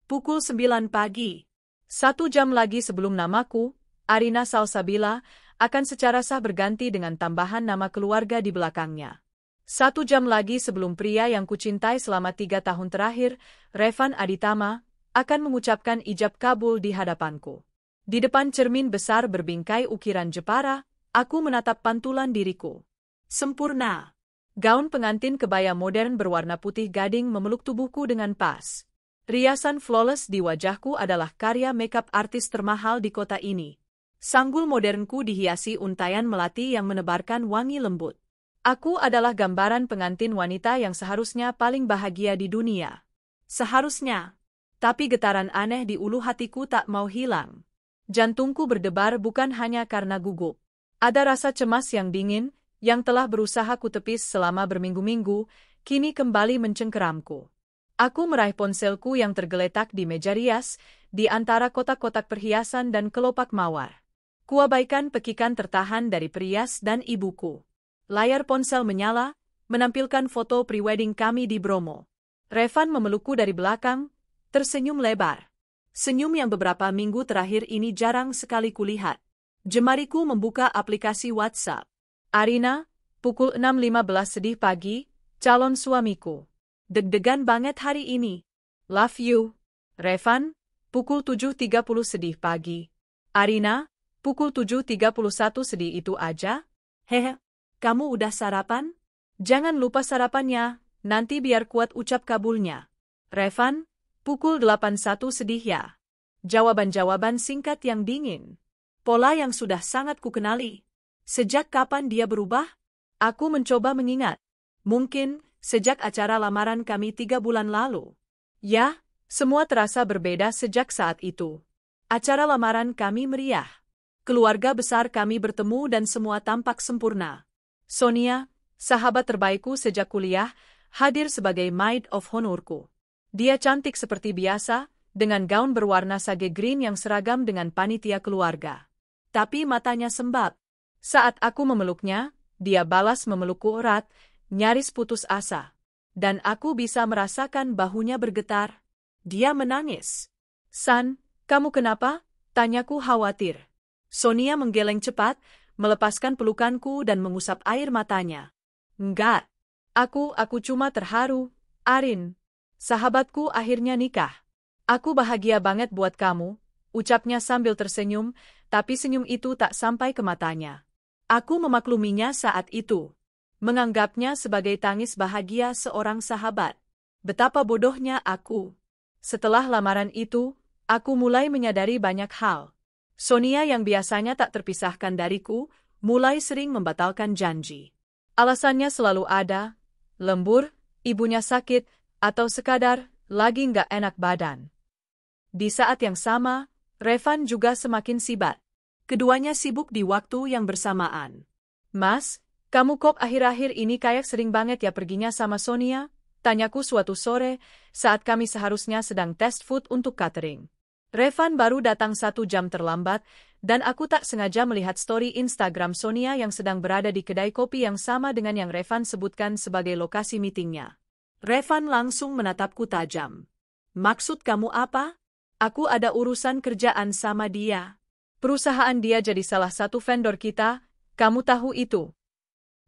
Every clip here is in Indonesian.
Pukul 9 pagi. 1 jam lagi sebelum namaku, Arina Salsabila, akan secara sah berganti dengan tambahan nama keluarga di belakangnya. 1 jam lagi sebelum pria yang kucintai selama 3 tahun terakhir, Revan Aditama, akan mengucapkan ijab kabul di hadapanku. Di depan cermin besar berbingkai ukiran Jepara, aku menatap pantulan diriku. Sempurna. Gaun pengantin kebaya modern berwarna putih gading memeluk tubuhku dengan pas. Riasan flawless di wajahku adalah karya makeup artis termahal di kota ini. Sanggul modernku dihiasi untaian melati yang menebarkan wangi lembut. Aku adalah gambaran pengantin wanita yang seharusnya paling bahagia di dunia. Seharusnya. Tapi getaran aneh di ulu hatiku tak mau hilang. Jantungku berdebar bukan hanya karena gugup. Ada rasa cemas yang dingin, yang telah berusaha kutepis selama berminggu-minggu, kini kembali mencengkeramku. Aku meraih ponselku yang tergeletak di meja rias, di antara kotak-kotak perhiasan dan kelopak mawar. Kuabaikan pekikan tertahan dari perias dan ibuku. Layar ponsel menyala, menampilkan foto pre-wedding kami di Bromo. Revan memelukku dari belakang, tersenyum lebar. Senyum yang beberapa minggu terakhir ini jarang sekali kulihat. Jemariku membuka aplikasi WhatsApp. Arina, pukul 6.15 sedih pagi, calon suamiku. Deg-degan banget hari ini. Love you. Revan, pukul 7.30 sedih pagi. Arina, pukul 7.31 sedih itu aja? Hehe, kamu udah sarapan? Jangan lupa sarapannya, nanti biar kuat ucap kabulnya. Revan, pukul 8.01 sedih ya. Jawaban-jawaban singkat yang dingin. Pola yang sudah sangat kukenali. Sejak kapan dia berubah? Aku mencoba mengingat. Mungkin sejak acara lamaran kami 3 bulan lalu. Ya, semua terasa berbeda sejak saat itu. Acara lamaran kami meriah. Keluarga besar kami bertemu dan semua tampak sempurna. Sonia, sahabat terbaikku sejak kuliah, hadir sebagai maid of honorku. Dia cantik seperti biasa, dengan gaun berwarna sage green yang seragam dengan panitia keluarga. Tapi matanya sembab. Saat aku memeluknya, dia balas memelukku erat, nyaris putus asa. Dan aku bisa merasakan bahunya bergetar. Dia menangis. San, kamu kenapa? Tanyaku khawatir. Sonia menggeleng cepat, melepaskan pelukanku dan mengusap air matanya. Enggak. Aku cuma terharu, Arin. Sahabatku akhirnya nikah. Aku bahagia banget buat kamu, ucapnya sambil tersenyum, tapi senyum itu tak sampai ke matanya. Aku memakluminya saat itu. Menganggapnya sebagai tangis bahagia seorang sahabat. Betapa bodohnya aku. Setelah lamaran itu, aku mulai menyadari banyak hal. Sonia yang biasanya tak terpisahkan dariku, mulai sering membatalkan janji. Alasannya selalu ada, lembur, ibunya sakit, atau sekadar lagi nggak enak badan. Di saat yang sama, Revan juga semakin sibat. Keduanya sibuk di waktu yang bersamaan. Mas, kamu kok akhir-akhir ini kayak sering banget ya perginya sama Sonia? Tanyaku suatu sore, saat kami seharusnya sedang test food untuk catering. Revan baru datang 1 jam terlambat, dan aku tak sengaja melihat story Instagram Sonia yang sedang berada di kedai kopi yang sama dengan yang Revan sebutkan sebagai lokasi meetingnya. Revan langsung menatapku tajam. Maksud kamu apa? Aku ada urusan kerjaan sama dia. Perusahaan dia jadi salah satu vendor kita, kamu tahu itu.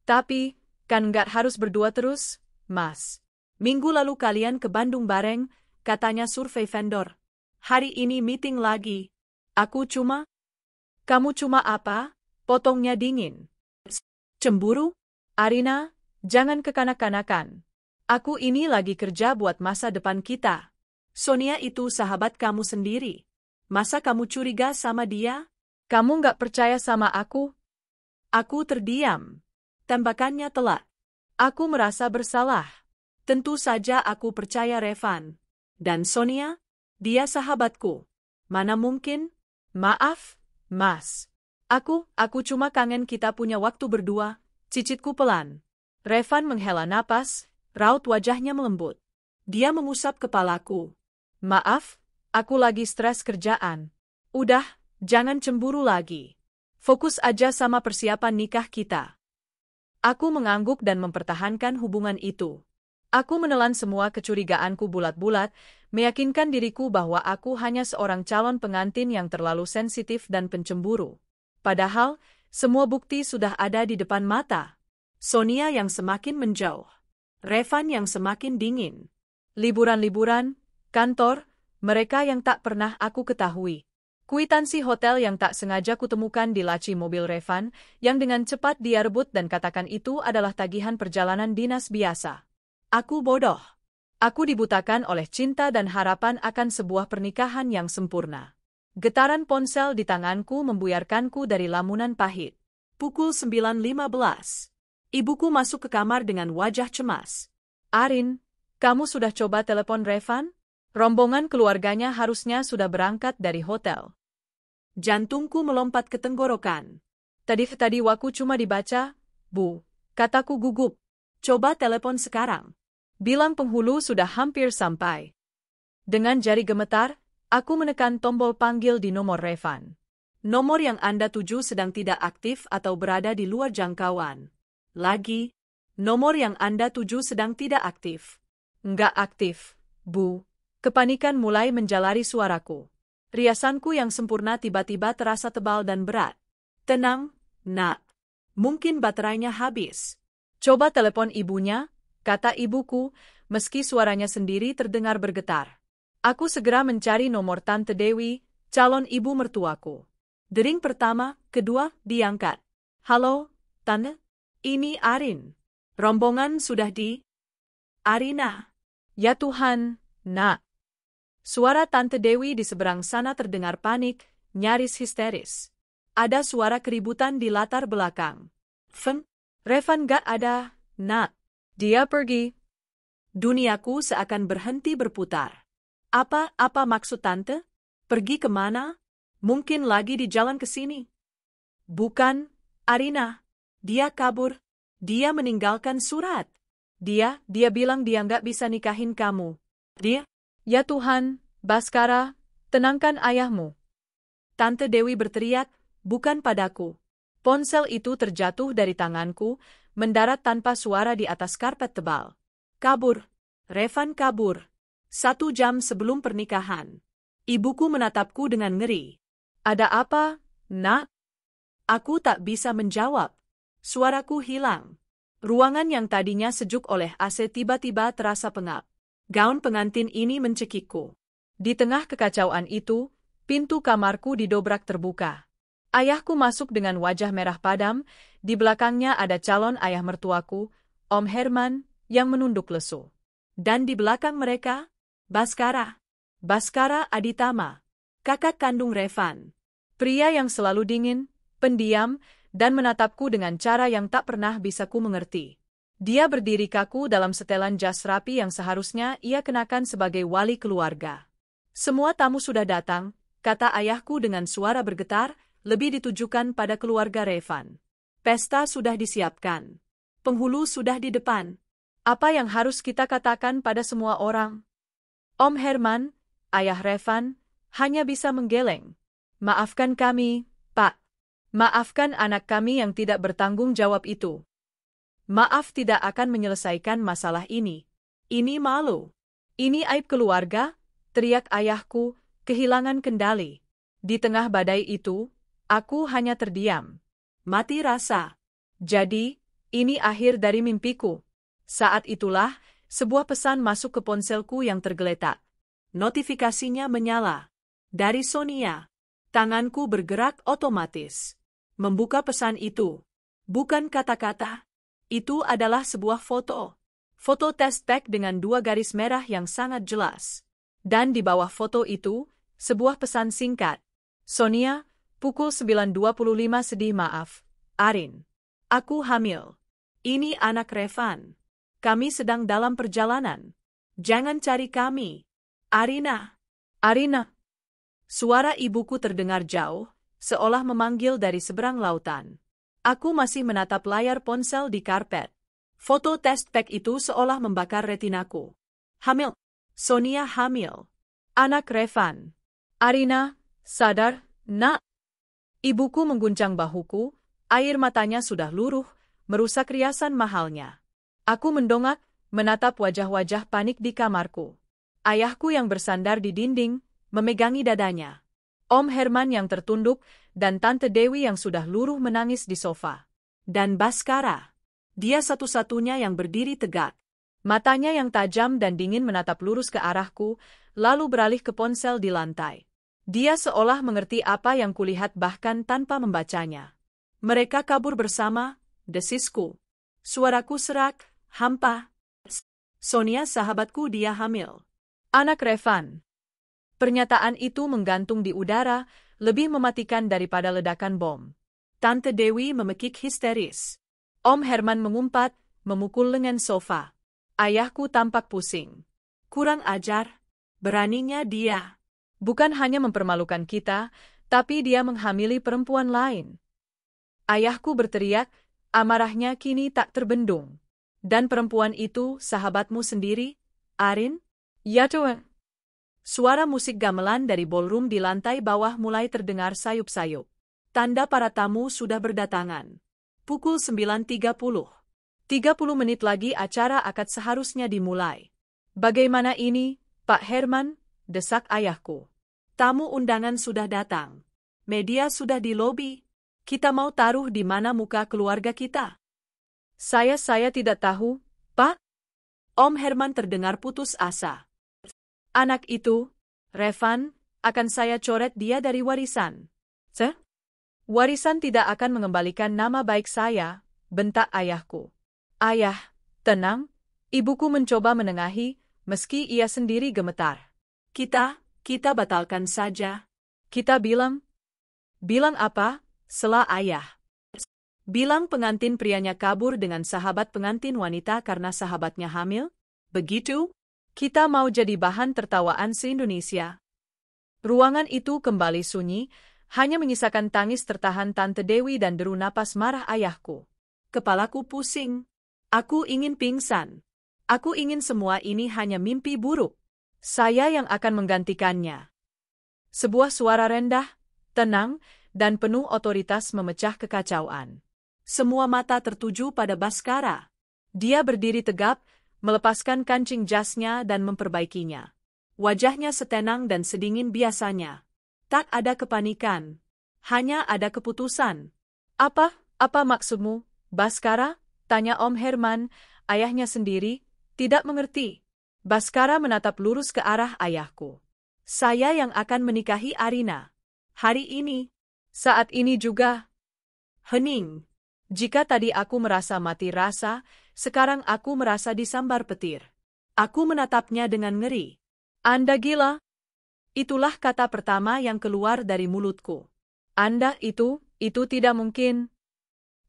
Tapi, kan nggak harus berdua terus, Mas. Minggu lalu kalian ke Bandung bareng, katanya survei vendor. Hari ini meeting lagi. Kamu cuma apa? Potongnya dingin. Cemburu? Arina, jangan kekanak-kanakan. Aku ini lagi kerja buat masa depan kita. Sonia itu sahabat kamu sendiri. Masa kamu curiga sama dia? Kamu nggak percaya sama aku? Aku terdiam. Tembakannya telat. Aku merasa bersalah. Tentu saja aku percaya Revan. Dan Sonia? Dia sahabatku. Mana mungkin? Maaf, Mas. Aku cuma kangen kita punya waktu berdua, cicitku pelan. Revan menghela napas, raut wajahnya melembut. Dia mengusap kepalaku. Maaf, aku lagi stres kerjaan. Udah, jangan cemburu lagi. Fokus aja sama persiapan nikah kita. Aku mengangguk dan mempertahankan hubungan itu. Aku menelan semua kecurigaanku bulat-bulat, meyakinkan diriku bahwa aku hanya seorang calon pengantin yang terlalu sensitif dan pencemburu. Padahal, semua bukti sudah ada di depan mata. Sonia yang semakin menjauh. Revan yang semakin dingin. Liburan-liburan, kantor, mereka yang tak pernah aku ketahui. Kwitansi hotel yang tak sengaja kutemukan di laci mobil Revan, yang dengan cepat dia rebut dan katakan itu adalah tagihan perjalanan dinas biasa. Aku bodoh. Aku dibutakan oleh cinta dan harapan akan sebuah pernikahan yang sempurna. Getaran ponsel di tanganku membuyarkanku dari lamunan pahit. Pukul 9.15. Ibuku masuk ke kamar dengan wajah cemas. Arin, kamu sudah coba telepon Revan? Rombongan keluarganya harusnya sudah berangkat dari hotel. Jantungku melompat ke tenggorokan. Tadi waku cuma dibaca, Bu, kataku gugup. Coba telepon sekarang. Bilang penghulu sudah hampir sampai. Dengan jari gemetar, aku menekan tombol panggil di nomor Revan. Nomor yang Anda tuju sedang tidak aktif atau berada di luar jangkauan. Lagi, nomor yang Anda tuju sedang tidak aktif. Nggak aktif, Bu. Kepanikan mulai menjalari suaraku. Riasanku yang sempurna tiba-tiba terasa tebal dan berat. Tenang, Nak. Mungkin baterainya habis. Coba telepon ibunya, kata ibuku, meski suaranya sendiri terdengar bergetar. Aku segera mencari nomor Tante Dewi, calon ibu mertuaku. Dering pertama, kedua, diangkat. Halo, Tante? Ini Arin. Rombongan sudah di... Arina. Ya Tuhan, Nak. Suara Tante Dewi di seberang sana terdengar panik, nyaris histeris. Ada suara keributan di latar belakang. Revan gak ada, Nak. Dia pergi. Duniaku seakan berhenti berputar. Apa maksud Tante? Pergi kemana? Mungkin lagi di jalan ke sini. Bukan, Arina. Dia kabur. Dia meninggalkan surat. Dia bilang dia nggak bisa nikahin kamu. Dia? Ya Tuhan, Baskara, tenangkan ayahmu. Tante Dewi berteriak, bukan padaku. Ponsel itu terjatuh dari tanganku, mendarat tanpa suara di atas karpet tebal. Kabur. Revan kabur. 1 jam sebelum pernikahan. Ibuku menatapku dengan ngeri. Ada apa, Nak? Aku tak bisa menjawab. Suaraku hilang. Ruangan yang tadinya sejuk oleh AC tiba-tiba terasa pengap. Gaun pengantin ini mencekikku. Di tengah kekacauan itu, pintu kamarku didobrak terbuka. Ayahku masuk dengan wajah merah padam, di belakangnya ada calon ayah mertuaku, Om Herman, yang menunduk lesu. Dan di belakang mereka, Baskara Aditama, kakak kandung Revan. Pria yang selalu dingin, pendiam, dan menatapku dengan cara yang tak pernah bisa ku mengerti. Dia berdiri kaku dalam setelan jas rapi yang seharusnya ia kenakan sebagai wali keluarga. Semua tamu sudah datang, kata ayahku dengan suara bergetar, lebih ditujukan pada keluarga Revan. Pesta sudah disiapkan. Penghulu sudah di depan. Apa yang harus kita katakan pada semua orang? Om Herman, ayah Revan, hanya bisa menggeleng. Maafkan kami, Pak. Maafkan anak kami yang tidak bertanggung jawab itu. Maaf tidak akan menyelesaikan masalah ini. Ini malu. Ini aib keluarga, teriak ayahku, kehilangan kendali. Di tengah badai itu, aku hanya terdiam. Mati rasa. Jadi, ini akhir dari mimpiku. Saat itulah, sebuah pesan masuk ke ponselku yang tergeletak. Notifikasinya menyala. Dari Sonia. Tanganku bergerak otomatis. Membuka pesan itu. Bukan kata-kata. Itu adalah sebuah foto. Foto test pack dengan 2 garis merah yang sangat jelas. Dan di bawah foto itu, sebuah pesan singkat. Sonia, pukul 9.25 sedih maaf. Arin. Aku hamil. Ini anak Revan. Kami sedang dalam perjalanan. Jangan cari kami. Arina. Arina. Suara ibuku terdengar jauh, seolah memanggil dari seberang lautan. Aku masih menatap layar ponsel di karpet. Foto test pack itu seolah membakar retinaku. Hamil. Sonia hamil. Anak Revan. Arina, sadar, Nak. Ibuku mengguncang bahuku, air matanya sudah luruh, merusak riasan mahalnya. Aku mendongak, menatap wajah-wajah panik di kamarku. Ayahku yang bersandar di dinding, memegangi dadanya. Om Herman yang tertunduk, dan Tante Dewi yang sudah luruh menangis di sofa. Dan Baskara. Dia satu-satunya yang berdiri tegak. Matanya yang tajam dan dingin menatap lurus ke arahku, lalu beralih ke ponsel di lantai. Dia seolah mengerti apa yang kulihat bahkan tanpa membacanya. Mereka kabur bersama, desisku. Suaraku serak, hampa. Sonia sahabatku, dia hamil. Anak Revan. Pernyataan itu menggantung di udara, lebih mematikan daripada ledakan bom. Tante Dewi memekik histeris. Om Herman mengumpat, memukul lengan sofa. Ayahku tampak pusing. Kurang ajar. Beraninya dia. Bukan hanya mempermalukan kita, tapi dia menghamili perempuan lain. Ayahku berteriak, amarahnya kini tak terbendung. Dan perempuan itu sahabatmu sendiri, Arin? Ya Tuan. Suara musik gamelan dari ballroom di lantai bawah mulai terdengar sayup-sayup. Tanda para tamu sudah berdatangan. Pukul 9.30. 30 menit lagi acara akad seharusnya dimulai. Bagaimana ini, Pak Herman? Desak ayahku. Tamu undangan sudah datang. Media sudah di lobi. Kita mau taruh di mana muka keluarga kita? Saya tidak tahu, Pak. Om Herman terdengar putus asa. Anak itu, Revan, akan saya coret dia dari warisan. Warisan tidak akan mengembalikan nama baik saya, bentak ayahku. Ayah, tenang, ibuku mencoba menengahi, meski ia sendiri gemetar. Kita batalkan saja. Kita bilang apa? Sela ayah. Bilang pengantin prianya kabur dengan sahabat pengantin wanita karena sahabatnya hamil? Begitu? Kita mau jadi bahan tertawaan se-Indonesia. Ruangan itu kembali sunyi, hanya menyisakan tangis tertahan Tante Dewi dan deru napas marah ayahku. Kepalaku pusing. Aku ingin pingsan. Aku ingin semua ini hanya mimpi buruk. Saya yang akan menggantikannya. Sebuah suara rendah, tenang, dan penuh otoritas memecah kekacauan. Semua mata tertuju pada Baskara. Dia berdiri tegap, melepaskan kancing jasnya dan memperbaikinya. Wajahnya setenang dan sedingin biasanya. Tak ada kepanikan. Hanya ada keputusan. Apa maksudmu, Baskara? Tanya Om Herman, ayahnya sendiri, tidak mengerti. Baskara menatap lurus ke arah ayahku. Saya yang akan menikahi Arina. Hari ini. Saat ini juga. Hening. Jika tadi aku merasa mati rasa, sekarang aku merasa disambar petir. Aku menatapnya dengan ngeri. Anda gila? Itulah kata pertama yang keluar dari mulutku. Anda itu tidak mungkin.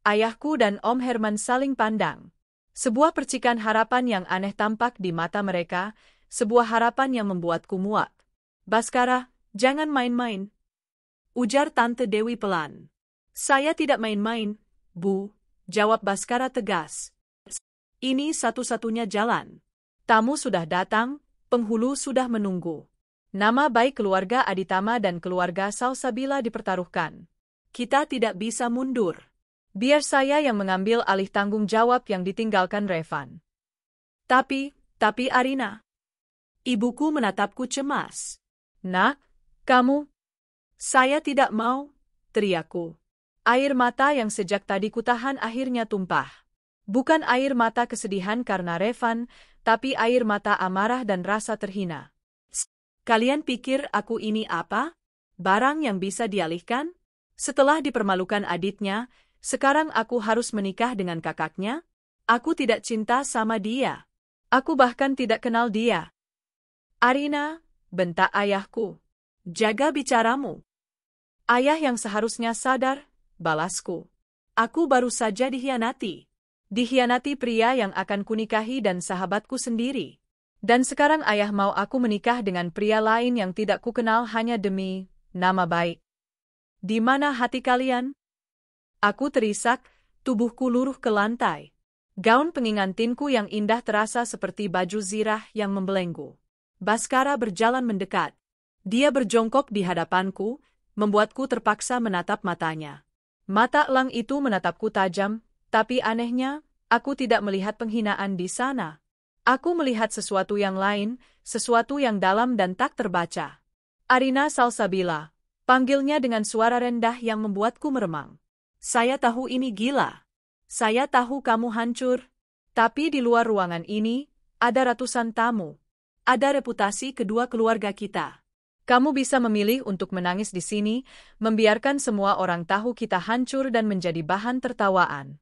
Ayahku dan Om Herman saling pandang. Sebuah percikan harapan yang aneh tampak di mata mereka, sebuah harapan yang membuatku muak. Baskara, jangan main-main. Ujar Tante Dewi pelan. Saya tidak main-main, Bu, jawab Baskara tegas. Ini satu-satunya jalan. Tamu sudah datang, penghulu sudah menunggu. Nama baik keluarga Aditama dan keluarga Salsabila dipertaruhkan. Kita tidak bisa mundur. Biar saya yang mengambil alih tanggung jawab yang ditinggalkan Revan. Tapi Arina. Ibuku menatapku cemas. Nak, kamu? Saya tidak mau, teriakku. Air mata yang sejak tadi kutahan akhirnya tumpah. Bukan air mata kesedihan karena Revan, tapi air mata amarah dan rasa terhina. Kalian pikir aku ini apa? Barang yang bisa dialihkan? Setelah dipermalukan aditnya, sekarang aku harus menikah dengan kakaknya? Aku tidak cinta sama dia. Aku bahkan tidak kenal dia. Arina, bentak ayahku. Jaga bicaramu. Ayah yang seharusnya sadar, balasku. Aku baru saja dihianati. Dihianati pria yang akan kunikahi dan sahabatku sendiri. Dan sekarang ayah mau aku menikah dengan pria lain yang tidak kukenal hanya demi nama baik. Di mana hati kalian? Aku terisak, tubuhku luruh ke lantai. Gaun pengingantinku yang indah terasa seperti baju zirah yang membelenggu. Baskara berjalan mendekat. Dia berjongkok di hadapanku, membuatku terpaksa menatap matanya. Mata elang itu menatapku tajam, tapi anehnya, aku tidak melihat penghinaan di sana. Aku melihat sesuatu yang lain, sesuatu yang dalam dan tak terbaca. Arina Salsabila, panggilnya dengan suara rendah yang membuatku meremang. Saya tahu ini gila. Saya tahu kamu hancur. Tapi di luar ruangan ini, ada ratusan tamu. Ada reputasi kedua keluarga kita. Kamu bisa memilih untuk menangis di sini, membiarkan semua orang tahu kita hancur dan menjadi bahan tertawaan.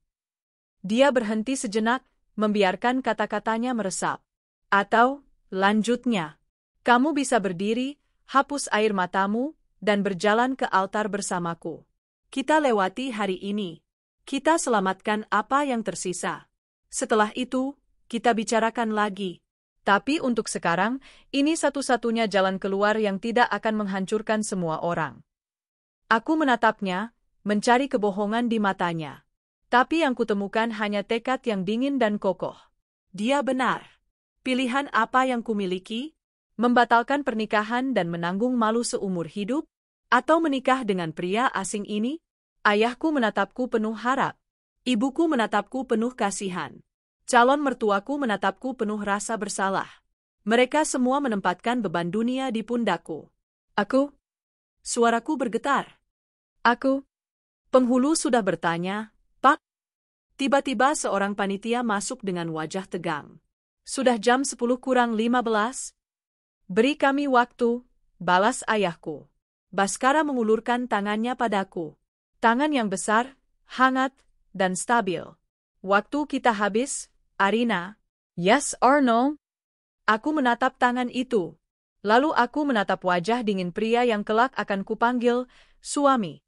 Dia berhenti sejenak, membiarkan kata-katanya meresap. Atau, lanjutnya, kamu bisa berdiri, hapus air matamu, dan berjalan ke altar bersamaku. Kita lewati hari ini. Kita selamatkan apa yang tersisa. Setelah itu, kita bicarakan lagi. Tapi untuk sekarang, ini satu-satunya jalan keluar yang tidak akan menghancurkan semua orang. Aku menatapnya, mencari kebohongan di matanya. Tapi yang kutemukan hanya tekad yang dingin dan kokoh. Dia benar. Pilihan apa yang kumiliki? Membatalkan pernikahan dan menanggung malu seumur hidup? Atau menikah dengan pria asing ini? Ayahku menatapku penuh harap. Ibuku menatapku penuh kasihan. Calon mertuaku menatapku penuh rasa bersalah. Mereka semua menempatkan beban dunia di pundakku. Aku? Suaraku bergetar. Aku? Penghulu sudah bertanya, Pak? Tiba-tiba seorang panitia masuk dengan wajah tegang. Sudah jam 10 kurang 15? Beri kami waktu, balas ayahku. Baskara mengulurkan tangannya padaku. Tangan yang besar, hangat, dan stabil. Waktu kita habis, Arina. Yes or no? Aku menatap tangan itu. Lalu aku menatap wajah dingin pria yang kelak akan kupanggil suami.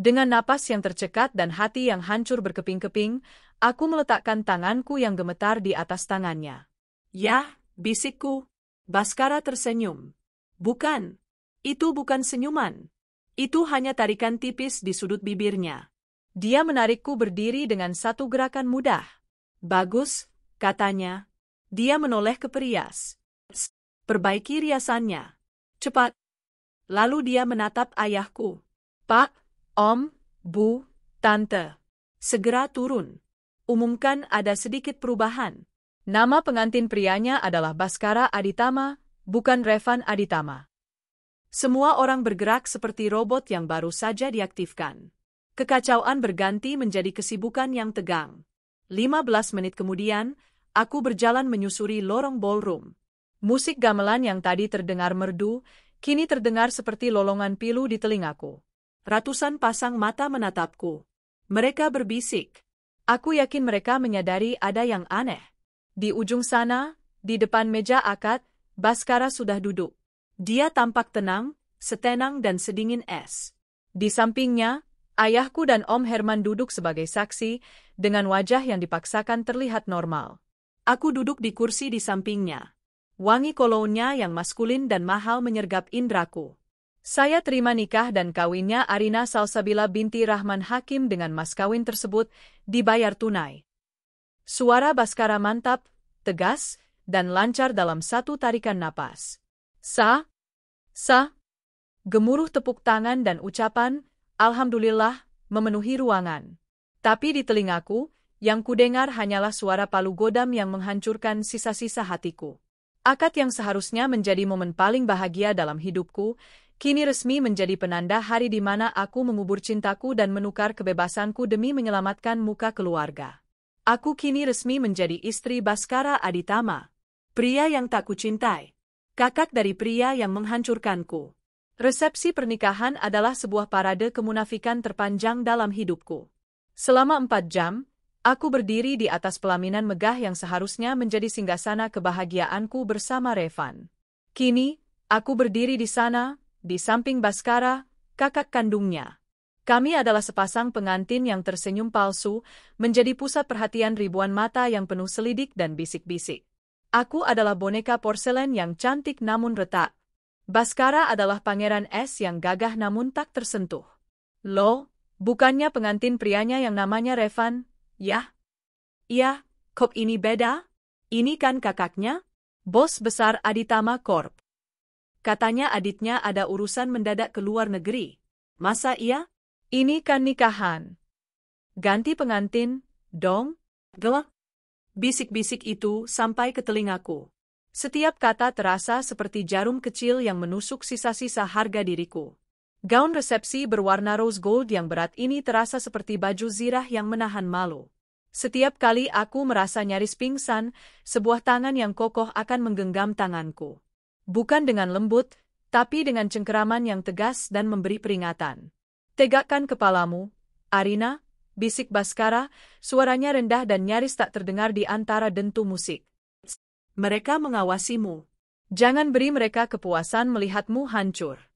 Dengan napas yang tercekat dan hati yang hancur berkeping-keping, aku meletakkan tanganku yang gemetar di atas tangannya. Ya, bisikku. Baskara tersenyum. Bukan. Itu bukan senyuman. Itu hanya tarikan tipis di sudut bibirnya. Dia menarikku berdiri dengan satu gerakan mudah. Bagus, katanya. Dia menoleh ke perias. Perbaiki riasannya. Cepat. Lalu dia menatap ayahku. Pak, Om, Bu, Tante. Segera turun. Umumkan ada sedikit perubahan. Nama pengantin prianya adalah Baskara Aditama, bukan Revan Aditama. Semua orang bergerak seperti robot yang baru saja diaktifkan. Kekacauan berganti menjadi kesibukan yang tegang. 15 menit kemudian, aku berjalan menyusuri lorong ballroom. Musik gamelan yang tadi terdengar merdu, kini terdengar seperti lolongan pilu di telingaku. Ratusan pasang mata menatapku. Mereka berbisik. Aku yakin mereka menyadari ada yang aneh. Di ujung sana, di depan meja akad, Baskara sudah duduk. Dia tampak tenang, setenang dan sedingin es. Di sampingnya, ayahku dan Om Herman duduk sebagai saksi, dengan wajah yang dipaksakan terlihat normal. Aku duduk di kursi di sampingnya. Wangi kolonnya yang maskulin dan mahal menyergap indraku. Saya terima nikah dan kawinnya Arina Salsabila binti Rahman Hakim dengan mas kawin tersebut dibayar tunai. Suara Baskara mantap, tegas, dan lancar dalam satu tarikan napas. Sah. Gemuruh tepuk tangan dan ucapan, Alhamdulillah, memenuhi ruangan. Tapi di telingaku, yang kudengar hanyalah suara palu godam yang menghancurkan sisa-sisa hatiku. Akad yang seharusnya menjadi momen paling bahagia dalam hidupku, kini resmi menjadi penanda hari di mana aku mengubur cintaku dan menukar kebebasanku demi menyelamatkan muka keluarga. Aku kini resmi menjadi istri Baskara Aditama. Pria yang tak kucintai. Kakak dari pria yang menghancurkanku. Resepsi pernikahan adalah sebuah parade kemunafikan terpanjang dalam hidupku. Selama 4 jam, aku berdiri di atas pelaminan megah yang seharusnya menjadi singgasana kebahagiaanku bersama Revan. Kini, aku berdiri di sana, di samping Baskara, kakak kandungnya. Kami adalah sepasang pengantin yang tersenyum palsu, menjadi pusat perhatian ribuan mata yang penuh selidik dan bisik-bisik. Aku adalah boneka porselen yang cantik namun retak. Baskara adalah pangeran es yang gagah namun tak tersentuh. Loh, bukannya pengantin prianya yang namanya Revan? Yah? Iya, kok ini beda? Ini kan kakaknya? Bos besar Aditama Corp. Katanya aditnya ada urusan mendadak ke luar negeri. Masa iya? Ini kan nikahan. Ganti pengantin, dong? Gelak. Bisik-bisik itu sampai ke telingaku. Setiap kata terasa seperti jarum kecil yang menusuk sisa-sisa harga diriku. Gaun resepsi berwarna rose gold yang berat ini terasa seperti baju zirah yang menahan malu. Setiap kali aku merasa nyaris pingsan, sebuah tangan yang kokoh akan menggenggam tanganku. Bukan dengan lembut, tapi dengan cengkeraman yang tegas dan memberi peringatan. Tegakkan kepalamu, Arina, bisik Baskara, suaranya rendah dan nyaris tak terdengar di antara dentu musik. Mereka mengawasimu. Jangan beri mereka kepuasan melihatmu hancur.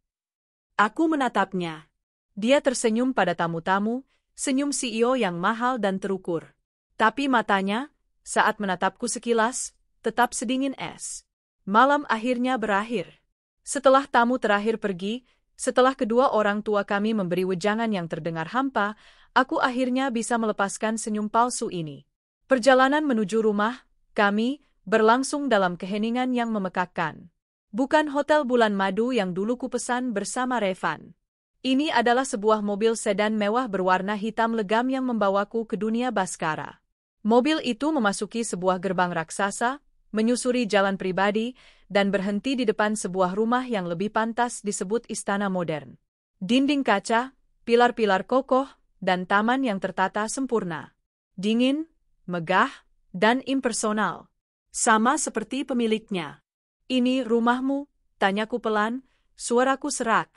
Aku menatapnya. Dia tersenyum pada tamu-tamu, senyum CEO yang mahal dan terukur. Tapi matanya, saat menatapku sekilas, tetap sedingin es. Malam akhirnya berakhir. Setelah tamu terakhir pergi, setelah kedua orang tua kami memberi wejangan yang terdengar hampa, aku akhirnya bisa melepaskan senyum palsu ini. Perjalanan menuju rumah kami berlangsung dalam keheningan yang memekakkan. Bukan hotel bulan madu yang dulu kupesan bersama Revan. Ini adalah sebuah mobil sedan mewah berwarna hitam legam yang membawaku ke dunia Baskara. Mobil itu memasuki sebuah gerbang raksasa, menyusuri jalan pribadi, dan berhenti di depan sebuah rumah yang lebih pantas disebut istana modern. Dinding kaca, pilar-pilar kokoh, dan taman yang tertata sempurna. Dingin, megah, dan impersonal. Sama seperti pemiliknya. Ini rumahmu? Tanyaku pelan, suaraku serak.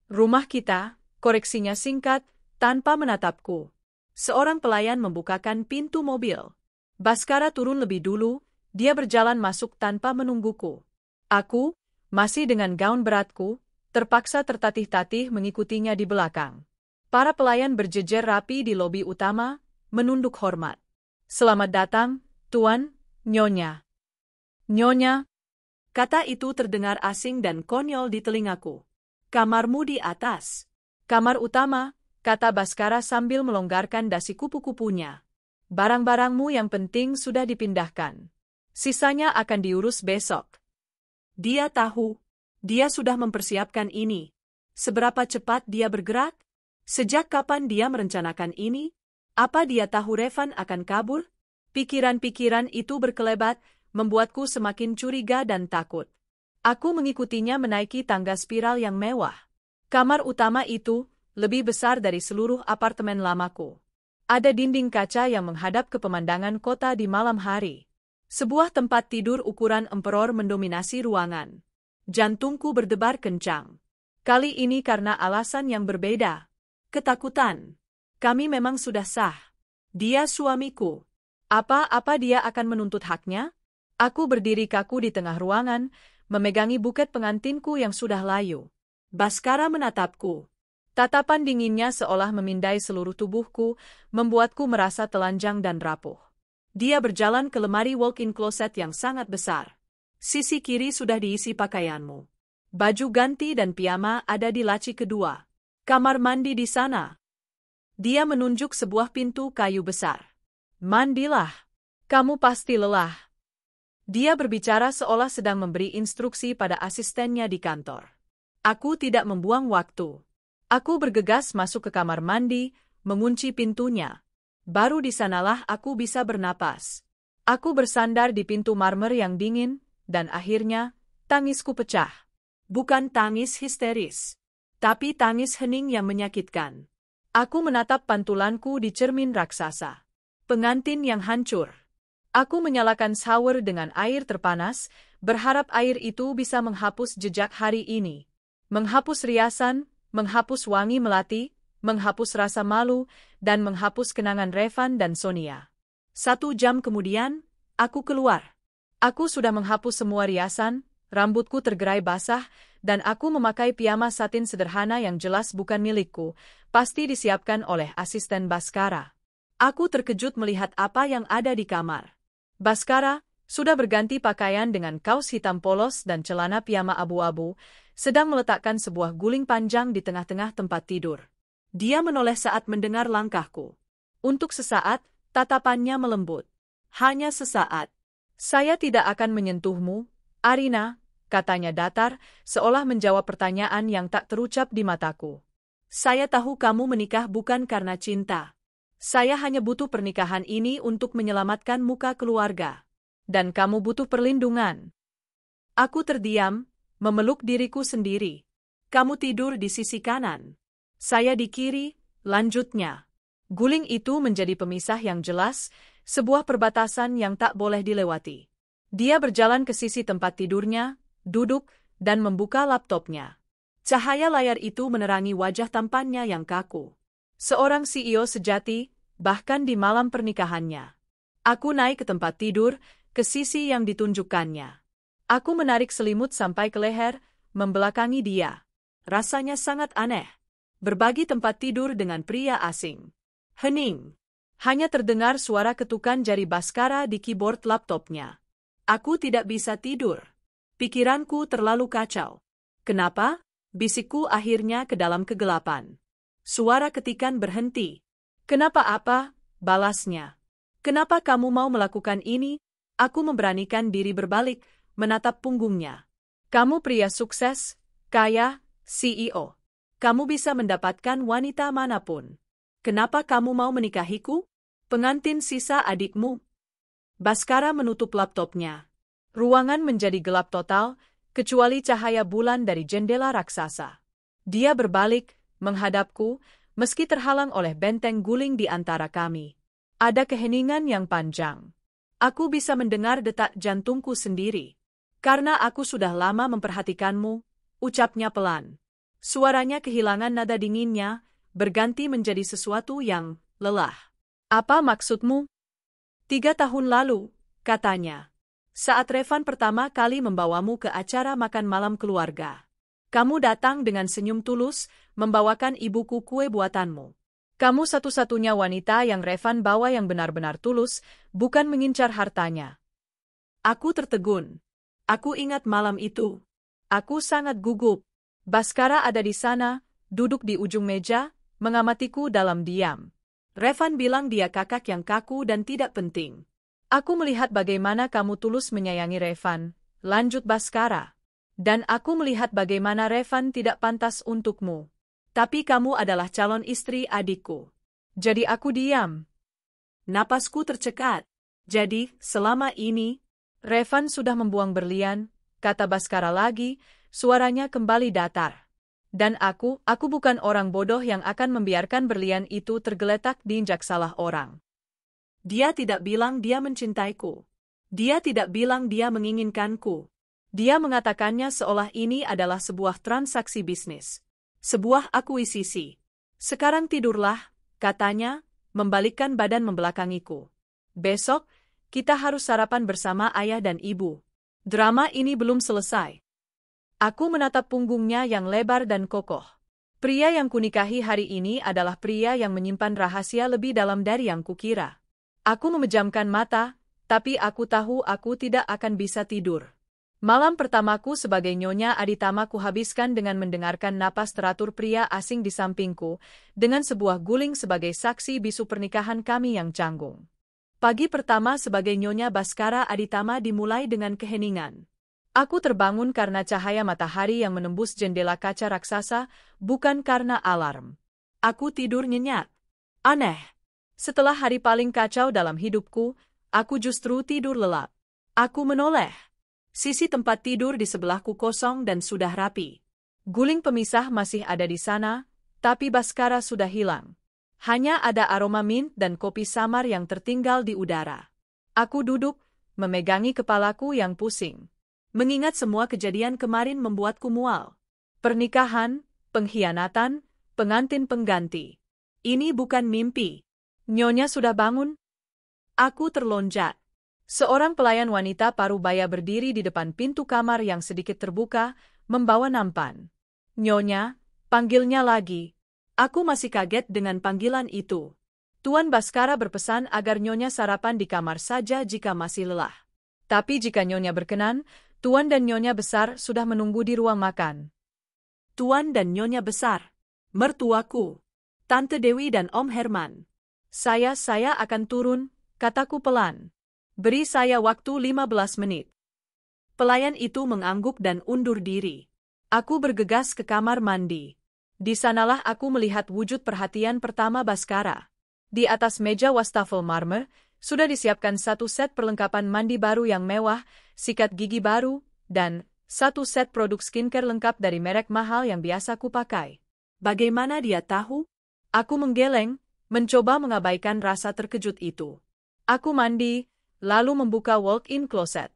Rumah kita, koreksinya singkat, tanpa menatapku. Seorang pelayan membukakan pintu mobil. Baskara turun lebih dulu, dia berjalan masuk tanpa menungguku. Aku, masih dengan gaun beratku, terpaksa tertatih-tatih mengikutinya di belakang. Para pelayan berjejer rapi di lobi utama, menunduk hormat. Selamat datang, Tuan, Nyonya. Nyonya. Kata itu terdengar asing dan konyol di telingaku. Kamarmu di atas. Kamar utama, kata Baskara sambil melonggarkan dasi kupu-kupunya. Barang-barangmu yang penting sudah dipindahkan. Sisanya akan diurus besok. Dia tahu. Dia sudah mempersiapkan ini. Seberapa cepat dia bergerak? Sejak kapan dia merencanakan ini? Apa dia tahu Revan akan kabur? Pikiran-pikiran itu berkelebat, membuatku semakin curiga dan takut. Aku mengikutinya menaiki tangga spiral yang mewah. Kamar utama itu lebih besar dari seluruh apartemen lamaku. Ada dinding kaca yang menghadap ke pemandangan kota di malam hari. Sebuah tempat tidur ukuran emperor mendominasi ruangan. Jantungku berdebar kencang. Kali ini karena alasan yang berbeda. Ketakutan. Kami memang sudah sah. Dia suamiku. Apa-apa dia akan menuntut haknya? Aku berdiri kaku di tengah ruangan, memegangi buket pengantinku yang sudah layu. Baskara menatapku. Tatapan dinginnya seolah memindai seluruh tubuhku, membuatku merasa telanjang dan rapuh. Dia berjalan ke lemari walk-in closet yang sangat besar. Sisi kiri sudah diisi pakaianmu. Baju ganti dan piyama ada di laci kedua. Kamar mandi di sana. Dia menunjuk sebuah pintu kayu besar. Mandilah. Kamu pasti lelah. Dia berbicara seolah sedang memberi instruksi pada asistennya di kantor. Aku tidak membuang waktu. Aku bergegas masuk ke kamar mandi, mengunci pintunya. Baru di sanalah aku bisa bernapas. Aku bersandar di pintu marmer yang dingin, dan akhirnya, tangisku pecah. Bukan tangis histeris, tapi tangis hening yang menyakitkan. Aku menatap pantulanku di cermin raksasa. Pengantin yang hancur. Aku menyalakan shower dengan air terpanas, berharap air itu bisa menghapus jejak hari ini. Menghapus riasan, menghapus wangi melati, menghapus rasa malu, dan menghapus kenangan Revan dan Sonia. 1 jam kemudian, aku keluar. Aku sudah menghapus semua riasan, rambutku tergerai basah, dan aku memakai piyama satin sederhana yang jelas bukan milikku, pasti disiapkan oleh asisten Baskara. Aku terkejut melihat apa yang ada di kamar. Baskara sudah berganti pakaian dengan kaos hitam polos dan celana piyama abu-abu, sedang meletakkan sebuah guling panjang di tengah-tengah tempat tidur. Dia menoleh saat mendengar langkahku. Untuk sesaat, tatapannya melembut. Hanya sesaat. Saya tidak akan menyentuhmu, Arina, katanya datar, seolah menjawab pertanyaan yang tak terucap di mataku. Saya tahu kamu menikah bukan karena cinta. Saya hanya butuh pernikahan ini untuk menyelamatkan muka keluarga. Dan kamu butuh perlindungan. Aku terdiam, memeluk diriku sendiri. Kamu tidur di sisi kanan. Saya di kiri, lanjutnya. Guling itu menjadi pemisah yang jelas, sebuah perbatasan yang tak boleh dilewati. Dia berjalan ke sisi tempat tidurnya, duduk, dan membuka laptopnya. Cahaya layar itu menerangi wajah tampannya yang kaku. Seorang CEO sejati, bahkan di malam pernikahannya. Aku naik ke tempat tidur, ke sisi yang ditunjukkannya. Aku menarik selimut sampai ke leher, membelakangi dia. Rasanya sangat aneh. Berbagi tempat tidur dengan pria asing. Hening. Hanya terdengar suara ketukan jari Bhaskara di keyboard laptopnya. Aku tidak bisa tidur. Pikiranku terlalu kacau. Kenapa? Bisikku akhirnya ke dalam kegelapan. Suara ketikan berhenti. Kenapa apa? Balasnya. Kenapa kamu mau melakukan ini? Aku memberanikan diri berbalik, menatap punggungnya. Kamu pria sukses, kaya, CEO. Kamu bisa mendapatkan wanita manapun. Kenapa kamu mau menikahiku? Pengantin sisa adikmu. Bhaskara menutup laptopnya. Ruangan menjadi gelap total, kecuali cahaya bulan dari jendela raksasa. Dia berbalik, menghadapku, meski terhalang oleh benteng guling di antara kami. Ada keheningan yang panjang. Aku bisa mendengar detak jantungku sendiri. Karena aku sudah lama memperhatikanmu, ucapnya pelan. Suaranya kehilangan nada dinginnya, berganti menjadi sesuatu yang lelah. Apa maksudmu? 3 tahun lalu, katanya. Saat Revan pertama kali membawamu ke acara makan malam keluarga. Kamu datang dengan senyum tulus, membawakan ibuku kue buatanmu. Kamu satu-satunya wanita yang Revan bawa yang benar-benar tulus, bukan mengincar hartanya. Aku tertegun. Aku ingat malam itu. Aku sangat gugup. Bhaskara ada di sana, duduk di ujung meja, mengamatiku dalam diam. Revan bilang dia kakak yang kaku dan tidak penting. Aku melihat bagaimana kamu tulus menyayangi Revan, lanjut Bhaskara. Dan aku melihat bagaimana Revan tidak pantas untukmu. Tapi kamu adalah calon istri adikku. Jadi aku diam. Napasku tercekat. Jadi, selama ini, Revan sudah membuang berlian, kata Bhaskara lagi, suaranya kembali datar. Dan aku bukan orang bodoh yang akan membiarkan berlian itu tergeletak diinjak salah orang. Dia tidak bilang dia mencintaiku. Dia tidak bilang dia menginginkanku. Dia mengatakannya seolah ini adalah sebuah transaksi bisnis. Sebuah akuisisi. Sekarang tidurlah, katanya, membalikkan badan membelakangiku. Besok, kita harus sarapan bersama ayah dan ibu. Drama ini belum selesai. Aku menatap punggungnya yang lebar dan kokoh. Pria yang kunikahi hari ini adalah pria yang menyimpan rahasia lebih dalam dari yang kukira. Aku memejamkan mata, tapi aku tahu aku tidak akan bisa tidur. Malam pertamaku sebagai Nyonya Aditama kuhabiskan dengan mendengarkan napas teratur pria asing di sampingku, dengan sebuah guling sebagai saksi bisu pernikahan kami yang canggung. Pagi pertama sebagai Nyonya Bhaskara Aditama dimulai dengan keheningan. Aku terbangun karena cahaya matahari yang menembus jendela kaca raksasa, bukan karena alarm. Aku tidur nyenyak. Aneh. Setelah hari paling kacau dalam hidupku, aku justru tidur lelap. Aku menoleh. Sisi tempat tidur di sebelahku kosong dan sudah rapi. Guling pemisah masih ada di sana, tapi Bhaskara sudah hilang. Hanya ada aroma mint dan kopi samar yang tertinggal di udara. Aku duduk, memegangi kepalaku yang pusing. Mengingat semua kejadian kemarin membuatku mual. Pernikahan, pengkhianatan, pengantin pengganti. Ini bukan mimpi. Nyonya sudah bangun? Aku terlonjak. Seorang pelayan wanita parubaya berdiri di depan pintu kamar yang sedikit terbuka, membawa nampan. Nyonya, panggilnya lagi. Aku masih kaget dengan panggilan itu. Tuan Bhaskara berpesan agar Nyonya sarapan di kamar saja jika masih lelah. Tapi jika Nyonya berkenan, Tuan dan Nyonya besar sudah menunggu di ruang makan. Tuan dan Nyonya besar. Mertuaku. Tante Dewi dan Om Herman. Saya akan turun, kataku pelan. Beri saya waktu 15 menit. Pelayan itu mengangguk dan undur diri. Aku bergegas ke kamar mandi. Di sanalah aku melihat wujud perhatian pertama Bhaskara. Di atas meja wastafel marmer, sudah disiapkan satu set perlengkapan mandi baru yang mewah, sikat gigi baru, dan satu set produk skincare lengkap dari merek mahal yang biasa kupakai. Bagaimana dia tahu? Aku menggeleng, mencoba mengabaikan rasa terkejut itu. Aku mandi, lalu membuka walk-in closet.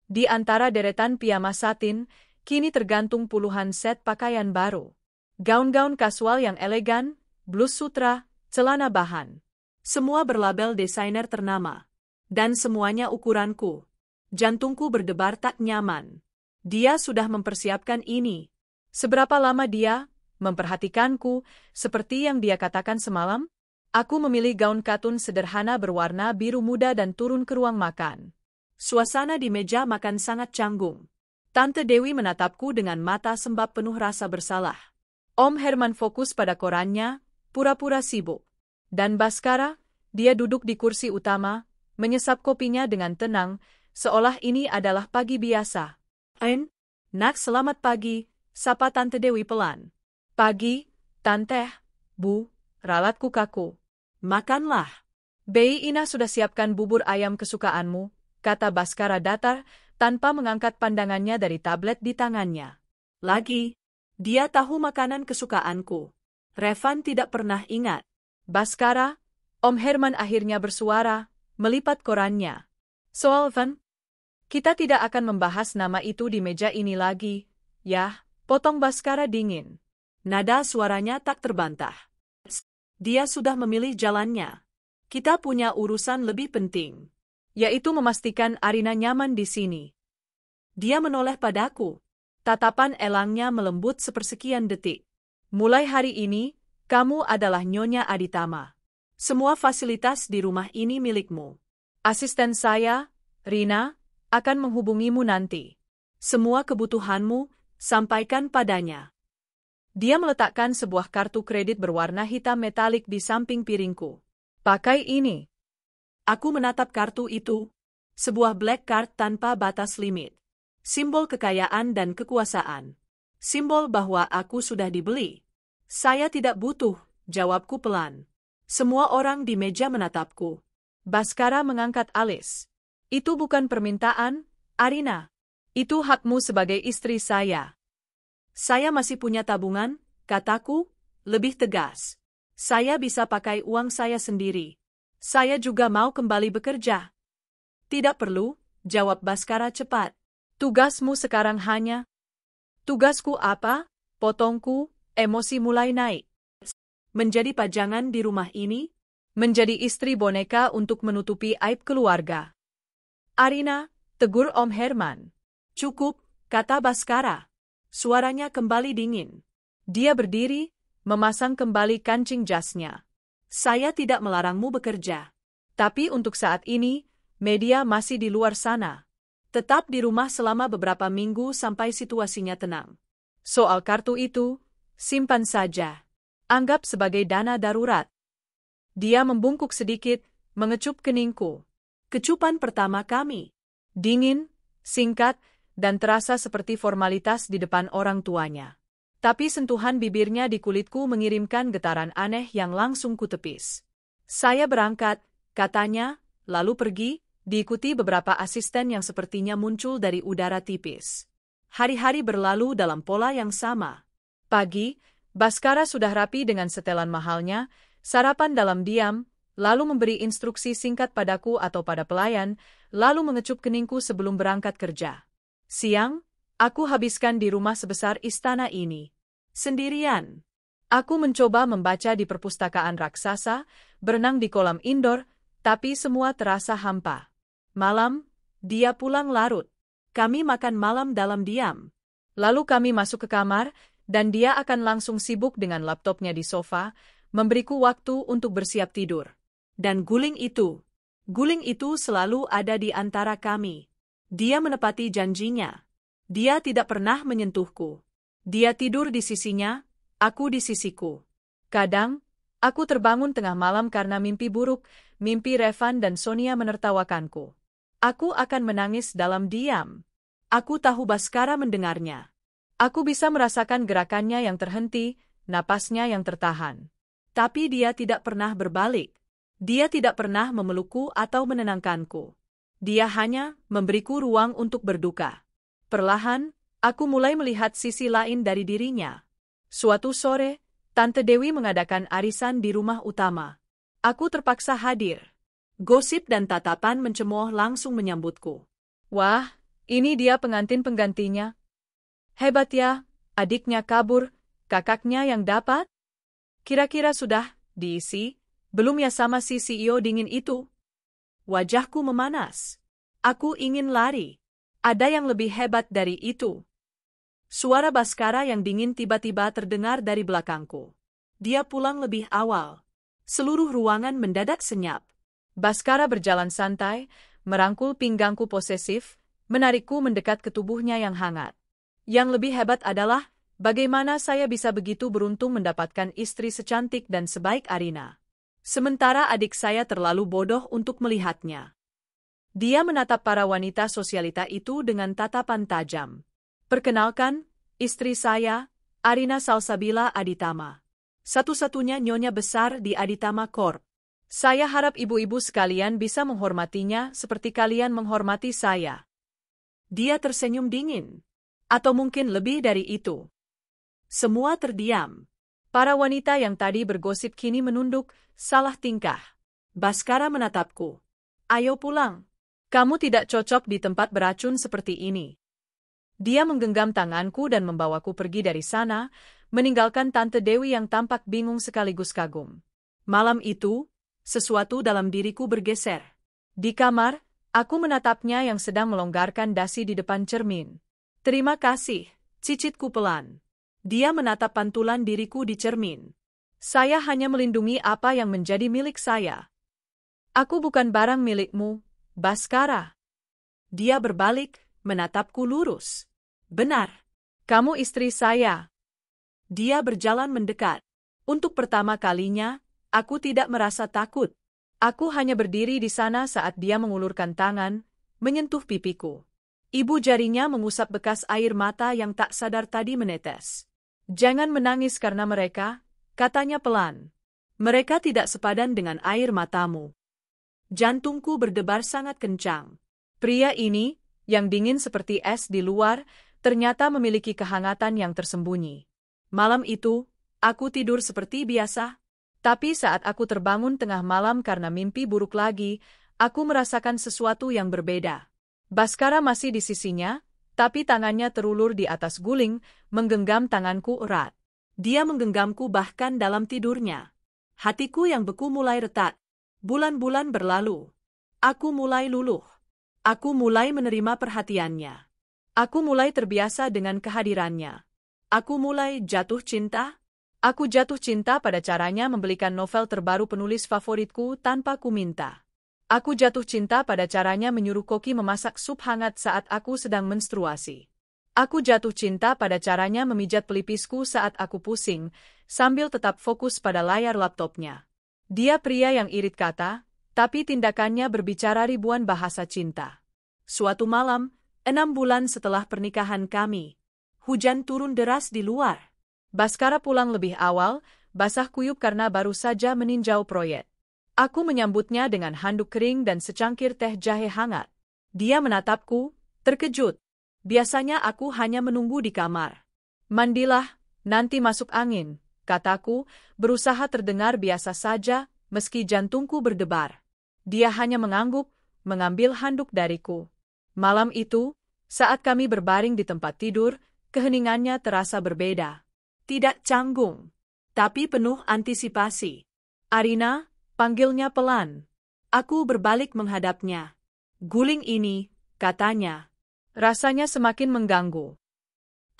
Di antara deretan piyama satin, kini tergantung puluhan set pakaian baru. Gaun-gaun kasual yang elegan, blus sutra, celana bahan. Semua berlabel desainer ternama. Dan semuanya ukuranku. Jantungku berdebar tak nyaman. Dia sudah mempersiapkan ini. Seberapa lama dia memperhatikanku, seperti yang dia katakan semalam? Aku memilih gaun katun sederhana berwarna biru muda dan turun ke ruang makan. Suasana di meja makan sangat canggung. Tante Dewi menatapku dengan mata sembab penuh rasa bersalah. Om Herman fokus pada korannya, pura-pura sibuk. Dan Baskara, dia duduk di kursi utama, menyesap kopinya dengan tenang, seolah ini adalah pagi biasa. Nak, selamat pagi, sapa Tante Dewi pelan. Pagi, Tante, Bu, ralatku kaku. Makanlah. Bei Ina sudah siapkan bubur ayam kesukaanmu, kata Baskara datar, tanpa mengangkat pandangannya dari tablet di tangannya. Lagi, dia tahu makanan kesukaanku. Revan tidak pernah ingat. Baskara, Om Herman akhirnya bersuara, melipat korannya. Soal Van, kita tidak akan membahas nama itu di meja ini lagi, ya, potong Baskara dingin. Nada suaranya tak terbantah. Dia sudah memilih jalannya. Kita punya urusan lebih penting, yaitu memastikan Arina nyaman di sini. Dia menoleh padaku. Tatapan elangnya melembut sepersekian detik. Mulai hari ini, kamu adalah Nyonya Aditama. Semua fasilitas di rumah ini milikmu. Asisten saya, Rina, akan menghubungimu nanti. Semua kebutuhanmu, sampaikan padanya. Dia meletakkan sebuah kartu kredit berwarna hitam metalik di samping piringku. Pakai ini. Aku menatap kartu itu. Sebuah black card tanpa batas limit. Simbol kekayaan dan kekuasaan. Simbol bahwa aku sudah dibeli. Saya tidak butuh, jawabku pelan. Semua orang di meja menatapku. Baskara mengangkat alis. Itu bukan permintaan, Arina. Itu hakmu sebagai istri saya. Saya masih punya tabungan, kataku, lebih tegas. Saya bisa pakai uang saya sendiri. Saya juga mau kembali bekerja. Tidak perlu, jawab Baskara cepat. Tugasmu sekarang hanya... Tugasku apa? Potongku, emosi mulai naik. Menjadi pajangan di rumah ini? Menjadi istri boneka untuk menutupi aib keluarga. Arina, tegur Om Herman. Cukup, kata Baskara. Suaranya kembali dingin. Dia berdiri, memasang kembali kancing jasnya. Saya tidak melarangmu bekerja. Tapi untuk saat ini, media masih di luar sana. Tetap di rumah selama beberapa minggu sampai situasinya tenang. Soal kartu itu, simpan saja. Anggap sebagai dana darurat. Dia membungkuk sedikit, mengecup keningku. Kecupan pertama kami. Dingin, singkat, dan terasa seperti formalitas di depan orang tuanya. Tapi sentuhan bibirnya di kulitku mengirimkan getaran aneh yang langsung kutepis. Saya berangkat, katanya, lalu pergi, diikuti beberapa asisten yang sepertinya muncul dari udara tipis. Hari-hari berlalu dalam pola yang sama. Pagi, Baskara sudah rapi dengan setelan mahalnya, sarapan dalam diam, lalu memberi instruksi singkat padaku atau pada pelayan, lalu mengecup keningku sebelum berangkat kerja. Siang, aku habiskan di rumah sebesar istana ini. Sendirian. Aku mencoba membaca di perpustakaan raksasa, berenang di kolam indoor, tapi semua terasa hampa. Malam, dia pulang larut. Kami makan malam dalam diam. Lalu kami masuk ke kamar, dan dia akan langsung sibuk dengan laptopnya di sofa, memberiku waktu untuk bersiap tidur. Dan guling itu selalu ada di antara kami. Dia menepati janjinya. Dia tidak pernah menyentuhku. Dia tidur di sisinya, aku di sisiku. Kadang, aku terbangun tengah malam karena mimpi buruk, mimpi Revan dan Sonia menertawakanku. Aku akan menangis dalam diam. Aku tahu Baskara mendengarnya. Aku bisa merasakan gerakannya yang terhenti, napasnya yang tertahan. Tapi dia tidak pernah berbalik. Dia tidak pernah memelukku atau menenangkanku. Dia hanya memberiku ruang untuk berduka. Perlahan, aku mulai melihat sisi lain dari dirinya. Suatu sore, Tante Dewi mengadakan arisan di rumah utama. Aku terpaksa hadir. Gosip dan tatapan mencemooh langsung menyambutku. Wah, ini dia pengantin penggantinya. Hebat ya, adiknya kabur, kakaknya yang dapat? Kira-kira sudah diisi, belum ya sama si CEO dingin itu? Wajahku memanas. Aku ingin lari. Ada yang lebih hebat dari itu. Suara Baskara yang dingin tiba-tiba terdengar dari belakangku. Dia pulang lebih awal. Seluruh ruangan mendadak senyap. Baskara berjalan santai, merangkul pinggangku posesif, menarikku mendekat ke tubuhnya yang hangat. Yang lebih hebat adalah, bagaimana saya bisa begitu beruntung mendapatkan istri secantik dan sebaik Arina. Sementara adik saya terlalu bodoh untuk melihatnya. Dia menatap para wanita sosialita itu dengan tatapan tajam. Perkenalkan, istri saya, Arina Salsabila Aditama. Satu-satunya nyonya besar di Aditama Corp. Saya harap ibu-ibu sekalian bisa menghormatinya seperti kalian menghormati saya. Dia tersenyum dingin. Atau mungkin lebih dari itu. Semua terdiam. Para wanita yang tadi bergosip kini menunduk, salah tingkah. Baskara menatapku. Ayo pulang. Kamu tidak cocok di tempat beracun seperti ini. Dia menggenggam tanganku dan membawaku pergi dari sana, meninggalkan Tante Dewi yang tampak bingung sekaligus kagum. Malam itu, sesuatu dalam diriku bergeser. Di kamar, aku menatapnya yang sedang melonggarkan dasi di depan cermin. Terima kasih, cicitku pelan. Dia menatap pantulan diriku di cermin. Saya hanya melindungi apa yang menjadi milik saya. Aku bukan barang milikmu, Baskara. Dia berbalik, menatapku lurus. Benar, kamu istri saya. Dia berjalan mendekat. Untuk pertama kalinya, aku tidak merasa takut. Aku hanya berdiri di sana saat dia mengulurkan tangan, menyentuh pipiku. Ibu jarinya mengusap bekas air mata yang tak sadar tadi menetes. Jangan menangis karena mereka, katanya pelan. Mereka tidak sepadan dengan air matamu. Jantungku berdebar sangat kencang. Pria ini, yang dingin seperti es di luar, ternyata memiliki kehangatan yang tersembunyi. Malam itu, aku tidur seperti biasa. Tapi saat aku terbangun tengah malam karena mimpi buruk lagi, aku merasakan sesuatu yang berbeda. Baskara masih di sisinya, tapi tangannya terulur di atas guling, menggenggam tanganku erat. Dia menggenggamku bahkan dalam tidurnya. Hatiku yang beku mulai retak. Bulan-bulan berlalu. Aku mulai luluh. Aku mulai menerima perhatiannya. Aku mulai terbiasa dengan kehadirannya. Aku mulai jatuh cinta. Aku jatuh cinta pada caranya membelikan novel terbaru penulis favoritku tanpa ku minta. Aku jatuh cinta pada caranya menyuruh Koki memasak sup hangat saat aku sedang menstruasi. Aku jatuh cinta pada caranya memijat pelipisku saat aku pusing, sambil tetap fokus pada layar laptopnya. Dia pria yang irit kata, tapi tindakannya berbicara ribuan bahasa cinta. Suatu malam, 6 bulan setelah pernikahan kami, hujan turun deras di luar. Baskara pulang lebih awal, basah kuyup karena baru saja meninjau proyek. Aku menyambutnya dengan handuk kering dan secangkir teh jahe hangat. Dia menatapku, terkejut. Biasanya aku hanya menunggu di kamar. Mandilah, nanti masuk angin, kataku, berusaha terdengar biasa saja, meski jantungku berdebar. Dia hanya mengangguk, mengambil handuk dariku. Malam itu, saat kami berbaring di tempat tidur, keheningannya terasa berbeda. Tidak canggung, tapi penuh antisipasi. Arina, panggilnya pelan. Aku berbalik menghadapnya. Guling ini, katanya. Rasanya semakin mengganggu.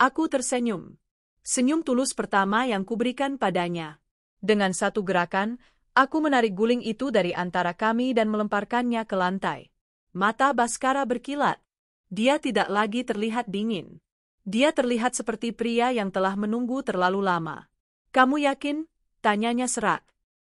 Aku tersenyum. Senyum tulus pertama yang kuberikan padanya. Dengan satu gerakan, aku menarik guling itu dari antara kami dan melemparkannya ke lantai. Mata Baskara berkilat. Dia tidak lagi terlihat dingin. Dia terlihat seperti pria yang telah menunggu terlalu lama. Kamu yakin? Tanyanya serak.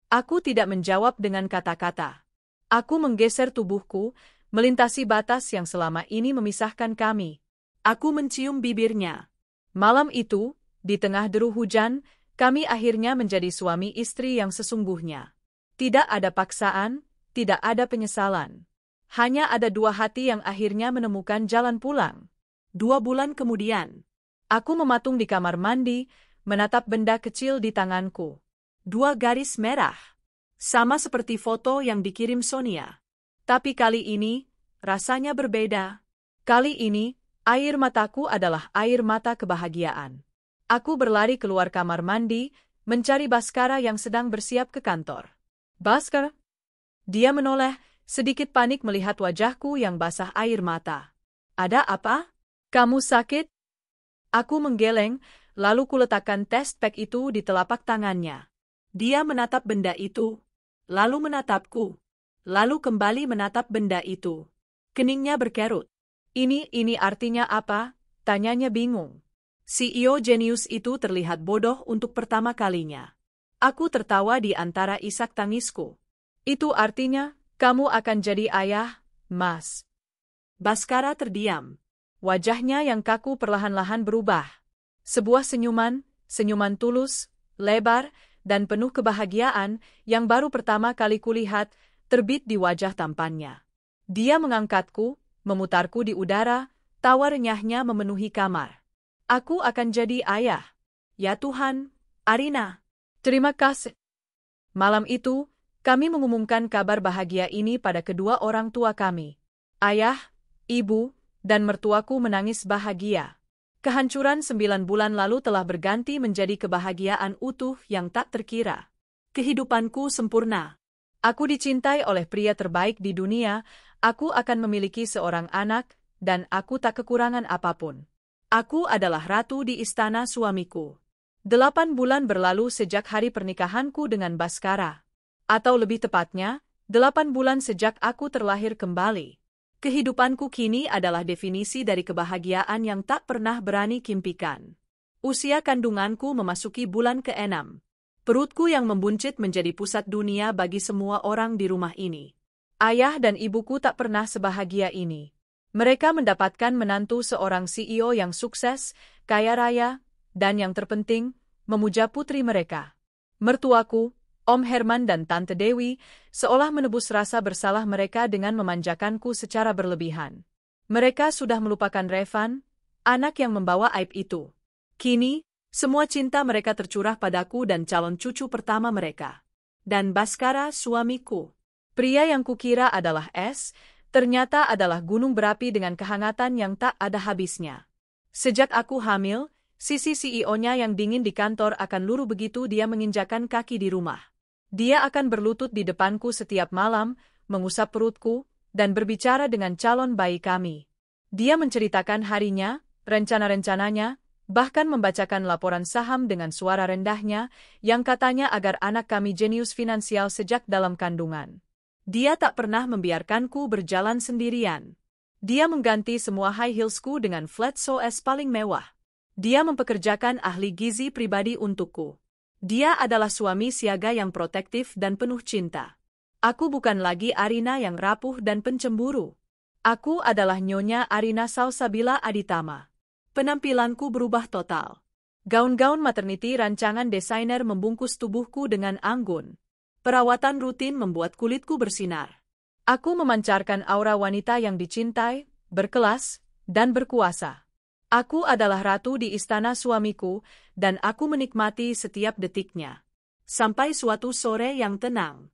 Aku tidak menjawab dengan kata-kata. Aku menggeser tubuhku, melintasi batas yang selama ini memisahkan kami. Aku mencium bibirnya. Malam itu, di tengah deru hujan, kami akhirnya menjadi suami istri yang sesungguhnya. Tidak ada paksaan, tidak ada penyesalan. Hanya ada dua hati yang akhirnya menemukan jalan pulang. 2 bulan kemudian, aku mematung di kamar mandi, menatap benda kecil di tanganku. 2 garis merah. Sama seperti foto yang dikirim Sonia. Tapi kali ini, rasanya berbeda. Kali ini, air mataku adalah air mata kebahagiaan. Aku berlari keluar kamar mandi, mencari Baskara yang sedang bersiap ke kantor. Baskara? Dia menoleh, sedikit panik melihat wajahku yang basah air mata. Ada apa? Kamu sakit? Aku menggeleng, lalu kuletakkan test pack itu di telapak tangannya. Dia menatap benda itu, lalu menatapku, lalu kembali menatap benda itu. Keningnya berkerut. Ini artinya apa? Tanyanya bingung. CEO jenius itu terlihat bodoh untuk pertama kalinya. Aku tertawa di antara isak tangisku. Itu artinya, kamu akan jadi ayah, Mas. Baskara terdiam. Wajahnya yang kaku perlahan-lahan berubah. Sebuah senyuman tulus, lebar, dan penuh kebahagiaan yang baru pertama kali kulihat, terbit di wajah tampannya. Dia mengangkatku, memutarku di udara, tawa renyahnya memenuhi kamar. Aku akan jadi ayah. Ya Tuhan, Arina. Terima kasih. Malam itu, kami mengumumkan kabar bahagia ini pada kedua orang tua kami. Ayah, ibu, dan mertuaku menangis bahagia. Kehancuran 9 bulan lalu telah berganti menjadi kebahagiaan utuh yang tak terkira. Kehidupanku sempurna. Aku dicintai oleh pria terbaik di dunia, aku akan memiliki seorang anak, dan aku tak kekurangan apapun. Aku adalah ratu di istana suamiku. 8 bulan berlalu sejak hari pernikahanku dengan Baskara. Atau lebih tepatnya, 8 bulan sejak aku terlahir kembali. Kehidupanku kini adalah definisi dari kebahagiaan yang tak pernah berani kimpikan. Usia kandunganku memasuki bulan ke-6. Perutku yang membuncit menjadi pusat dunia bagi semua orang di rumah ini. Ayah dan ibuku tak pernah sebahagia ini. Mereka mendapatkan menantu seorang CEO yang sukses, kaya raya, dan yang terpenting, memuja putri mereka. Mertuaku, Om Herman dan Tante Dewi, seolah menebus rasa bersalah mereka dengan memanjakanku secara berlebihan. Mereka sudah melupakan Revan, anak yang membawa aib itu. Kini, semua cinta mereka tercurah padaku dan calon cucu pertama mereka. Dan Baskara suamiku. Pria yang kukira adalah es, ternyata adalah gunung berapi dengan kehangatan yang tak ada habisnya. Sejak aku hamil, sisi CEO-nya yang dingin di kantor akan luruh begitu dia menginjakan kaki di rumah. Dia akan berlutut di depanku setiap malam, mengusap perutku, dan berbicara dengan calon bayi kami. Dia menceritakan harinya, rencana-rencananya, bahkan membacakan laporan saham dengan suara rendahnya, yang katanya agar anak kami jenius finansial sejak dalam kandungan. Dia tak pernah membiarkanku berjalan sendirian. Dia mengganti semua high heelsku dengan flat soles paling mewah. Dia mempekerjakan ahli gizi pribadi untukku. Dia adalah suami siaga yang protektif dan penuh cinta. Aku bukan lagi Arina yang rapuh dan pencemburu. Aku adalah Nyonya Arina Salsabila Aditama. Penampilanku berubah total. Gaun-gaun maternity rancangan desainer membungkus tubuhku dengan anggun. Perawatan rutin membuat kulitku bersinar. Aku memancarkan aura wanita yang dicintai, berkelas, dan berkuasa. Aku adalah ratu di istana suamiku, dan aku menikmati setiap detiknya. Sampai suatu sore yang tenang.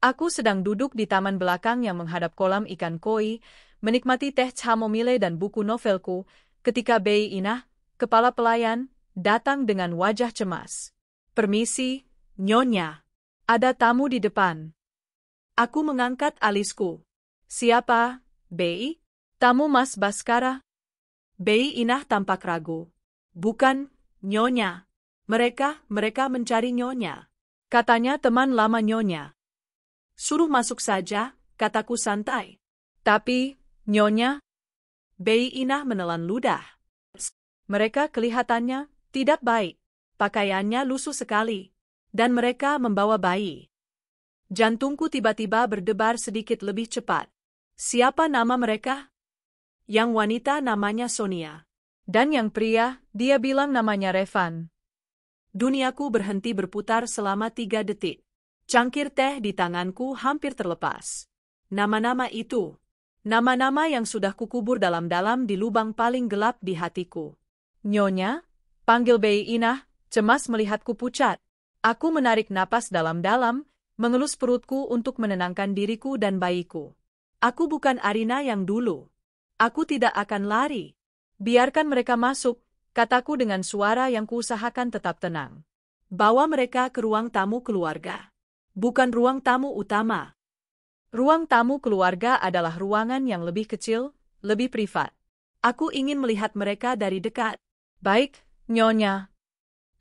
Aku sedang duduk di taman belakang yang menghadap kolam ikan koi, menikmati teh chamomile dan buku novelku, ketika Bei Inah, kepala pelayan, datang dengan wajah cemas. Permisi, Nyonya. Ada tamu di depan. Aku mengangkat alisku. Siapa, Bei? Tamu Mas Baskara? Bei Inah tampak ragu. Bukan, Nyonya. Mereka mencari Nyonya. Katanya teman lama Nyonya. Suruh masuk saja, kataku santai. Tapi, Nyonya, Bei Inah menelan ludah. Mereka kelihatannya tidak baik. Pakaiannya lusuh sekali. Dan mereka membawa bayi. Jantungku tiba-tiba berdebar sedikit lebih cepat. Siapa nama mereka? Yang wanita namanya Sonia. Dan yang pria, dia bilang namanya Revan. Duniaku berhenti berputar selama 3 detik. Cangkir teh di tanganku hampir terlepas. Nama-nama itu. Nama-nama yang sudah kukubur dalam-dalam di lubang paling gelap di hatiku. Nyonya, panggil Bei Inah, cemas melihatku pucat. Aku menarik napas dalam-dalam, mengelus perutku untuk menenangkan diriku dan bayiku. Aku bukan Arina yang dulu. Aku tidak akan lari. Biarkan mereka masuk, kataku dengan suara yang kuusahakan tetap tenang. Bawa mereka ke ruang tamu keluarga. Bukan ruang tamu utama. Ruang tamu keluarga adalah ruangan yang lebih kecil, lebih privat. Aku ingin melihat mereka dari dekat. Baik, Nyonya.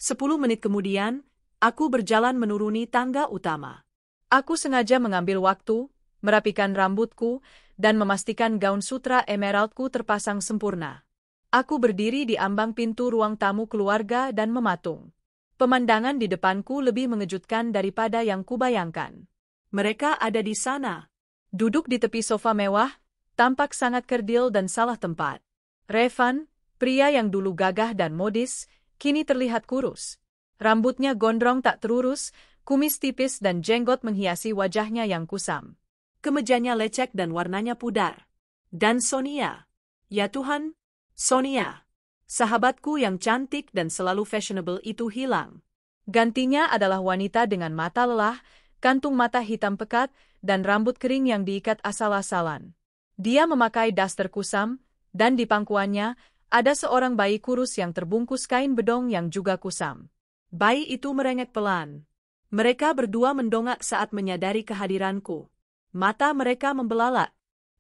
10 menit kemudian, aku berjalan menuruni tangga utama. Aku sengaja mengambil waktu, merapikan rambutku, dan memastikan gaun sutra emeraldku terpasang sempurna. Aku berdiri di ambang pintu ruang tamu keluarga dan mematung. Pemandangan di depanku lebih mengejutkan daripada yang kubayangkan. Mereka ada di sana. Duduk di tepi sofa mewah, tampak sangat kerdil dan salah tempat. Revan, pria yang dulu gagah dan modis, kini terlihat kurus. Rambutnya gondrong tak terurus, kumis tipis dan jenggot menghiasi wajahnya yang kusam. Kemejanya lecek dan warnanya pudar. Dan Sonia. Ya Tuhan, Sonia. Sahabatku yang cantik dan selalu fashionable itu hilang. Gantinya adalah wanita dengan mata lelah, kantung mata hitam pekat, dan rambut kering yang diikat asal-asalan. Dia memakai daster kusam, dan di pangkuannya ada seorang bayi kurus yang terbungkus kain bedong yang juga kusam. Bayi itu merengek pelan. Mereka berdua mendongak saat menyadari kehadiranku. Mata mereka membelalak.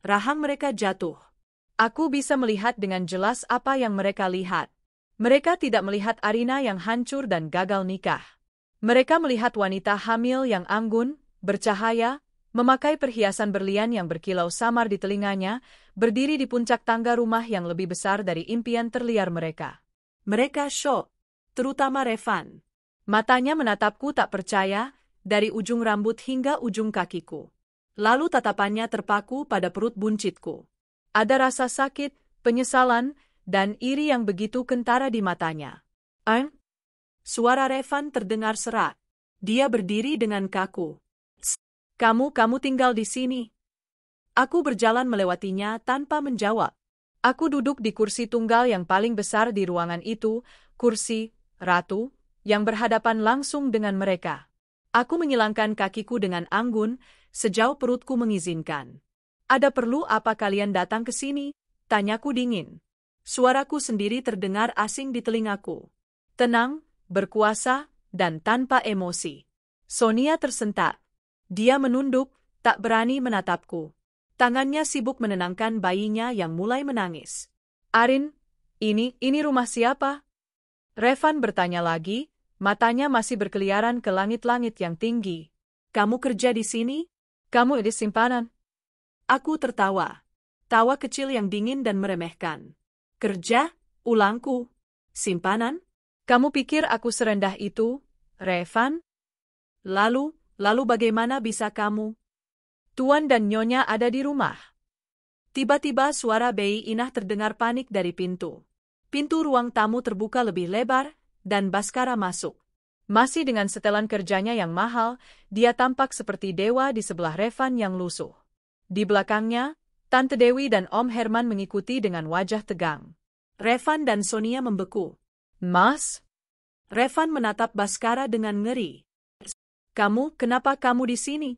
Rahang mereka jatuh. Aku bisa melihat dengan jelas apa yang mereka lihat. Mereka tidak melihat Arina yang hancur dan gagal nikah. Mereka melihat wanita hamil yang anggun, bercahaya, memakai perhiasan berlian yang berkilau samar di telinganya, berdiri di puncak tangga rumah yang lebih besar dari impian terliar mereka. Mereka syok, terutama Revan. Matanya menatapku tak percaya, dari ujung rambut hingga ujung kakiku. Lalu tatapannya terpaku pada perut buncitku. Ada rasa sakit, penyesalan, dan iri yang begitu kentara di matanya. Suara Revan terdengar serak. Dia berdiri dengan kaku. Kamu tinggal di sini. Aku berjalan melewatinya tanpa menjawab. Aku duduk di kursi tunggal yang paling besar di ruangan itu, kursi ratu, yang berhadapan langsung dengan mereka. Aku menyilangkan kakiku dengan anggun, sejauh perutku mengizinkan. Ada perlu apa kalian datang ke sini? Tanyaku dingin. Suaraku sendiri terdengar asing di telingaku. Tenang, berkuasa, dan tanpa emosi. Sonia tersentak. Dia menunduk, tak berani menatapku. Tangannya sibuk menenangkan bayinya yang mulai menangis. Arin, ini rumah siapa? Revan bertanya lagi, matanya masih berkeliaran ke langit-langit yang tinggi. Kamu kerja di sini? Kamu di simpanan? Aku tertawa. Tawa kecil yang dingin dan meremehkan. Kerja? Ulangku. Simpanan? Kamu pikir aku serendah itu, Revan? Lalu bagaimana bisa kamu? Tuan dan Nyonya ada di rumah. Tiba-tiba suara Bei Inah terdengar panik dari pintu. Pintu ruang tamu terbuka lebih lebar, dan Baskara masuk. Masih dengan setelan kerjanya yang mahal, dia tampak seperti dewa di sebelah Revan yang lusuh. Di belakangnya, Tante Dewi dan Om Herman mengikuti dengan wajah tegang. Revan dan Sonia membeku. Mas? Revan menatap Baskara dengan ngeri. Kenapa kamu di sini?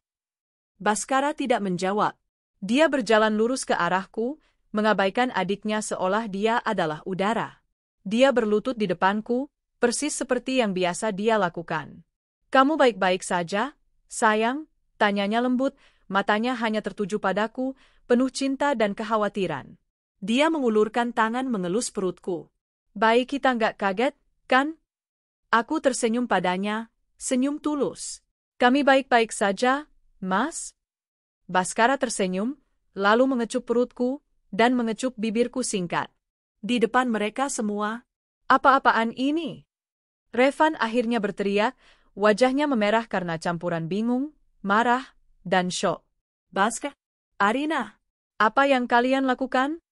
Baskara tidak menjawab. Dia berjalan lurus ke arahku, mengabaikan adiknya seolah dia adalah udara. Dia berlutut di depanku, persis seperti yang biasa dia lakukan. Kamu baik-baik saja, sayang? Tanyanya lembut, matanya hanya tertuju padaku, penuh cinta dan kekhawatiran. Dia mengulurkan tangan mengelus perutku. Baik, kita nggak kaget, kan? Aku tersenyum padanya, senyum tulus. Kami baik-baik saja, Mas? Baskara tersenyum, lalu mengecup perutku, dan mengecup bibirku singkat. Di depan mereka semua, apa-apaan ini? Revan akhirnya berteriak, wajahnya memerah karena campuran bingung, marah, dan syok. Baskara, Arina, apa yang kalian lakukan?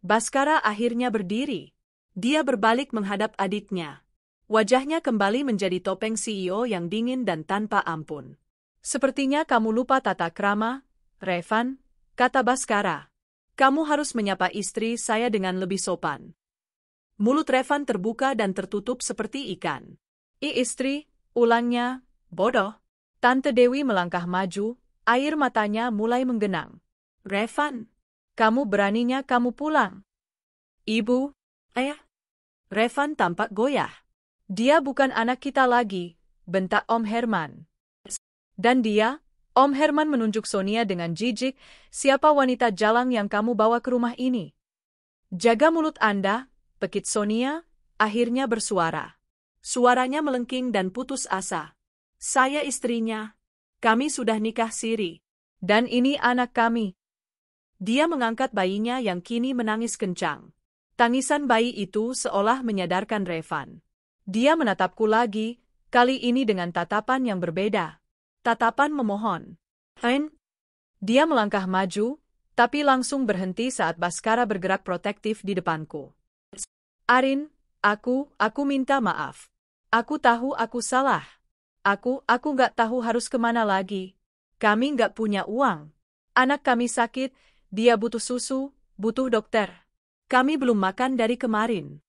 Baskara akhirnya berdiri. Dia berbalik menghadap adiknya. Wajahnya kembali menjadi topeng CEO yang dingin dan tanpa ampun. Sepertinya kamu lupa tata krama, Revan, kata Baskara. Kamu harus menyapa istri saya dengan lebih sopan. Mulut Revan terbuka dan tertutup seperti ikan. Istri, ulangnya, bodoh. Tante Dewi melangkah maju, air matanya mulai menggenang. Revan, kamu beraninya kamu pulang. Ibu, ayah. Revan tampak goyah. Dia bukan anak kita lagi, bentak Om Herman. Dan dia, Om Herman menunjuk Sonia dengan jijik, siapa wanita jalang yang kamu bawa ke rumah ini? Jaga mulut Anda, pekit Sonia, akhirnya bersuara. Suaranya melengking dan putus asa. Saya istrinya. Kami sudah nikah siri. Dan ini anak kami. Dia mengangkat bayinya yang kini menangis kencang. Tangisan bayi itu seolah menyadarkan Revan. Dia menatapku lagi, kali ini dengan tatapan yang berbeda. Tatapan memohon. Dia melangkah maju, tapi langsung berhenti saat Baskara bergerak protektif di depanku. Arin, aku minta maaf. Aku tahu aku salah. Aku nggak tahu harus kemana lagi. Kami nggak punya uang. Anak kami sakit, dia butuh susu, butuh dokter. Kami belum makan dari kemarin.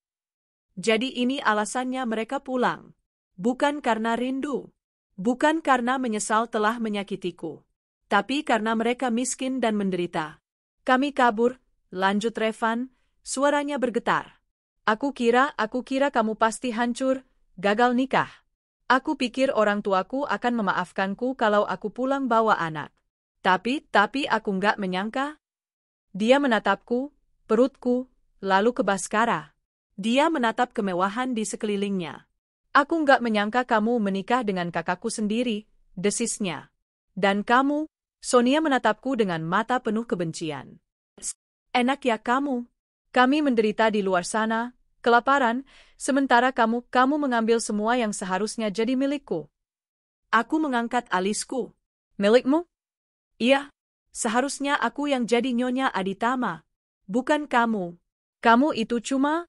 Jadi ini alasannya mereka pulang. Bukan karena rindu. Bukan karena menyesal telah menyakitiku. Tapi karena mereka miskin dan menderita. Kami kabur, lanjut Revan, suaranya bergetar. Aku kira kamu pasti hancur, gagal nikah. Aku pikir orang tuaku akan memaafkanku kalau aku pulang bawa anak. Tapi aku nggak menyangka. Dia menatapku, perutku, lalu ke Baskara. Dia menatap kemewahan di sekelilingnya. Aku nggak menyangka kamu menikah dengan kakakku sendiri, desisnya. Dan kamu, Sonia menatapku dengan mata penuh kebencian. Enak ya kamu. Kami menderita di luar sana, kelaparan, sementara kamu mengambil semua yang seharusnya jadi milikku. Aku mengangkat alisku. Milikmu? Iya, seharusnya aku yang jadi Nyonya Aditama. Bukan kamu. Kamu itu cuma...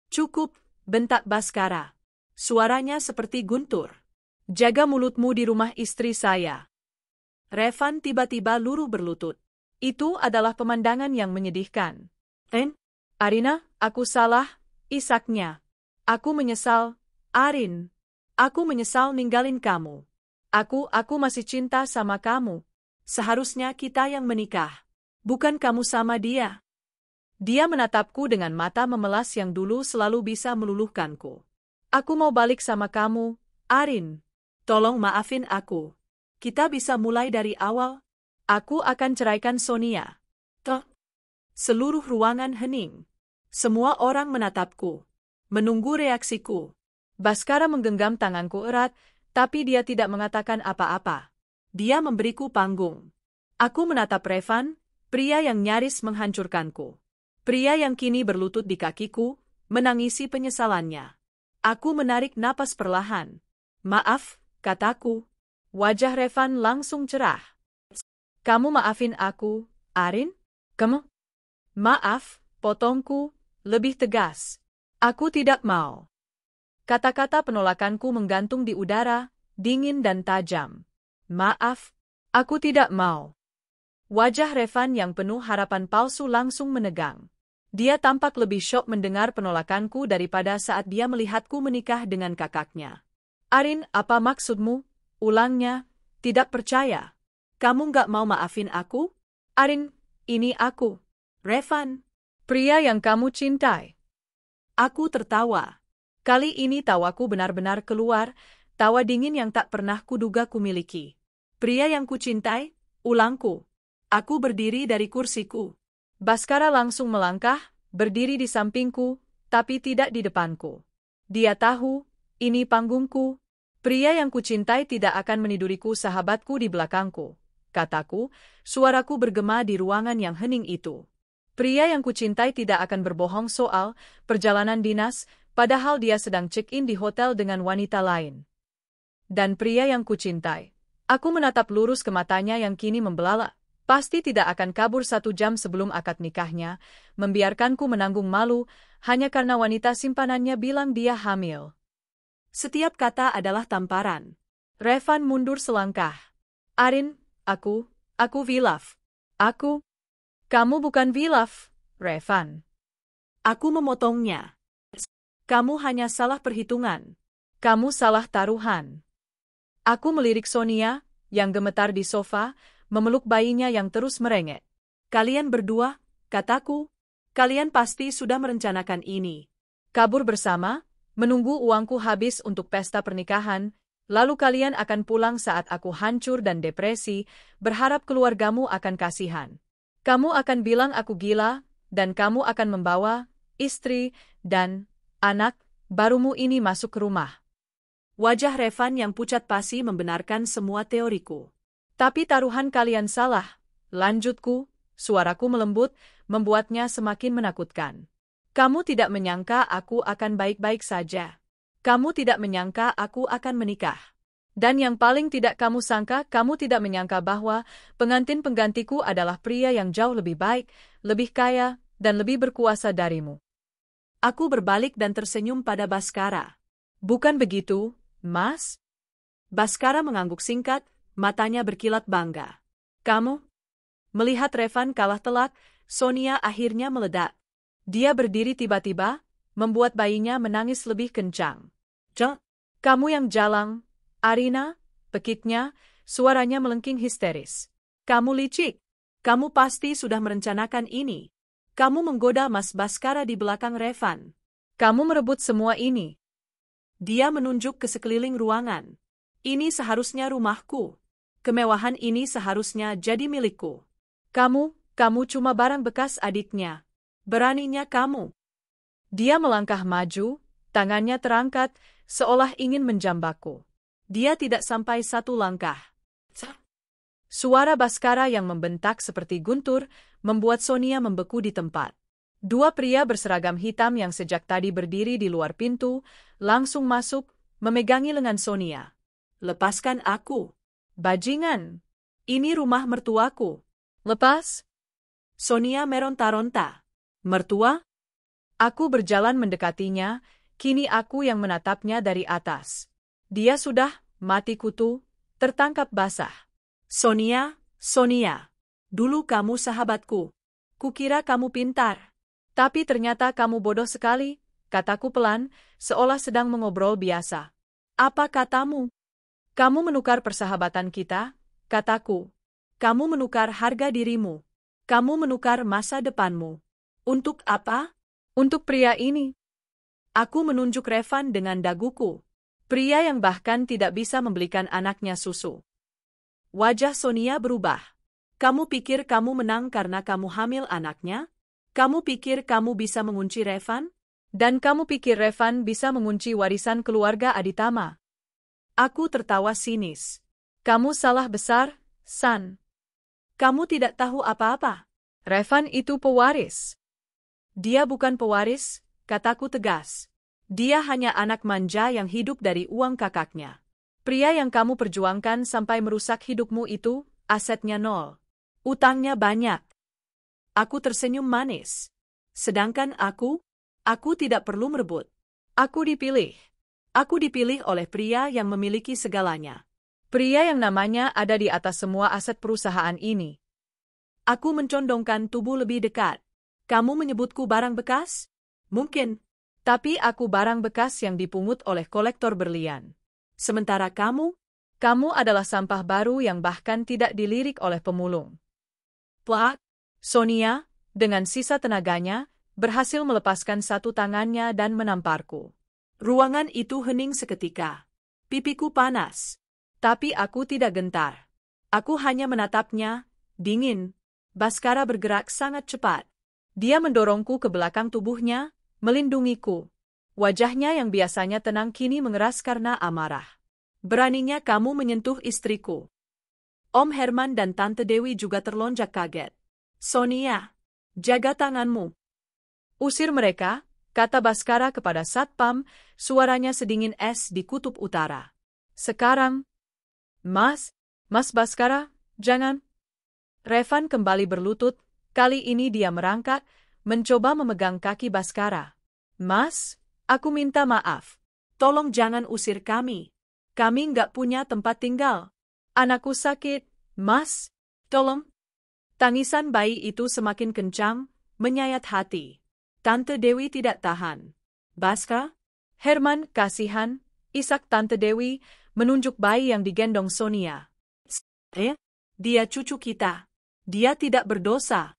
Cukup, bentak Baskara. Suaranya seperti guntur. Jaga mulutmu di rumah istri saya. Revan tiba-tiba luruh berlutut. Itu adalah pemandangan yang menyedihkan. Arina, aku salah, isaknya. Aku menyesal, Arin. Aku menyesal ninggalin kamu. Aku masih cinta sama kamu. Seharusnya kita yang menikah. Bukan kamu sama dia. Dia menatapku dengan mata memelas yang dulu selalu bisa meluluhkanku. Aku mau balik sama kamu, Arin. Tolong maafin aku. Kita bisa mulai dari awal. Aku akan ceraikan Sonia. Seluruh ruangan hening. Semua orang menatapku. Menunggu reaksiku. Baskara menggenggam tanganku erat, tapi dia tidak mengatakan apa-apa. Dia memberiku panggung. Aku menatap Revan, pria yang nyaris menghancurkanku. Pria yang kini berlutut di kakiku, menangisi penyesalannya. Aku menarik napas perlahan. Maaf, kataku. Wajah Revan langsung cerah. Kamu maafin aku, Arin? Kamu? Maaf, potongku, lebih tegas. Aku tidak mau. Kata-kata penolakanku menggantung di udara, dingin dan tajam. Maaf, aku tidak mau. Wajah Revan yang penuh harapan palsu langsung menegang. Dia tampak lebih syok mendengar penolakanku daripada saat dia melihatku menikah dengan kakaknya. Arin, apa maksudmu? Ulangnya, tidak percaya. Kamu nggak mau maafin aku? Arin, ini aku. Revan, pria yang kamu cintai. Aku tertawa. Kali ini tawaku benar-benar keluar, tawa dingin yang tak pernah kuduga kumiliki. Pria yang kucintai, ulangku. Aku berdiri dari kursiku. Baskara langsung melangkah, berdiri di sampingku, tapi tidak di depanku. Dia tahu, ini panggungku. Pria yang kucintai tidak akan meniduriku sahabatku di belakangku. Kataku, suaraku bergema di ruangan yang hening itu. Pria yang kucintai tidak akan berbohong soal perjalanan dinas, padahal dia sedang check-in di hotel dengan wanita lain. Dan pria yang kucintai. Aku menatap lurus ke matanya yang kini membelalak. Pasti tidak akan kabur 1 jam sebelum akad nikahnya, membiarkanku menanggung malu, hanya karena wanita simpanannya bilang dia hamil. Setiap kata adalah tamparan. Revan mundur selangkah. Arin, aku Vilaf. Kamu bukan Vilaf, Revan. Aku memotongnya. Kamu hanya salah perhitungan. Kamu salah taruhan. Aku melirik Sonia, yang gemetar di sofa, memeluk bayinya yang terus merengek. Kalian berdua, kataku, kalian pasti sudah merencanakan ini. Kabur bersama, menunggu uangku habis untuk pesta pernikahan, lalu kalian akan pulang saat aku hancur dan depresi, berharap keluargamu akan kasihan. Kamu akan bilang aku gila, dan kamu akan membawa istri dan anak barumu ini masuk ke rumah. Wajah Revan yang pucat pasi membenarkan semua teoriku. Tapi taruhan kalian salah, lanjutku, suaraku melembut, membuatnya semakin menakutkan. Kamu tidak menyangka aku akan baik-baik saja. Kamu tidak menyangka aku akan menikah. Dan yang paling tidak kamu sangka, kamu tidak menyangka bahwa pengantin penggantiku adalah pria yang jauh lebih baik, lebih kaya, dan lebih berkuasa darimu. Aku berbalik dan tersenyum pada Baskara. Bukan begitu, Mas? Baskara mengangguk singkat, matanya berkilat bangga. Kamu? Melihat Revan kalah telak, Sonia akhirnya meledak. Dia berdiri tiba-tiba, membuat bayinya menangis lebih kencang. Kamu yang jalang, Arina, pekiknya, suaranya melengking histeris. Kamu licik. Kamu pasti sudah merencanakan ini. Kamu menggoda Mas Baskara di belakang Revan. Kamu merebut semua ini. Dia menunjuk ke sekeliling ruangan. Ini seharusnya rumahku. Kemewahan ini seharusnya jadi milikku. Kamu cuma barang bekas adiknya. Beraninya kamu. Dia melangkah maju, tangannya terangkat, seolah ingin menjambakku. Dia tidak sampai satu langkah. Suara Baskara yang membentak seperti guntur, membuat Sonia membeku di tempat. Dua pria berseragam hitam yang sejak tadi berdiri di luar pintu, langsung masuk, memegangi lengan Sonia. Lepaskan aku. Bajingan. Ini rumah mertuaku. Lepas. Sonia meronta-ronta. Mertua? Aku berjalan mendekatinya, kini aku yang menatapnya dari atas. Dia sudah mati kutu, tertangkap basah. Sonia, dulu kamu sahabatku. Kukira kamu pintar. Tapi ternyata kamu bodoh sekali, kataku pelan, seolah sedang mengobrol biasa. Apa katamu? Kamu menukar persahabatan kita, kataku. Kamu menukar harga dirimu. Kamu menukar masa depanmu. Untuk apa? Untuk pria ini. Aku menunjuk Revan dengan daguku. Pria yang bahkan tidak bisa membelikan anaknya susu. Wajah Sonia berubah. Kamu pikir kamu menang karena kamu hamil anaknya? Kamu pikir kamu bisa mengunci Revan? Dan kamu pikir Revan bisa mengunci warisan keluarga Aditama? Aku tertawa sinis. Kamu salah besar, San. Kamu tidak tahu apa-apa. Revan itu pewaris. Dia bukan pewaris, kataku tegas. Dia hanya anak manja yang hidup dari uang kakaknya. Pria yang kamu perjuangkan sampai merusak hidupmu itu, asetnya nol. Utangnya banyak. Aku tersenyum manis. Sedangkan aku tidak perlu merebut. Aku dipilih. Aku dipilih oleh pria yang memiliki segalanya. Pria yang namanya ada di atas semua aset perusahaan ini. Aku mencondongkan tubuh lebih dekat. Kamu menyebutku barang bekas? Mungkin. Tapi aku barang bekas yang dipungut oleh kolektor berlian. Sementara kamu adalah sampah baru yang bahkan tidak dilirik oleh pemulung. Plak. Sonia, dengan sisa tenaganya, berhasil melepaskan satu tangannya dan menamparku. Ruangan itu hening seketika. Pipiku panas. Tapi aku tidak gentar. Aku hanya menatapnya, dingin. Baskara bergerak sangat cepat. Dia mendorongku ke belakang tubuhnya, melindungiku. Wajahnya yang biasanya tenang kini mengeras karena amarah. Beraninya kamu menyentuh istriku. Om Herman dan Tante Dewi juga terlonjak kaget. Sonia, jaga tanganmu. Usir mereka, kata Baskara kepada Satpam, suaranya sedingin es di kutub utara. Sekarang, Mas Baskara, jangan. Revan kembali berlutut, kali ini dia merangkak, mencoba memegang kaki Baskara. Mas, aku minta maaf. Tolong jangan usir kami. Kami nggak punya tempat tinggal. Anakku sakit, Mas. Tolong. Tangisan bayi itu semakin kencang, menyayat hati. Tante Dewi tidak tahan. Baskara? Herman, kasihan, isak Tante Dewi, menunjuk bayi yang digendong Sonia. Dia cucu kita. Dia tidak berdosa.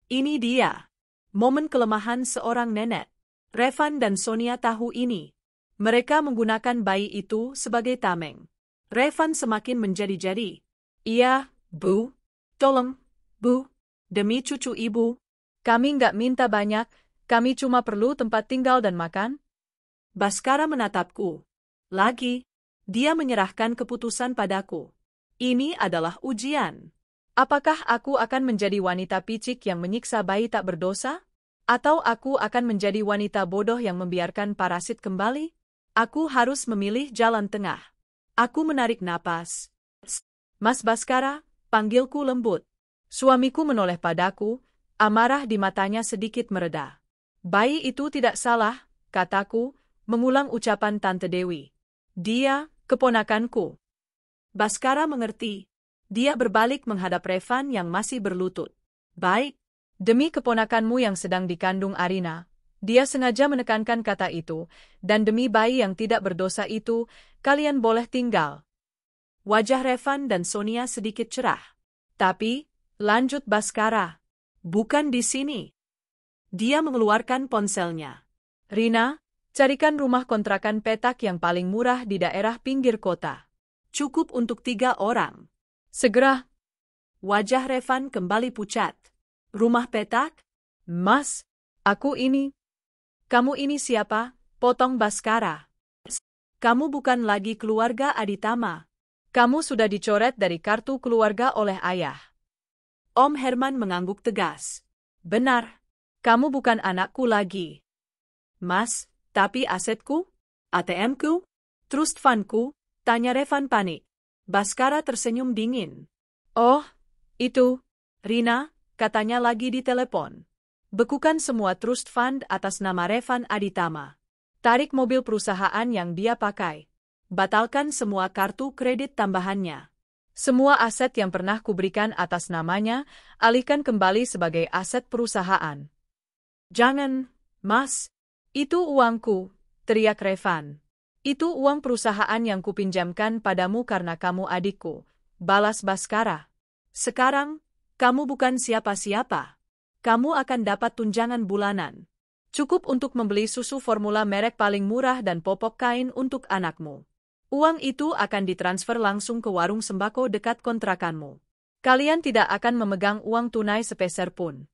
Ini dia. Momen kelemahan seorang nenek. Revan dan Sonia tahu ini. Mereka menggunakan bayi itu sebagai tameng. Revan semakin menjadi-jadi. Iya, Bu. Tolong, Bu. Demi cucu ibu. Kami nggak minta banyak, kami cuma perlu tempat tinggal dan makan. Baskara menatapku. Lagi, dia menyerahkan keputusan padaku. Ini adalah ujian. Apakah aku akan menjadi wanita picik yang menyiksa bayi tak berdosa? Atau aku akan menjadi wanita bodoh yang membiarkan parasit kembali? Aku harus memilih jalan tengah. Aku menarik napas. Mas Baskara, panggilku lembut. Suamiku menoleh padaku, amarah di matanya sedikit mereda. Bayi itu tidak salah, kataku, mengulang ucapan Tante Dewi. Dia, keponakanku. Baskara mengerti. Dia berbalik menghadap Revan yang masih berlutut. Baik. Demi keponakanmu yang sedang dikandung Arina, dia sengaja menekankan kata itu, dan demi bayi yang tidak berdosa itu, kalian boleh tinggal. Wajah Revan dan Sonia sedikit cerah. Tapi, lanjut Baskara. Bukan di sini. Dia mengeluarkan ponselnya. Rina, carikan rumah kontrakan petak yang paling murah di daerah pinggir kota. Cukup untuk 3 orang. Segera. Wajah Revan kembali pucat. Rumah petak? Mas, aku ini. Kamu ini siapa? Potong Baskara. Kamu bukan lagi keluarga Aditama. Kamu sudah dicoret dari kartu keluarga oleh ayah. Om Herman mengangguk tegas. Benar. Kamu bukan anakku lagi. Mas, tapi asetku? ATM-ku? Trust fund-ku? Tanya Revan panik. Baskara tersenyum dingin. Oh, itu. Rina, katanya lagi di telepon. Bekukan semua trust fund atas nama Revan Aditama. Tarik mobil perusahaan yang dia pakai. Batalkan semua kartu kredit tambahannya. Semua aset yang pernah kuberikan atas namanya, alihkan kembali sebagai aset perusahaan. Jangan, Mas. Itu uangku, teriak Revan. Itu uang perusahaan yang kupinjamkan padamu karena kamu adikku, balas Baskara. Sekarang, kamu bukan siapa-siapa. Kamu akan dapat tunjangan bulanan. Cukup untuk membeli susu formula merek paling murah dan popok kain untuk anakmu. Uang itu akan ditransfer langsung ke warung sembako dekat kontrakanmu. Kalian tidak akan memegang uang tunai sepeser pun.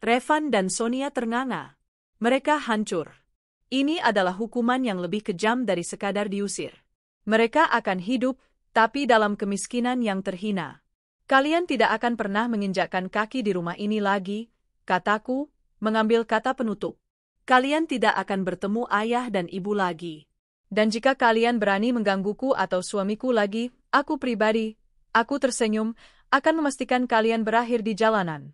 Revan dan Sonia ternganga. Mereka hancur. Ini adalah hukuman yang lebih kejam dari sekadar diusir. Mereka akan hidup, tapi dalam kemiskinan yang terhina. Kalian tidak akan pernah menginjakkan kaki di rumah ini lagi, kataku, mengambil kata penutup. Kalian tidak akan bertemu ayah dan ibu lagi. Dan jika kalian berani menggangguku atau suamiku lagi, aku pribadi, aku tersenyum, akan memastikan kalian berakhir di jalanan.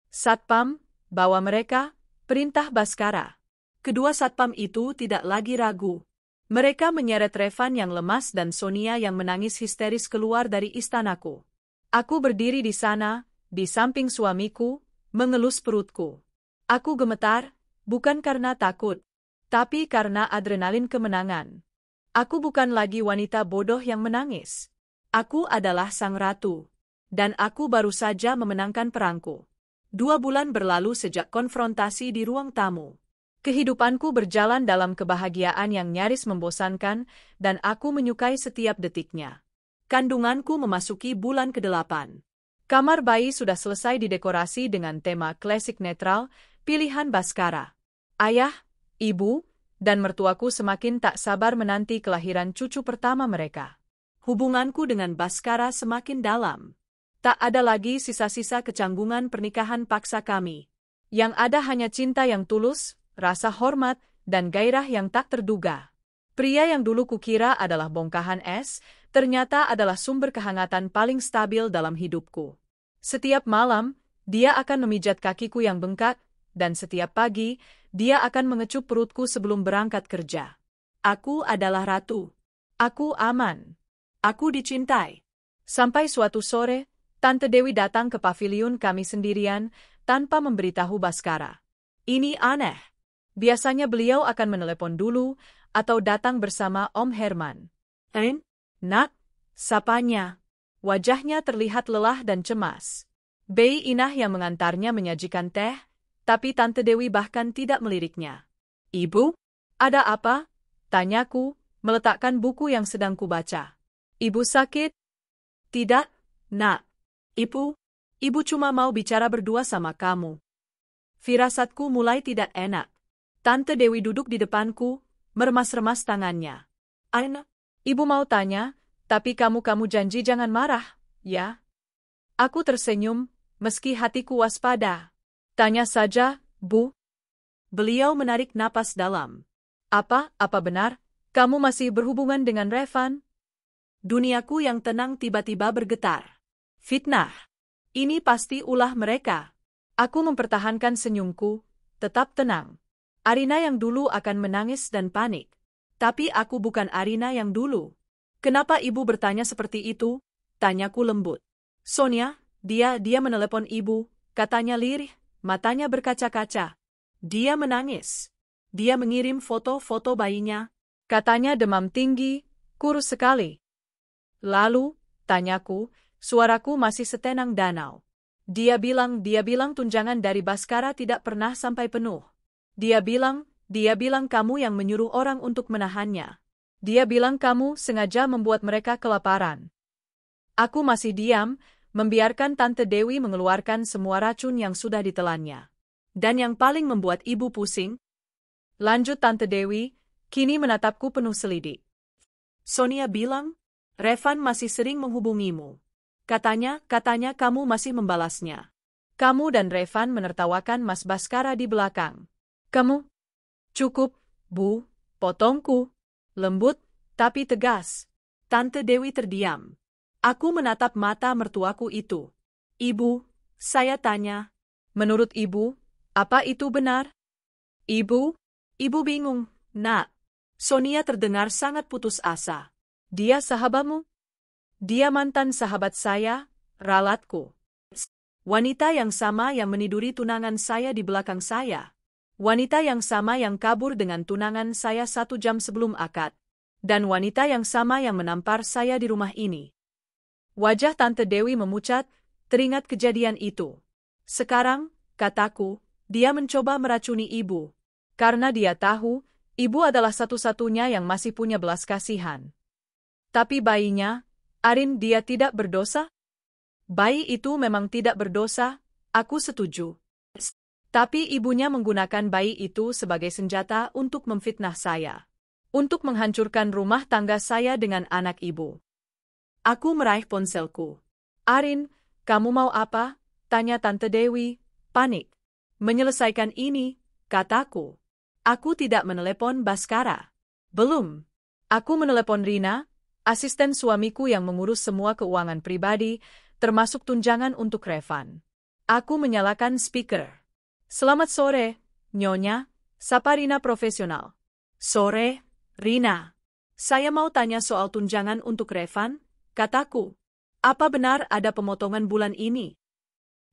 Satpam, bawa mereka, perintah Baskara. Kedua satpam itu tidak lagi ragu. Mereka menyeret Revan yang lemas dan Sonia yang menangis histeris keluar dari istanaku. Aku berdiri di sana, di samping suamiku, mengelus perutku. Aku gemetar, bukan karena takut, tapi karena adrenalin kemenangan. Aku bukan lagi wanita bodoh yang menangis. Aku adalah sang ratu. Dan aku baru saja memenangkan perangku. 2 bulan berlalu sejak konfrontasi di ruang tamu. Kehidupanku berjalan dalam kebahagiaan yang nyaris membosankan, dan aku menyukai setiap detiknya. Kandunganku memasuki bulan ke-8. Kamar bayi sudah selesai didekorasi dengan tema klasik netral, pilihan Baskara. Ayah, ibu, dan mertuaku semakin tak sabar menanti kelahiran cucu pertama mereka. Hubunganku dengan Baskara semakin dalam. Tak ada lagi sisa-sisa kecanggungan pernikahan paksa kami. Yang ada hanya cinta yang tulus, rasa hormat, dan gairah yang tak terduga. Pria yang dulu kukira adalah bongkahan es, ternyata adalah sumber kehangatan paling stabil dalam hidupku. Setiap malam, dia akan memijat kakiku yang bengkak, dan setiap pagi, dia akan mengecup perutku sebelum berangkat kerja. Aku adalah ratu. Aku aman. Aku dicintai. Sampai suatu sore, Tante Dewi datang ke paviliun kami sendirian, tanpa memberitahu Baskara. Ini aneh. Biasanya beliau akan menelepon dulu, atau datang bersama Om Herman. Nak, sapanya. Wajahnya terlihat lelah dan cemas. Bei Inah yang mengantarnya menyajikan teh, tapi Tante Dewi bahkan tidak meliriknya. Ibu, ada apa? Tanyaku, meletakkan buku yang sedang kubaca. Ibu sakit? Tidak, Nak. Ibu cuma mau bicara berdua sama kamu. Firasatku mulai tidak enak. Tante Dewi duduk di depanku, meremas-remas tangannya. Aina, ibu mau tanya, tapi kamu janji jangan marah, ya? Aku tersenyum, meski hatiku waspada. Tanya saja, Bu. Beliau menarik napas dalam. Apa benar? Kamu masih berhubungan dengan Revan? Duniaku yang tenang tiba-tiba bergetar. Fitnah. Ini pasti ulah mereka. Aku mempertahankan senyumku, tetap tenang. Arina yang dulu akan menangis dan panik. Tapi aku bukan Arina yang dulu. Kenapa ibu bertanya seperti itu? Tanyaku lembut. Sonia, dia menelepon ibu, katanya lirih, matanya berkaca-kaca. Dia menangis. Dia mengirim foto-foto bayinya. Katanya demam tinggi, kurus sekali. Lalu, tanyaku, suaraku masih setenang danau. Dia bilang tunjangan dari Baskara tidak pernah sampai penuh. Dia bilang kamu yang menyuruh orang untuk menahannya. Dia bilang kamu sengaja membuat mereka kelaparan. Aku masih diam, membiarkan Tante Dewi mengeluarkan semua racun yang sudah ditelannya. Dan yang paling membuat ibu pusing, lanjut Tante Dewi, kini menatapku penuh selidik. Sonia bilang, Revan masih sering menghubungimu. Katanya kamu masih membalasnya. Kamu dan Revan menertawakan Mas Baskara di belakang. Kamu? Cukup, Bu, potongku. Lembut, tapi tegas. Tante Dewi terdiam. Aku menatap mata mertuaku itu. Ibu, saya tanya. Menurut ibu, apa itu benar? Ibu bingung, Nak. Sonia terdengar sangat putus asa. Dia sahabatmu? Dia mantan sahabat saya, ralatku. Wanita yang sama yang meniduri tunangan saya di belakang saya. Wanita yang sama yang kabur dengan tunangan saya 1 jam sebelum akad. Dan wanita yang sama yang menampar saya di rumah ini. Wajah Tante Dewi memucat, teringat kejadian itu. Sekarang, kataku, dia mencoba meracuni ibu. Karena dia tahu, ibu adalah satu-satunya yang masih punya belas kasihan. Tapi bayinya, Arin, dia tidak berdosa? Bayi itu memang tidak berdosa, aku setuju. Tapi ibunya menggunakan bayi itu sebagai senjata untuk memfitnah saya. Untuk menghancurkan rumah tangga saya dengan anak ibu. Aku meraih ponselku. Arin, kamu mau apa? Tanya Tante Dewi, panik. Menyelesaikan ini, kataku. Aku tidak menelepon Baskara. Belum. Aku menelepon Rina, asisten suamiku yang mengurus semua keuangan pribadi, termasuk tunjangan untuk Revan. Aku menyalakan speaker. Selamat sore, Nyonya, sapa Rina profesional. Sore, Rina. Saya mau tanya soal tunjangan untuk Revan, kataku. Apa benar ada pemotongan bulan ini?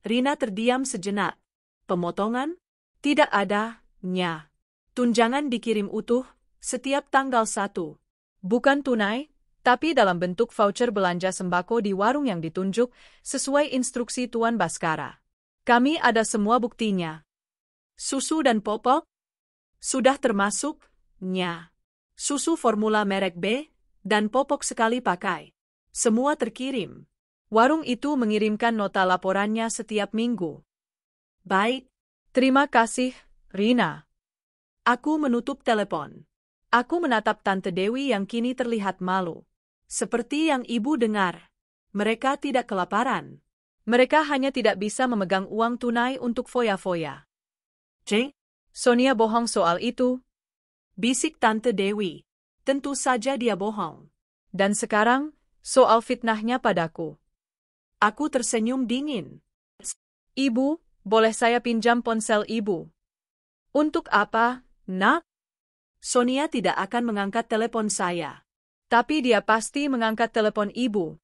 Rina terdiam sejenak. Pemotongan? Tidak ada, Nya. Tunjangan dikirim utuh, setiap tanggal 1. Bukan tunai, tapi dalam bentuk voucher belanja sembako di warung yang ditunjuk, sesuai instruksi Tuan Baskara. Kami ada semua buktinya. Susu dan popok? Sudah termasuk, Nya. Susu formula merek B, dan popok sekali pakai. Semua terkirim. Warung itu mengirimkan nota laporannya setiap minggu. Baik. Terima kasih, Rina. Aku menutup telepon. Aku menatap Tante Dewi yang kini terlihat malu. Seperti yang ibu dengar. Mereka tidak kelaparan. Mereka hanya tidak bisa memegang uang tunai untuk foya-foya. Sonia bohong soal itu. Bisik Tante Dewi. Tentu saja dia bohong. Dan sekarang, soal fitnahnya padaku. Aku tersenyum dingin. Ibu, boleh saya pinjam ponsel ibu? Untuk apa, Nak? Sonia tidak akan mengangkat telepon saya. Tapi dia pasti mengangkat telepon ibu.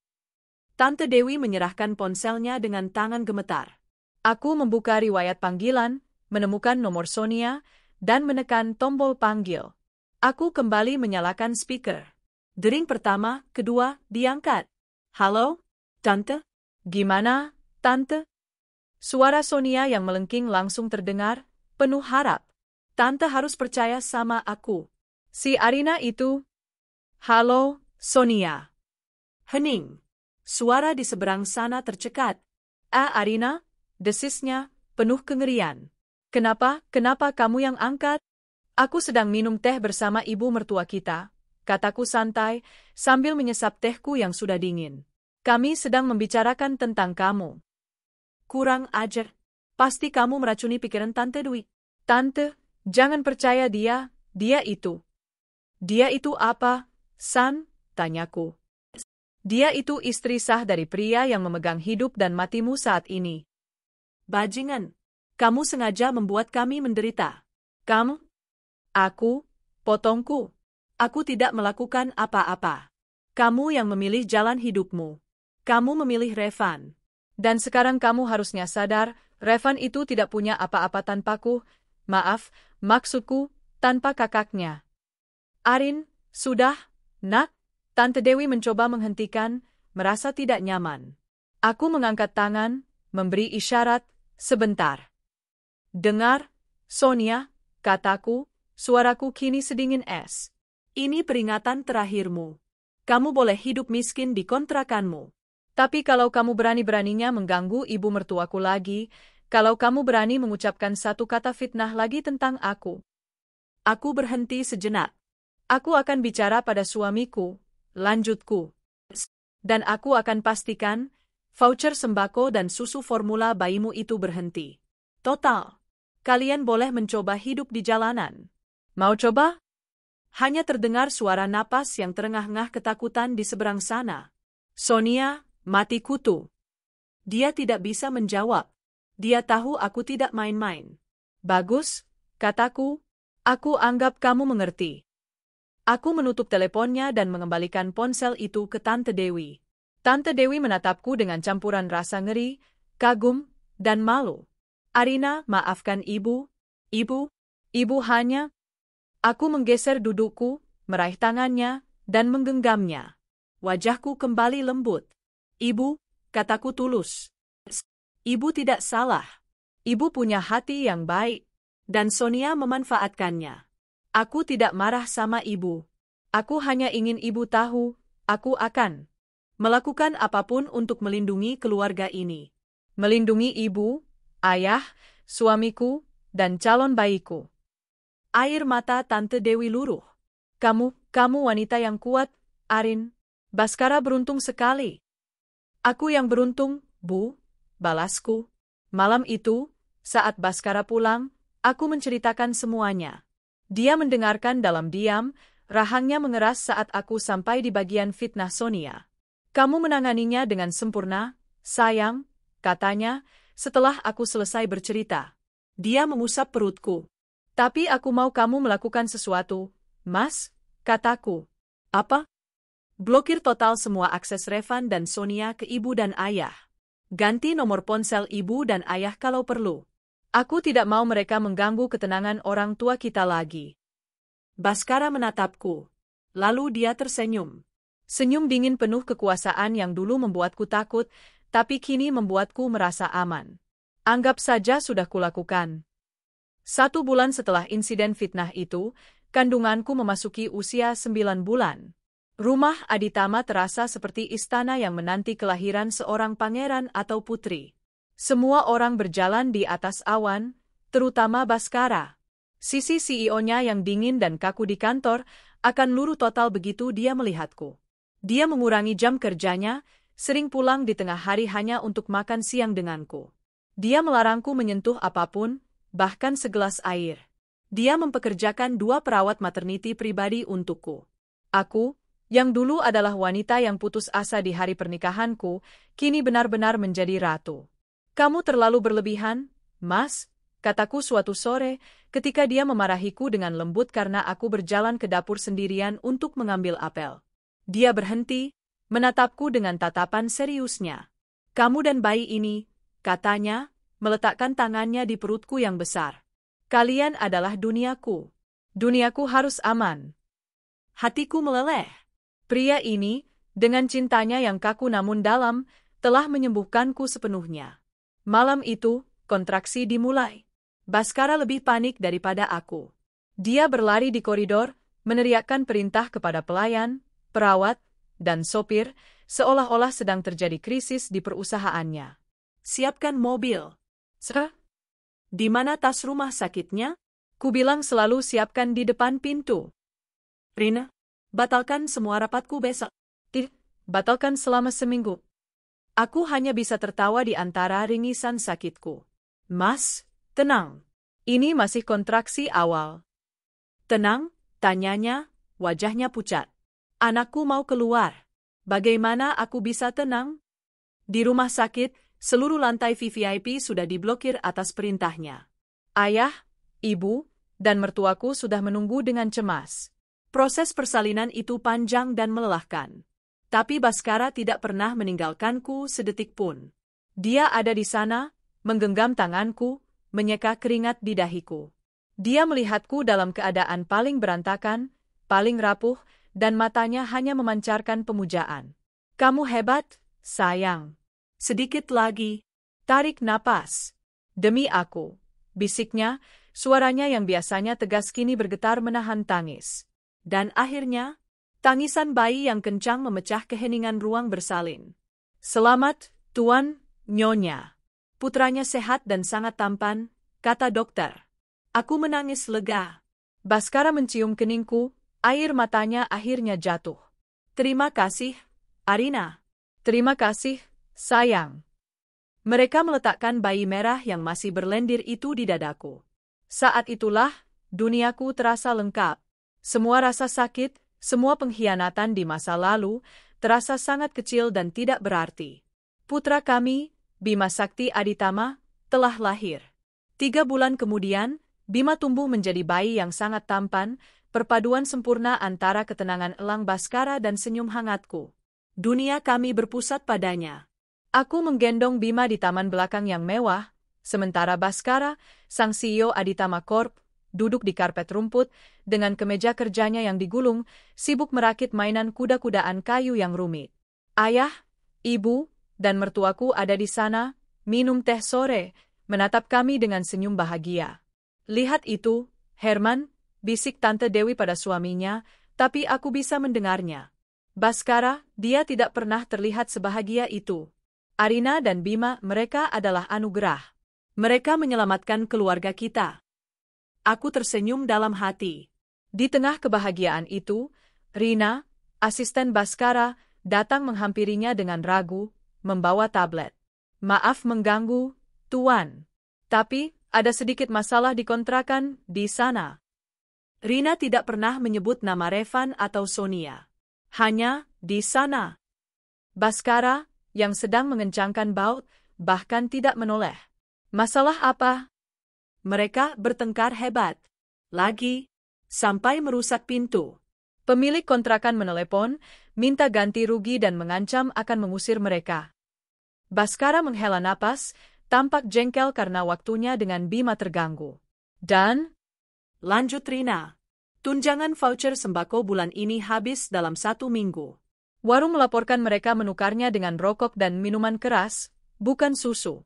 Tante Dewi menyerahkan ponselnya dengan tangan gemetar. Aku membuka riwayat panggilan, menemukan nomor Sonia, dan menekan tombol panggil. Aku kembali menyalakan speaker. Dering pertama, kedua, diangkat. Halo, Tante? Gimana, Tante? Suara Sonia yang melengking langsung terdengar, penuh harap. Tante harus percaya sama aku. Si Arina itu? Halo, Sonia. Hening. Suara di seberang sana tercekat. Arina? Desisnya, penuh kengerian. Kenapa kamu yang angkat? Aku sedang minum teh bersama ibu mertua kita, kataku santai, sambil menyesap tehku yang sudah dingin. Kami sedang membicarakan tentang kamu. Kurang ajar. Pasti kamu meracuni pikiran Tante Dwi. Tante, jangan percaya dia itu. Dia itu apa, San? Tanyaku. Dia itu istri sah dari pria yang memegang hidup dan matimu saat ini. Bajingan, kamu sengaja membuat kami menderita. Kamu? Aku? Potongku? Aku tidak melakukan apa-apa. Kamu yang memilih jalan hidupmu. Kamu memilih Revan. Dan sekarang kamu harusnya sadar, Revan itu tidak punya apa-apa tanpaku. Maaf, maksudku, tanpa kakaknya. Arin, sudah, nak? Tante Dewi mencoba menghentikan, merasa tidak nyaman. Aku mengangkat tangan, memberi isyarat, sebentar. Dengar, Sonia, kataku, suaraku kini sedingin es. Ini peringatan terakhirmu. Kamu boleh hidup miskin di kontrakanmu. Tapi kalau kamu berani-beraninya mengganggu ibu mertuaku lagi, kalau kamu berani mengucapkan satu kata fitnah lagi tentang aku. Aku berhenti sejenak. Aku akan bicara pada suamiku, lanjutku. Dan aku akan pastikan, voucher sembako dan susu formula bayimu itu berhenti. Total. Kalian boleh mencoba hidup di jalanan. Mau coba? Hanya terdengar suara napas yang terengah-engah ketakutan di seberang sana. Sonia, mati kutu. Dia tidak bisa menjawab. Dia tahu aku tidak main-main. Bagus, kataku. Aku anggap kamu mengerti. Aku menutup teleponnya dan mengembalikan ponsel itu ke Tante Dewi. Tante Dewi menatapku dengan campuran rasa ngeri, kagum, dan malu. Arina, maafkan ibu. Ibu hanya... Aku menggeser dudukku, meraih tangannya, dan menggenggamnya. Wajahku kembali lembut. Ibu, kataku tulus. Ibu tidak salah. Ibu punya hati yang baik. Dan Sonia memanfaatkannya. Aku tidak marah sama ibu. Aku hanya ingin ibu tahu, aku akan melakukan apapun untuk melindungi keluarga ini. Melindungi ibu, ayah, suamiku, dan calon bayiku. Air mata Tante Dewi luruh. Kamu wanita yang kuat, Arin. Baskara beruntung sekali. Aku yang beruntung, Bu, balasku. Malam itu, saat Baskara pulang, aku menceritakan semuanya. Dia mendengarkan dalam diam, rahangnya mengeras saat aku sampai di bagian fitnah Sonia. Kamu menanganinya dengan sempurna, sayang, katanya, setelah aku selesai bercerita. Dia mengusap perutku. Tapi aku mau kamu melakukan sesuatu, Mas, kataku. Apa? Blokir total semua akses Revan dan Sonia ke ibu dan ayah. Ganti nomor ponsel ibu dan ayah kalau perlu. Aku tidak mau mereka mengganggu ketenangan orang tua kita lagi. Baskara menatapku. Lalu dia tersenyum. Senyum dingin penuh kekuasaan yang dulu membuatku takut, tapi kini membuatku merasa aman. Anggap saja sudah kulakukan. 1 bulan setelah insiden fitnah itu, kandunganku memasuki usia 9 bulan. Rumah Aditama terasa seperti istana yang menanti kelahiran seorang pangeran atau putri. Semua orang berjalan di atas awan, terutama Baskara. Sisi CEO-nya yang dingin dan kaku di kantor akan luruh total begitu dia melihatku. Dia mengurangi jam kerjanya, sering pulang di tengah hari hanya untuk makan siang denganku. Dia melarangku menyentuh apapun, bahkan segelas air. Dia mempekerjakan 2 perawat maternity pribadi untukku. Aku, yang dulu adalah wanita yang putus asa di hari pernikahanku, kini benar-benar menjadi ratu. Kamu terlalu berlebihan, Mas, kataku suatu sore, ketika dia memarahiku dengan lembut karena aku berjalan ke dapur sendirian untuk mengambil apel. Dia berhenti, menatapku dengan tatapan seriusnya. Kamu dan bayi ini, katanya, meletakkan tangannya di perutku yang besar. Kalian adalah duniaku. Duniaku harus aman. Hatiku meleleh. Pria ini, dengan cintanya yang kaku namun dalam, telah menyembuhkanku sepenuhnya. Malam itu, kontraksi dimulai. Baskara lebih panik daripada aku. Dia berlari di koridor, meneriakkan perintah kepada pelayan, perawat, dan sopir, seolah-olah sedang terjadi krisis di perusahaannya. Siapkan mobil. Sir? Di mana tas rumah sakitnya? Kubilang selalu siapkan di depan pintu. Rina, batalkan semua rapatku besok. Tidak, batalkan selama seminggu. Aku hanya bisa tertawa di antara ringisan sakitku. Mas, tenang. Ini masih kontraksi awal. Tenang, tanyanya, wajahnya pucat. Anakku mau keluar. Bagaimana aku bisa tenang? Di rumah sakit, seluruh lantai VVIP sudah diblokir atas perintahnya. Ayah, ibu, dan mertuaku sudah menunggu dengan cemas. Proses persalinan itu panjang dan melelahkan. Tapi Baskara tidak pernah meninggalkanku sedetik pun. Dia ada di sana, menggenggam tanganku, menyeka keringat di dahiku. Dia melihatku dalam keadaan paling berantakan, paling rapuh, dan matanya hanya memancarkan pemujaan. Kamu hebat, sayang. Sedikit lagi. Tarik napas. Demi aku. Bisiknya, suaranya yang biasanya tegas kini bergetar menahan tangis. Dan akhirnya, tangisan bayi yang kencang memecah keheningan ruang bersalin. Selamat, Tuan, Nyonya. Putranya sehat dan sangat tampan, kata dokter. Aku menangis lega. Baskara mencium keningku, air matanya akhirnya jatuh. Terima kasih, Arina. Terima kasih, sayang. Mereka meletakkan bayi merah yang masih berlendir itu di dadaku. Saat itulah, duniaku terasa lengkap. Semua rasa sakit, semua pengkhianatan di masa lalu, terasa sangat kecil dan tidak berarti. Putra kami, Bima Sakti Aditama, telah lahir. 3 bulan kemudian, Bima tumbuh menjadi bayi yang sangat tampan, perpaduan sempurna antara ketenangan elang Baskara dan senyum hangatku. Dunia kami berpusat padanya. Aku menggendong Bima di taman belakang yang mewah, sementara Baskara, sang CEO Aditama Corp, duduk di karpet rumput, dengan kemeja kerjanya yang digulung, sibuk merakit mainan kuda-kudaan kayu yang rumit. Ayah, ibu, dan mertuaku ada di sana, minum teh sore, menatap kami dengan senyum bahagia. Lihat itu, Herman, bisik Tante Dewi pada suaminya, tapi aku bisa mendengarnya. Baskara, dia tidak pernah terlihat sebahagia itu. Arina dan Bima, mereka adalah anugerah. Mereka menyelamatkan keluarga kita. Aku tersenyum dalam hati. Di tengah kebahagiaan itu, Rina, asisten Baskara, datang menghampirinya dengan ragu, membawa tablet. Maaf mengganggu, Tuan. Tapi, ada sedikit masalah di kontrakan di sana. Rina tidak pernah menyebut nama Revan atau Sonia. Hanya, di sana. Baskara, yang sedang mengencangkan baut, bahkan tidak menoleh. Masalah apa? Mereka bertengkar hebat. Lagi, sampai merusak pintu. Pemilik kontrakan menelepon, minta ganti rugi dan mengancam akan mengusir mereka. Baskara menghela napas, tampak jengkel karena waktunya dengan Bima terganggu. Dan, lanjut Rina. Tunjangan voucher sembako bulan ini habis dalam 1 minggu. Warung melaporkan mereka menukarnya dengan rokok dan minuman keras, bukan susu.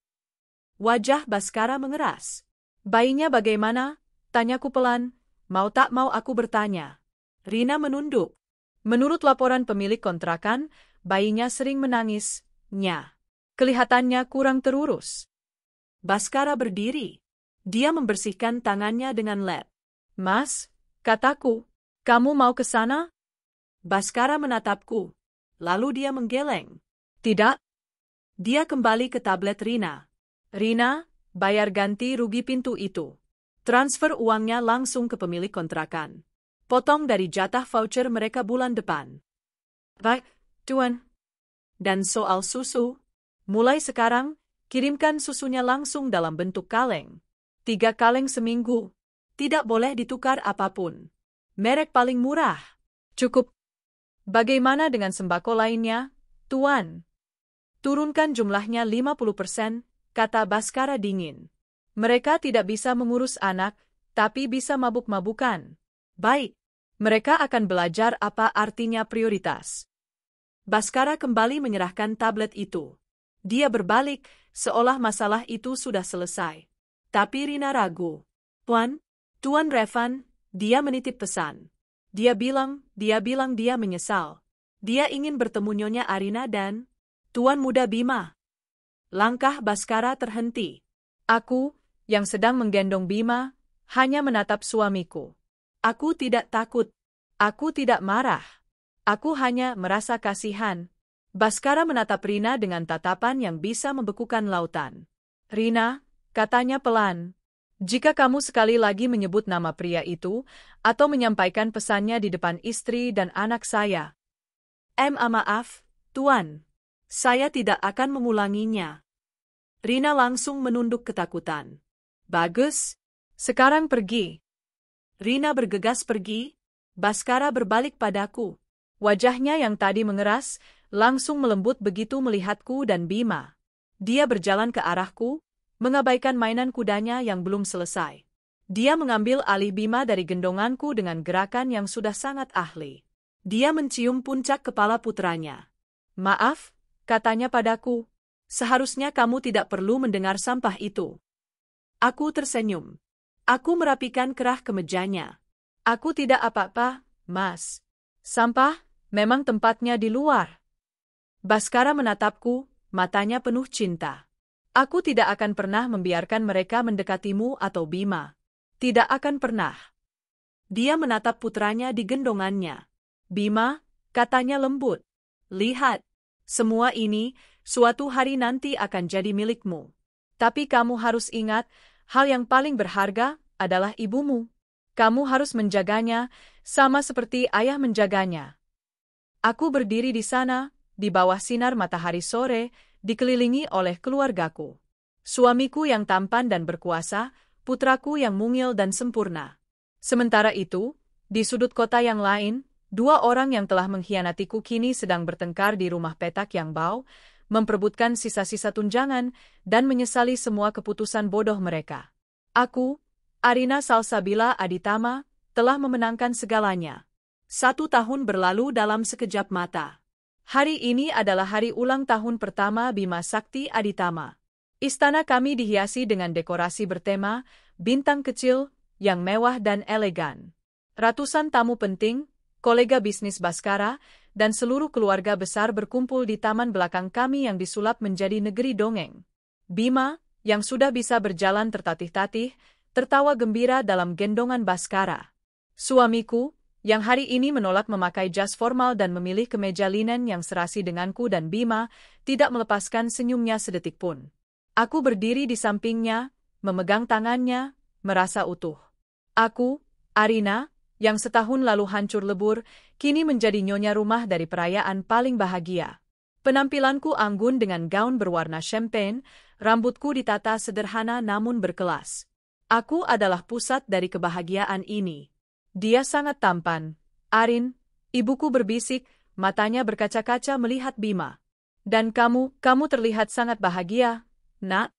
Wajah Baskara mengeras. Bayinya bagaimana? Tanyaku pelan, mau tak mau aku bertanya. Rina menunduk. Menurut laporan pemilik kontrakan, bayinya sering menangis, nya. Kelihatannya kurang terurus. Baskara berdiri. Dia membersihkan tangannya dengan lap. Mas, kataku, kamu mau ke sana? Baskara menatapku. Lalu dia menggeleng. Tidak. Dia kembali ke tablet Rina. Rina, bayar ganti rugi pintu itu. Transfer uangnya langsung ke pemilik kontrakan. Potong dari jatah voucher mereka bulan depan. Baik, Tuan. Dan soal susu, mulai sekarang, kirimkan susunya langsung dalam bentuk kaleng. 3 kaleng seminggu. Tidak boleh ditukar apapun. Merek paling murah. Cukup. Bagaimana dengan sembako lainnya, Tuan? Turunkan jumlahnya 50%, kata Baskara dingin. Mereka tidak bisa mengurus anak, tapi bisa mabuk-mabukan. Baik, mereka akan belajar apa artinya prioritas. Baskara kembali menyerahkan tablet itu. Dia berbalik, seolah masalah itu sudah selesai. Tapi Rina ragu. Tuan Revan, dia menitip pesan. Dia bilang dia menyesal. Dia ingin bertemu Nyonya Arina dan Tuan Muda Bima. Langkah Baskara terhenti. Aku, yang sedang menggendong Bima, hanya menatap suamiku. Aku tidak takut. Aku tidak marah. Aku hanya merasa kasihan. Baskara menatap Rina dengan tatapan yang bisa membekukan lautan. Rina, katanya pelan. Jika kamu sekali lagi menyebut nama pria itu, atau menyampaikan pesannya di depan istri dan anak saya. Maaf, Tuan. Saya tidak akan mengulanginya. Rina langsung menunduk ketakutan. Bagus. Sekarang pergi. Rina bergegas pergi. Baskara berbalik padaku. Wajahnya yang tadi mengeras, langsung melembut begitu melihatku dan Bima. Dia berjalan ke arahku, mengabaikan mainan kudanya yang belum selesai. Dia mengambil alih Bima dari gendonganku dengan gerakan yang sudah sangat ahli. Dia mencium puncak kepala putranya. Maaf, katanya padaku. Seharusnya kamu tidak perlu mendengar sampah itu. Aku tersenyum. Aku merapikan kerah kemejanya. Aku tidak apa-apa, Mas. Sampah memang tempatnya di luar. Baskara menatapku, matanya penuh cinta. Aku tidak akan pernah membiarkan mereka mendekatimu atau Bima. Tidak akan pernah. Dia menatap putranya di gendongannya. Bima, katanya lembut. Lihat, semua ini suatu hari nanti akan jadi milikmu. Tapi kamu harus ingat, hal yang paling berharga adalah ibumu. Kamu harus menjaganya, sama seperti ayah menjaganya. Aku berdiri di sana, di bawah sinar matahari sore, dikelilingi oleh keluargaku. Suamiku yang tampan dan berkuasa, putraku yang mungil dan sempurna. Sementara itu, di sudut kota yang lain, dua orang yang telah mengkhianatiku kini sedang bertengkar di rumah petak yang bau, memperebutkan sisa-sisa tunjangan, dan menyesali semua keputusan bodoh mereka. Aku, Arina Salsabila Aditama, telah memenangkan segalanya. 1 tahun berlalu dalam sekejap mata. Hari ini adalah hari ulang tahun pertama Bima Sakti Aditama. Istana kami dihiasi dengan dekorasi bertema, bintang kecil, yang mewah dan elegan. Ratusan tamu penting, kolega bisnis Baskara, dan seluruh keluarga besar berkumpul di taman belakang kami yang disulap menjadi negeri dongeng. Bima, yang sudah bisa berjalan tertatih-tatih, tertawa gembira dalam gendongan Baskara. Suamiku, yang hari ini menolak memakai jas formal dan memilih kemeja linen yang serasi denganku dan Bima, tidak melepaskan senyumnya sedetik pun. Aku berdiri di sampingnya, memegang tangannya, merasa utuh. Aku, Arina, yang setahun lalu hancur lebur, kini menjadi nyonya rumah dari perayaan paling bahagia. Penampilanku anggun dengan gaun berwarna champagne, rambutku ditata sederhana namun berkelas. Aku adalah pusat dari kebahagiaan ini. Dia sangat tampan. Arin, ibuku berbisik, matanya berkaca-kaca melihat Bima. Dan kamu terlihat sangat bahagia, Nak.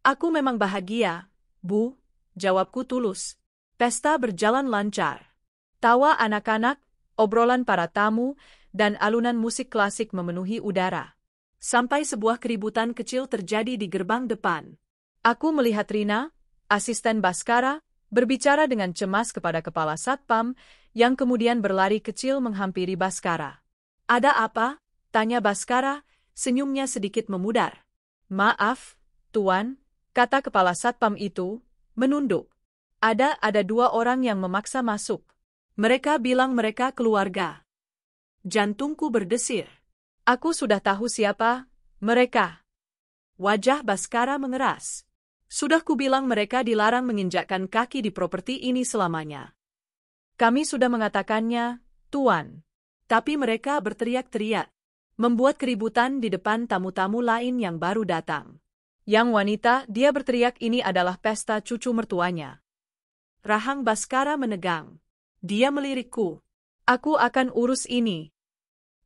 Aku memang bahagia, Bu, jawabku tulus. Pesta berjalan lancar. Tawa anak-anak, obrolan para tamu, dan alunan musik klasik memenuhi udara. Sampai sebuah keributan kecil terjadi di gerbang depan. Aku melihat Rina, asisten Baskara, berbicara dengan cemas kepada kepala satpam, yang kemudian berlari kecil menghampiri Baskara. Ada apa? Tanya Baskara, senyumnya sedikit memudar. Maaf, Tuan, kata kepala satpam itu, menunduk. Ada 2 orang yang memaksa masuk. Mereka bilang mereka keluarga. Jantungku berdesir. Aku sudah tahu siapa mereka. Wajah Baskara mengeras. Sudah kubilang mereka dilarang menginjakkan kaki di properti ini selamanya. Kami sudah mengatakannya, Tuan. Tapi mereka berteriak-teriak, membuat keributan di depan tamu-tamu lain yang baru datang. Yang wanita, dia berteriak ini adalah pesta cucu mertuanya. Rahang Baskara menegang. Dia melirikku. Aku akan urus ini.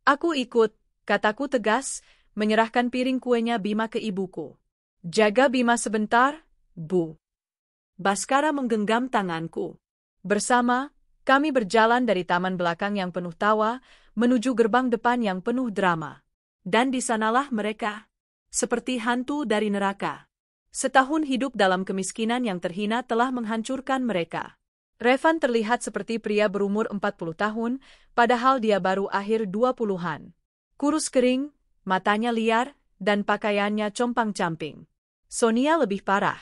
Aku ikut, kataku tegas, menyerahkan piring kuenya Bima ke ibuku. Jaga Bima sebentar, Bu. Baskara menggenggam tanganku. Bersama, kami berjalan dari taman belakang yang penuh tawa, menuju gerbang depan yang penuh drama. Dan di sanalah mereka, seperti hantu dari neraka. Setahun hidup dalam kemiskinan yang terhina telah menghancurkan mereka. Revan terlihat seperti pria berumur 40 tahun, padahal dia baru akhir 20-an. Kurus kering, matanya liar, dan pakaiannya compang-camping. Sonia lebih parah.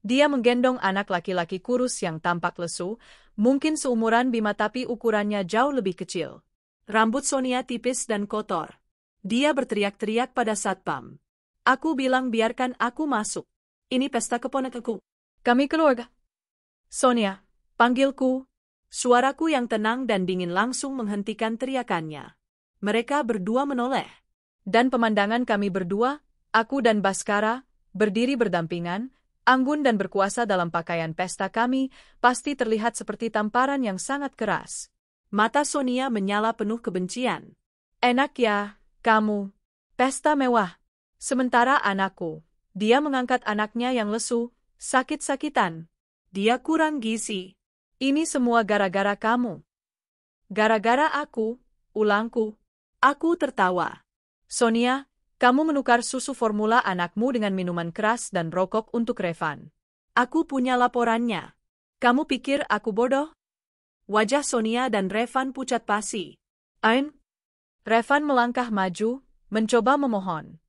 Dia menggendong anak laki-laki kurus yang tampak lesu, mungkin seumuran Bima tapi ukurannya jauh lebih kecil. Rambut Sonia tipis dan kotor. Dia berteriak-teriak pada satpam. Aku bilang biarkan aku masuk. Ini pesta keponakanku. Kami keluarga. Sonia, panggilku. Suaraku yang tenang dan dingin langsung menghentikan teriakannya. Mereka berdua menoleh. Dan pemandangan kami berdua, aku dan Baskara, berdiri berdampingan, anggun dan berkuasa dalam pakaian pesta kami, pasti terlihat seperti tamparan yang sangat keras. Mata Sonia menyala penuh kebencian. Enak ya, kamu. Pesta mewah. Sementara anakku, dia mengangkat anaknya yang lesu, sakit-sakitan. Dia kurang gizi. Ini semua gara-gara kamu. Gara-gara aku, ulangku. Aku tertawa. Sonia, kamu menukar susu formula anakmu dengan minuman keras dan rokok untuk Revan. Aku punya laporannya. Kamu pikir aku bodoh? Wajah Sonia dan Revan pucat pasi. Ain? Revan melangkah maju, mencoba memohon.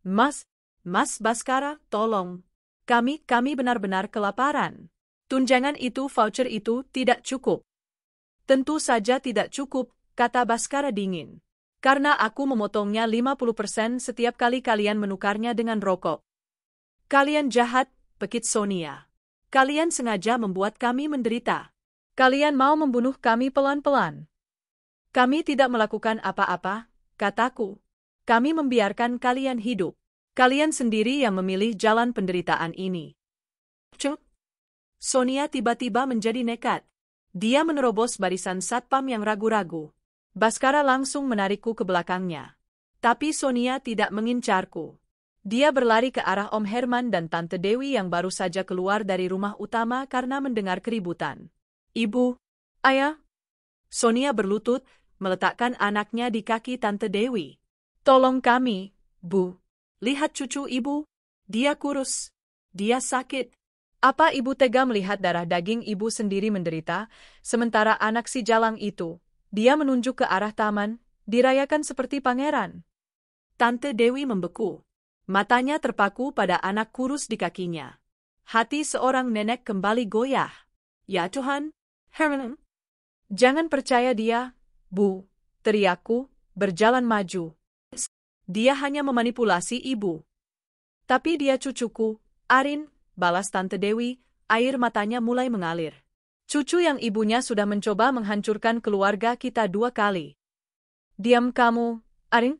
Mas Baskara, tolong. Kami benar-benar kelaparan. Tunjangan itu, voucher itu, tidak cukup. Tentu saja tidak cukup, kata Baskara dingin. Karena aku memotongnya 50% setiap kali kalian menukarnya dengan rokok. Kalian jahat, pekit Sonia. Kalian sengaja membuat kami menderita. Kalian mau membunuh kami pelan-pelan. Kami tidak melakukan apa-apa, kataku. Kami membiarkan kalian hidup. Kalian sendiri yang memilih jalan penderitaan ini. Cuk. Sonia tiba-tiba menjadi nekat. Dia menerobos barisan satpam yang ragu-ragu. Baskara langsung menarikku ke belakangnya. Tapi Sonia tidak mengincarku. Dia berlari ke arah Om Herman dan Tante Dewi yang baru saja keluar dari rumah utama karena mendengar keributan. Ibu, ayah. Sonia berlutut, meletakkan anaknya di kaki Tante Dewi. Tolong kami, Bu. Lihat cucu ibu. Dia kurus. Dia sakit. Apa ibu tega melihat darah daging ibu sendiri menderita, sementara anak si jalang itu? Dia menunjuk ke arah taman, dirayakan seperti pangeran. Tante Dewi membeku. Matanya terpaku pada anak kurus di kakinya. Hati seorang nenek kembali goyah. Ya Tuhan, Herman. Jangan percaya dia, Bu, teriakku, berjalan maju. Dia hanya memanipulasi ibu. Tapi dia cucuku, Arin, balas Tante Dewi, air matanya mulai mengalir. Cucu yang ibunya sudah mencoba menghancurkan keluarga kita 2 kali. Diam kamu, Arin.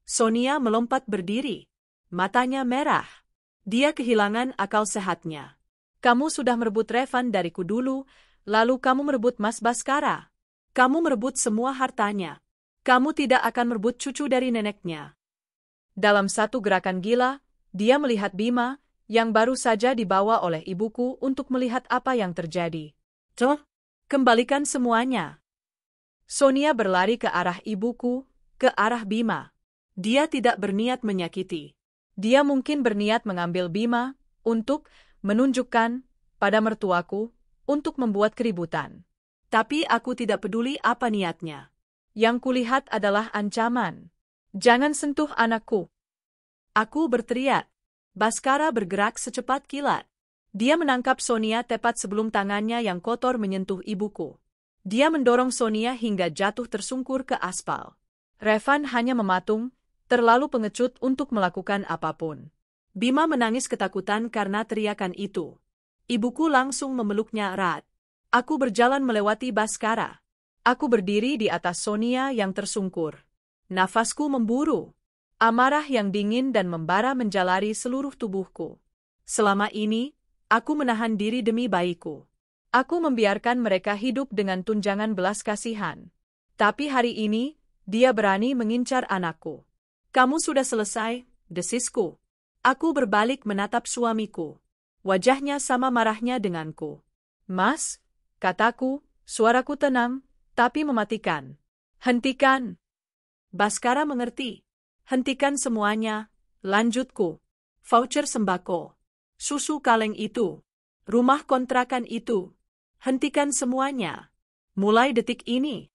Sonia melompat berdiri. Matanya merah. Dia kehilangan akal sehatnya. Kamu sudah merebut Revan dariku dulu, lalu kamu merebut Mas Baskara. Kamu merebut semua hartanya. Kamu tidak akan merebut cucu dari neneknya. Dalam satu gerakan gila, dia melihat Bima, yang baru saja dibawa oleh ibuku untuk melihat apa yang terjadi. Tuh, kembalikan semuanya. Sonia berlari ke arah ibuku, ke arah Bima. Dia tidak berniat menyakiti. Dia mungkin berniat mengambil Bima, untuk menunjukkan pada mertuaku, untuk membuat keributan. Tapi aku tidak peduli apa niatnya. Yang kulihat adalah ancaman. Jangan sentuh anakku. Aku berteriak. Baskara bergerak secepat kilat. Dia menangkap Sonia tepat sebelum tangannya yang kotor menyentuh ibuku. Dia mendorong Sonia hingga jatuh tersungkur ke aspal. Revan hanya mematung, terlalu pengecut untuk melakukan apapun. Bima menangis ketakutan karena teriakan itu. Ibuku langsung memeluknya erat. Aku berjalan melewati Baskara. Aku berdiri di atas Sonia yang tersungkur. Nafasku memburu. Amarah yang dingin dan membara menjalari seluruh tubuhku. Selama ini, aku menahan diri demi bayiku. Aku membiarkan mereka hidup dengan tunjangan belas kasihan. Tapi hari ini, dia berani mengincar anakku. Kamu sudah selesai, desisku. Aku berbalik menatap suamiku. Wajahnya sama marahnya denganku. Mas, kataku, suaraku tenang, tapi mematikan. Hentikan. Baskara mengerti. Hentikan semuanya, lanjutku. Voucher sembako. Susu kaleng itu. Rumah kontrakan itu. Hentikan semuanya. Mulai detik ini.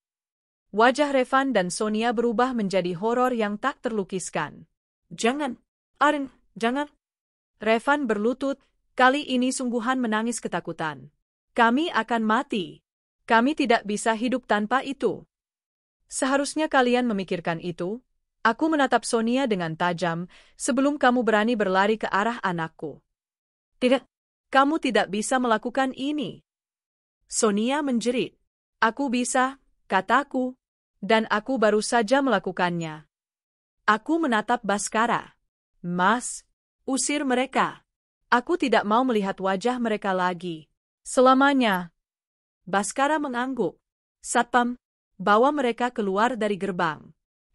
Wajah Revan dan Sonia berubah menjadi horor yang tak terlukiskan. Jangan, Arin, jangan. Revan berlutut, kali ini sungguhan menangis ketakutan. Kami akan mati. Kami tidak bisa hidup tanpa itu. Seharusnya kalian memikirkan itu. Aku menatap Sonia dengan tajam, sebelum kamu berani berlari ke arah anakku. Tidak, kamu tidak bisa melakukan ini. Sonia menjerit. Aku bisa, kataku, dan aku baru saja melakukannya. Aku menatap Baskara. Mas, usir mereka. Aku tidak mau melihat wajah mereka lagi. Selamanya. Baskara mengangguk. Satpam, bawa mereka keluar dari gerbang.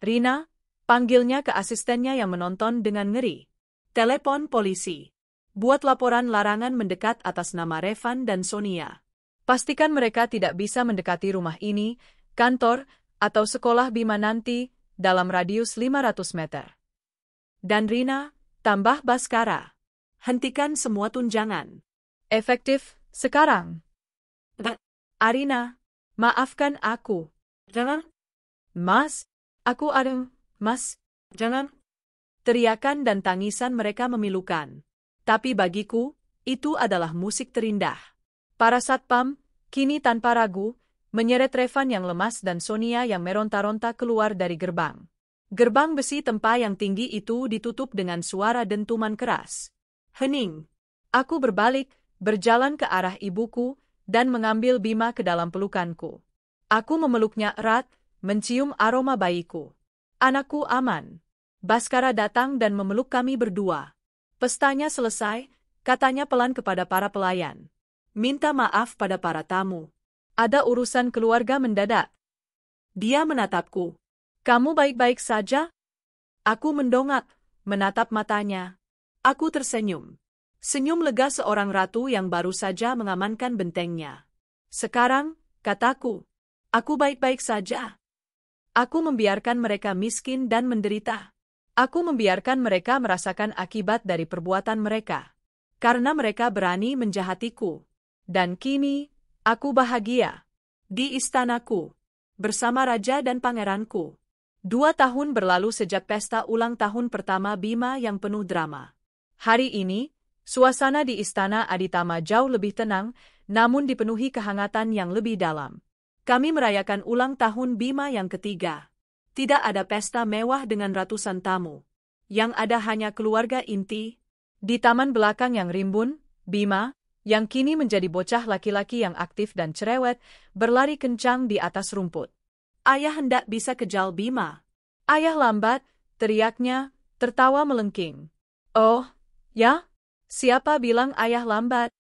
Rina, panggilnya ke asistennya yang menonton dengan ngeri. Telepon polisi. Buat laporan larangan mendekat atas nama Revan dan Sonia. Pastikan mereka tidak bisa mendekati rumah ini, kantor, atau sekolah Bima nanti, dalam radius 500 meter. Dan Rina, tambah Baskara. Hentikan semua tunjangan. Efektif, sekarang. Arina, maafkan aku. Jangan. Mas, aku ada, Mas. Jangan. Teriakan dan tangisan mereka memilukan. Tapi bagiku, itu adalah musik terindah. Para satpam, kini tanpa ragu, menyeret Revan yang lemas dan Sonia yang meronta-ronta keluar dari gerbang. Gerbang besi tempa yang tinggi itu ditutup dengan suara dentuman keras. Hening. Aku berbalik, berjalan ke arah ibuku, dan mengambil Bima ke dalam pelukanku. Aku memeluknya erat, mencium aroma bayiku. Anakku aman. Baskara datang dan memeluk kami berdua. Pestanya selesai, katanya pelan kepada para pelayan. Minta maaf pada para tamu. Ada urusan keluarga mendadak. Dia menatapku. Kamu baik-baik saja? Aku mendongak, menatap matanya. Aku tersenyum. Senyum lega seorang ratu yang baru saja mengamankan bentengnya. Sekarang, kataku, aku baik-baik saja. Aku membiarkan mereka miskin dan menderita. Aku membiarkan mereka merasakan akibat dari perbuatan mereka. Karena mereka berani menjahatiku. Dan kini, aku bahagia. Di istanaku. Bersama raja dan pangeranku. 2 tahun berlalu sejak pesta ulang tahun pertama Bima yang penuh drama. Hari ini, suasana di istana Aditama jauh lebih tenang, namun dipenuhi kehangatan yang lebih dalam. Kami merayakan ulang tahun Bima yang ketiga. Tidak ada pesta mewah dengan ratusan tamu. Yang ada hanya keluarga inti. Di taman belakang yang rimbun, Bima, yang kini menjadi bocah laki-laki yang aktif dan cerewet, berlari kencang di atas rumput. Ayah hendak bisa kejar Bima. Ayah lambat, teriaknya, tertawa melengking. Oh, ya? Siapa bilang ayah lambat?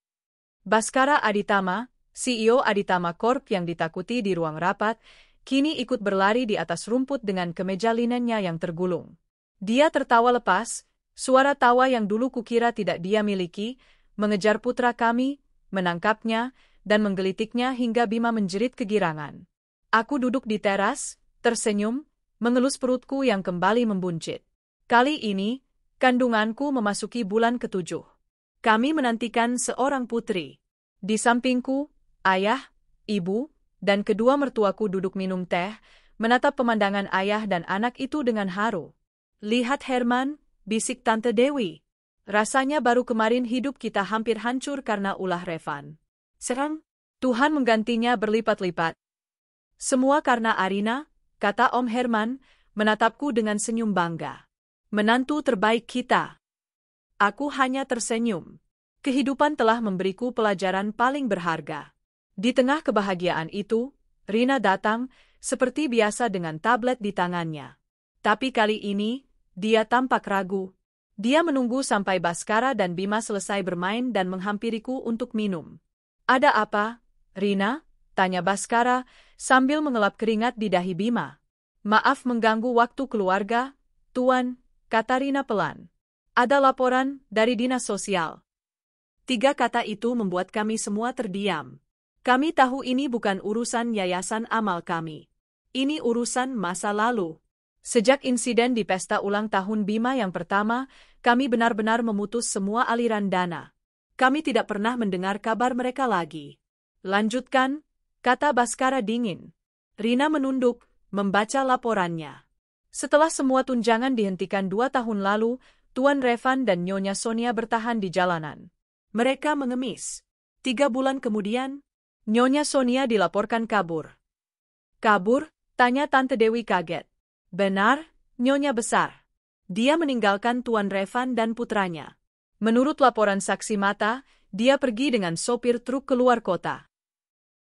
Baskara Aditama, CEO Aditama Corp yang ditakuti di ruang rapat, kini ikut berlari di atas rumput dengan kemeja linennya yang tergulung. Dia tertawa lepas, suara tawa yang dulu kukira tidak dia miliki, mengejar putra kami, menangkapnya, dan menggelitiknya hingga Bima menjerit kegirangan. Aku duduk di teras, tersenyum, mengelus perutku yang kembali membuncit. Kali ini, kandunganku memasuki bulan ke-7. Kami menantikan seorang putri. Di sampingku, ayah, ibu, dan kedua mertuaku duduk minum teh, menatap pemandangan ayah dan anak itu dengan haru. Lihat Herman, bisik Tante Dewi. Rasanya baru kemarin hidup kita hampir hancur karena ulah Revan. Sekarang, Tuhan menggantinya berlipat-lipat. Semua karena Arina, kata Om Herman, menatapku dengan senyum bangga. Menantu terbaik kita. Aku hanya tersenyum. Kehidupan telah memberiku pelajaran paling berharga. Di tengah kebahagiaan itu, Rina datang, seperti biasa dengan tablet di tangannya. Tapi kali ini, dia tampak ragu. Dia menunggu sampai Baskara dan Bima selesai bermain dan menghampiriku untuk minum. Ada apa, Rina? Tanya Baskara, sambil mengelap keringat di dahi Bima. Maaf mengganggu waktu keluarga, Tuan, kata Rina pelan. Ada laporan dari dinas sosial. 3 kata itu membuat kami semua terdiam. Kami tahu ini bukan urusan yayasan amal kami. Ini urusan masa lalu. Sejak insiden di pesta ulang tahun Bima yang pertama, kami benar-benar memutus semua aliran dana. Kami tidak pernah mendengar kabar mereka lagi. Lanjutkan, kata Baskara dingin. Rina menunduk, membaca laporannya. Setelah semua tunjangan dihentikan 2 tahun lalu, Tuan Revan dan Nyonya Sonia bertahan di jalanan. Mereka mengemis. 3 bulan kemudian, Nyonya Sonia dilaporkan kabur. Kabur? Tanya Tante Dewi kaget. Benar, Nyonya besar. Dia meninggalkan Tuan Revan dan putranya. Menurut laporan saksi mata, dia pergi dengan sopir truk keluar kota.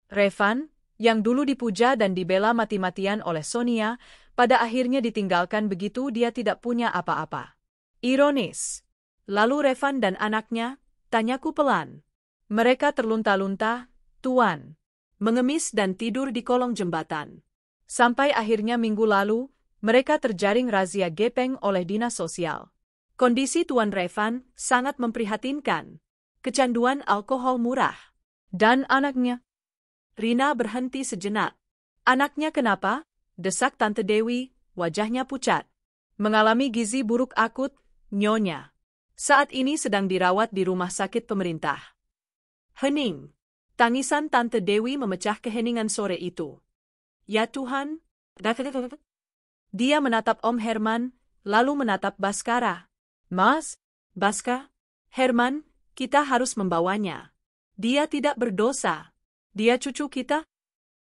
Revan, yang dulu dipuja dan dibela mati-matian oleh Sonia, pada akhirnya ditinggalkan begitu dia tidak punya apa-apa. Ironis. Lalu Revan dan anaknya, tanyaku pelan. Mereka terlunta-lunta, Tuan. Mengemis dan tidur di kolong jembatan. Sampai akhirnya minggu lalu, mereka terjaring razia gepeng oleh dinas sosial. Kondisi Tuan Revan sangat memprihatinkan. Kecanduan alkohol murah. Dan anaknya? Rina berhenti sejenak. Anaknya kenapa? Desak Tante Dewi, wajahnya pucat. Mengalami gizi buruk akut, Nyonya. Saat ini sedang dirawat di rumah sakit pemerintah. Hening. Tangisan Tante Dewi memecah keheningan sore itu. Ya Tuhan. Dia menatap Om Herman, lalu menatap Baskara. Mas? Baska? Herman, kita harus membawanya. Dia tidak berdosa. Dia cucu kita?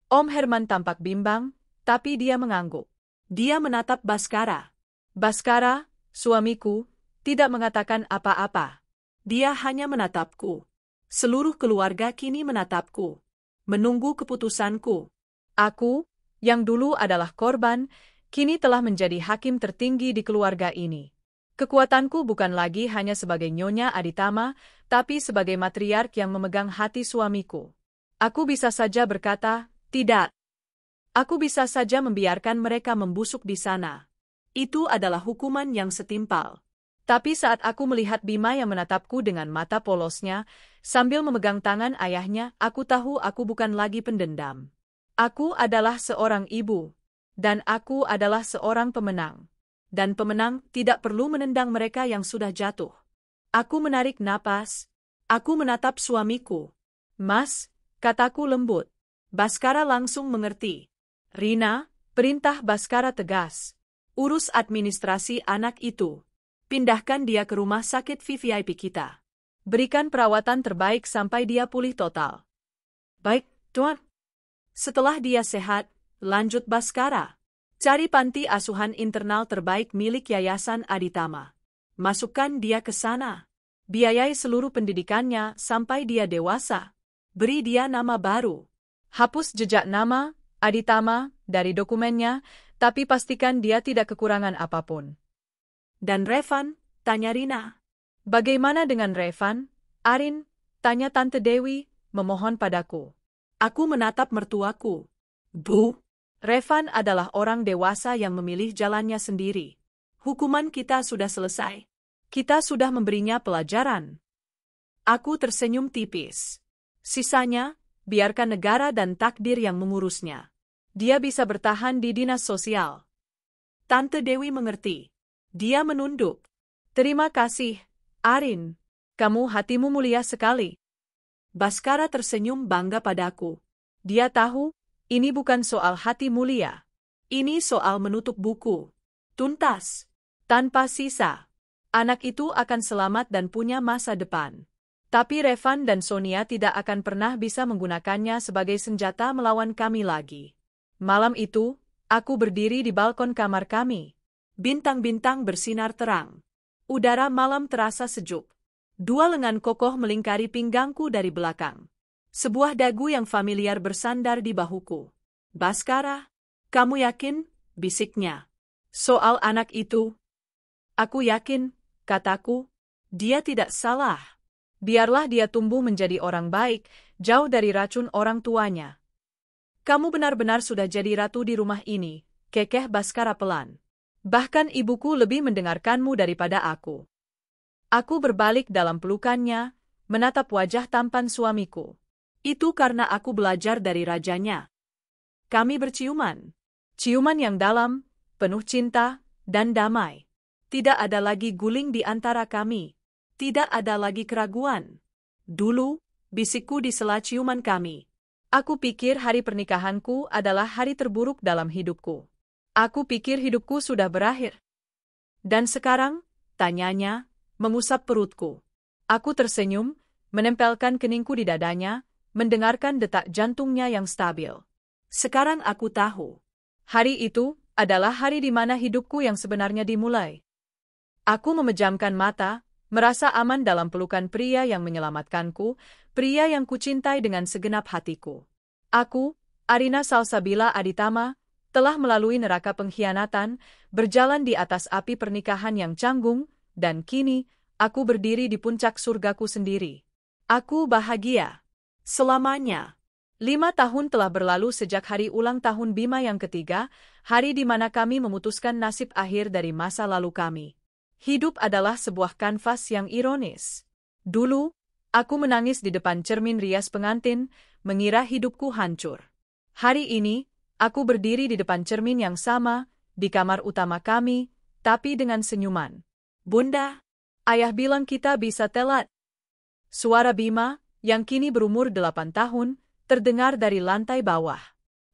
Om Herman tampak bimbang, tapi dia mengangguk. Dia menatap Baskara. Baskara, suamiku, tidak mengatakan apa-apa. Dia hanya menatapku. Seluruh keluarga kini menatapku. Menunggu keputusanku. Aku, yang dulu adalah korban, kini telah menjadi hakim tertinggi di keluarga ini. Kekuatanku bukan lagi hanya sebagai Nyonya Aditama, tapi sebagai matriark yang memegang hati suamiku. Aku bisa saja berkata, tidak. Aku bisa saja membiarkan mereka membusuk di sana. Itu adalah hukuman yang setimpal. Tapi saat aku melihat Bima yang menatapku dengan mata polosnya, sambil memegang tangan ayahnya, aku tahu aku bukan lagi pendendam. Aku adalah seorang ibu. Dan aku adalah seorang pemenang. Dan pemenang tidak perlu menendang mereka yang sudah jatuh. Aku menarik napas. Aku menatap suamiku. Mas, kataku lembut. Baskara langsung mengerti. Rina, perintah Baskara tegas. Urus administrasi anak itu. Pindahkan dia ke rumah sakit VVIP kita. Berikan perawatan terbaik sampai dia pulih total. Baik, Tuan. Setelah dia sehat, lanjut Baskara. Cari panti asuhan internal terbaik milik Yayasan Aditama. Masukkan dia ke sana. Biayai seluruh pendidikannya sampai dia dewasa. Beri dia nama baru. Hapus jejak nama Aditama dari dokumennya, tapi pastikan dia tidak kekurangan apapun. Dan Revan, tanya Rina. Bagaimana dengan Revan? Arin, tanya Tante Dewi, memohon padaku. Aku menatap mertuaku. Bu, Revan adalah orang dewasa yang memilih jalannya sendiri. Hukuman kita sudah selesai. Kita sudah memberinya pelajaran. Aku tersenyum tipis. Sisanya, biarkan negara dan takdir yang mengurusnya. Dia bisa bertahan di dinas sosial. Tante Dewi mengerti. Dia menunduk. Terima kasih, Arin. Kamu hatimu mulia sekali. Baskara tersenyum bangga padaku. Dia tahu, ini bukan soal hati mulia. Ini soal menutup buku. Tuntas. Tanpa sisa. Anak itu akan selamat dan punya masa depan. Tapi Revan dan Sonia tidak akan pernah bisa menggunakannya sebagai senjata melawan kami lagi. Malam itu, aku berdiri di balkon kamar kami. Bintang-bintang bersinar terang. Udara malam terasa sejuk. 2 lengan kokoh melingkari pinggangku dari belakang. Sebuah dagu yang familiar bersandar di bahuku. Baskara, kamu yakin? Bisiknya. Soal anak itu? Aku yakin, kataku. Dia tidak salah. Biarlah dia tumbuh menjadi orang baik, jauh dari racun orang tuanya. Kamu benar-benar sudah jadi ratu di rumah ini, kekeh Baskara pelan. Bahkan ibuku lebih mendengarkanmu daripada aku. Aku berbalik dalam pelukannya, menatap wajah tampan suamiku. Itu karena aku belajar dari rajanya. Kami berciuman. Ciuman yang dalam, penuh cinta, dan damai. Tidak ada lagi guling di antara kami. Tidak ada lagi keraguan. Dulu, bisikku di sela ciuman kami. Aku pikir hari pernikahanku adalah hari terburuk dalam hidupku. Aku pikir hidupku sudah berakhir. Dan sekarang, tanyanya, mengusap perutku. Aku tersenyum, menempelkan keningku di dadanya, mendengarkan detak jantungnya yang stabil. Sekarang aku tahu. Hari itu adalah hari di mana hidupku yang sebenarnya dimulai. Aku memejamkan mata, merasa aman dalam pelukan pria yang menyelamatkanku, pria yang kucintai dengan segenap hatiku. Aku, Arina Salsabila Aditama, telah melalui neraka pengkhianatan, berjalan di atas api pernikahan yang canggung, dan kini, aku berdiri di puncak surgaku sendiri. Aku bahagia. Selamanya. 5 tahun telah berlalu sejak hari ulang tahun Bima yang ketiga, hari di mana kami memutuskan nasib akhir dari masa lalu kami. Hidup adalah sebuah kanvas yang ironis. Dulu, aku menangis di depan cermin rias pengantin, mengira hidupku hancur. Hari ini, aku berdiri di depan cermin yang sama, di kamar utama kami, tapi dengan senyuman. Bunda, ayah bilang kita bisa telat. Suara Bima, yang kini berumur 8 tahun, terdengar dari lantai bawah.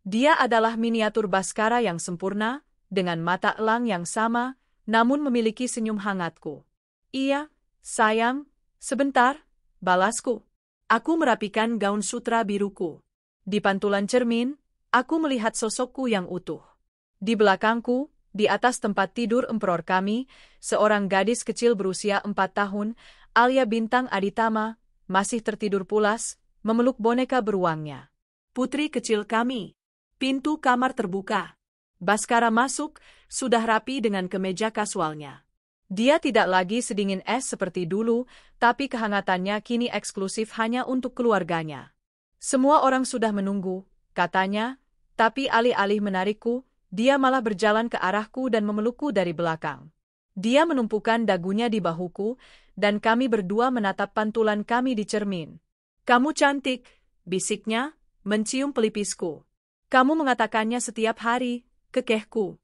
Dia adalah miniatur Baskara yang sempurna, dengan mata elang yang sama, namun memiliki senyum hangatku. Iya, sayang, sebentar, balasku. Aku merapikan gaun sutra biruku. Di pantulan cermin, aku melihat sosokku yang utuh. Di belakangku, di atas tempat tidur emperor kami, seorang gadis kecil berusia 4 tahun, Alia Bintang Aditama, masih tertidur pulas, memeluk boneka beruangnya. Putri kecil kami. Pintu kamar terbuka. Baskara masuk, sudah rapi dengan kemeja kasualnya. Dia tidak lagi sedingin es seperti dulu, tapi kehangatannya kini eksklusif hanya untuk keluarganya. Semua orang sudah menunggu, katanya, tapi alih-alih menarikku, dia malah berjalan ke arahku dan memelukku dari belakang. Dia menumpukan dagunya di bahuku, dan kami berdua menatap pantulan kami di cermin. Kamu cantik, bisiknya, mencium pelipisku. Kamu mengatakannya setiap hari, kekehku.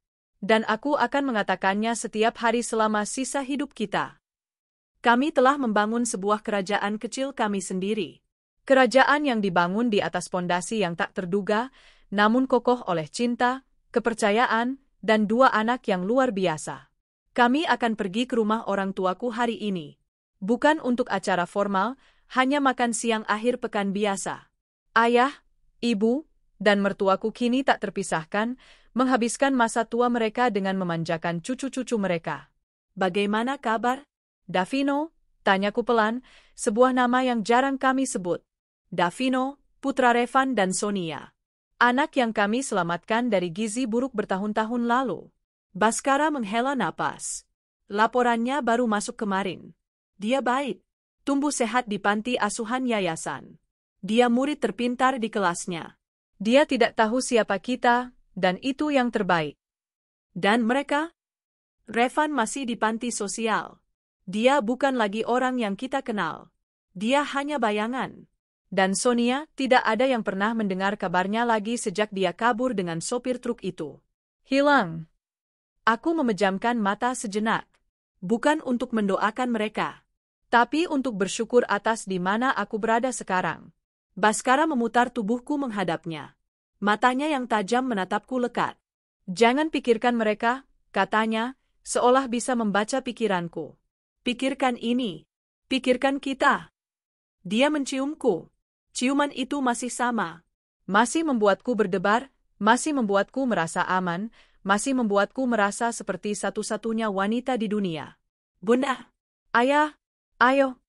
Dan aku akan mengatakannya setiap hari selama sisa hidup kita. Kami telah membangun sebuah kerajaan kecil kami sendiri. Kerajaan yang dibangun di atas pondasi yang tak terduga, namun kokoh oleh cinta, kepercayaan, dan 2 anak yang luar biasa. Kami akan pergi ke rumah orang tuaku hari ini. Bukan untuk acara formal, hanya makan siang akhir pekan biasa. Ayah, ibu, dan mertuaku kini tak terpisahkan, menghabiskan masa tua mereka dengan memanjakan cucu-cucu mereka. Bagaimana kabar? Davino, tanyaku pelan, sebuah nama yang jarang kami sebut. Davino, putra Revan dan Sonia. Anak yang kami selamatkan dari gizi buruk bertahun-tahun lalu. Baskara menghela napas. Laporannya baru masuk kemarin. Dia baik. Tumbuh sehat di panti asuhan yayasan. Dia murid terpintar di kelasnya. Dia tidak tahu siapa kita, dan itu yang terbaik. Dan mereka? Revan masih di panti sosial. Dia bukan lagi orang yang kita kenal. Dia hanya bayangan. Dan Sonia, tidak ada yang pernah mendengar kabarnya lagi sejak dia kabur dengan sopir truk itu. Hilang. Aku memejamkan mata sejenak. Bukan untuk mendoakan mereka, tapi untuk bersyukur atas di mana aku berada sekarang. Baskara memutar tubuhku menghadapnya. Matanya yang tajam menatapku lekat. Jangan pikirkan mereka, katanya, seolah bisa membaca pikiranku. Pikirkan ini. Pikirkan kita. Dia menciumku. Ciuman itu masih sama. Masih membuatku berdebar, masih membuatku merasa aman, masih membuatku merasa seperti satu-satunya wanita di dunia. Bunda, ayah, ayo.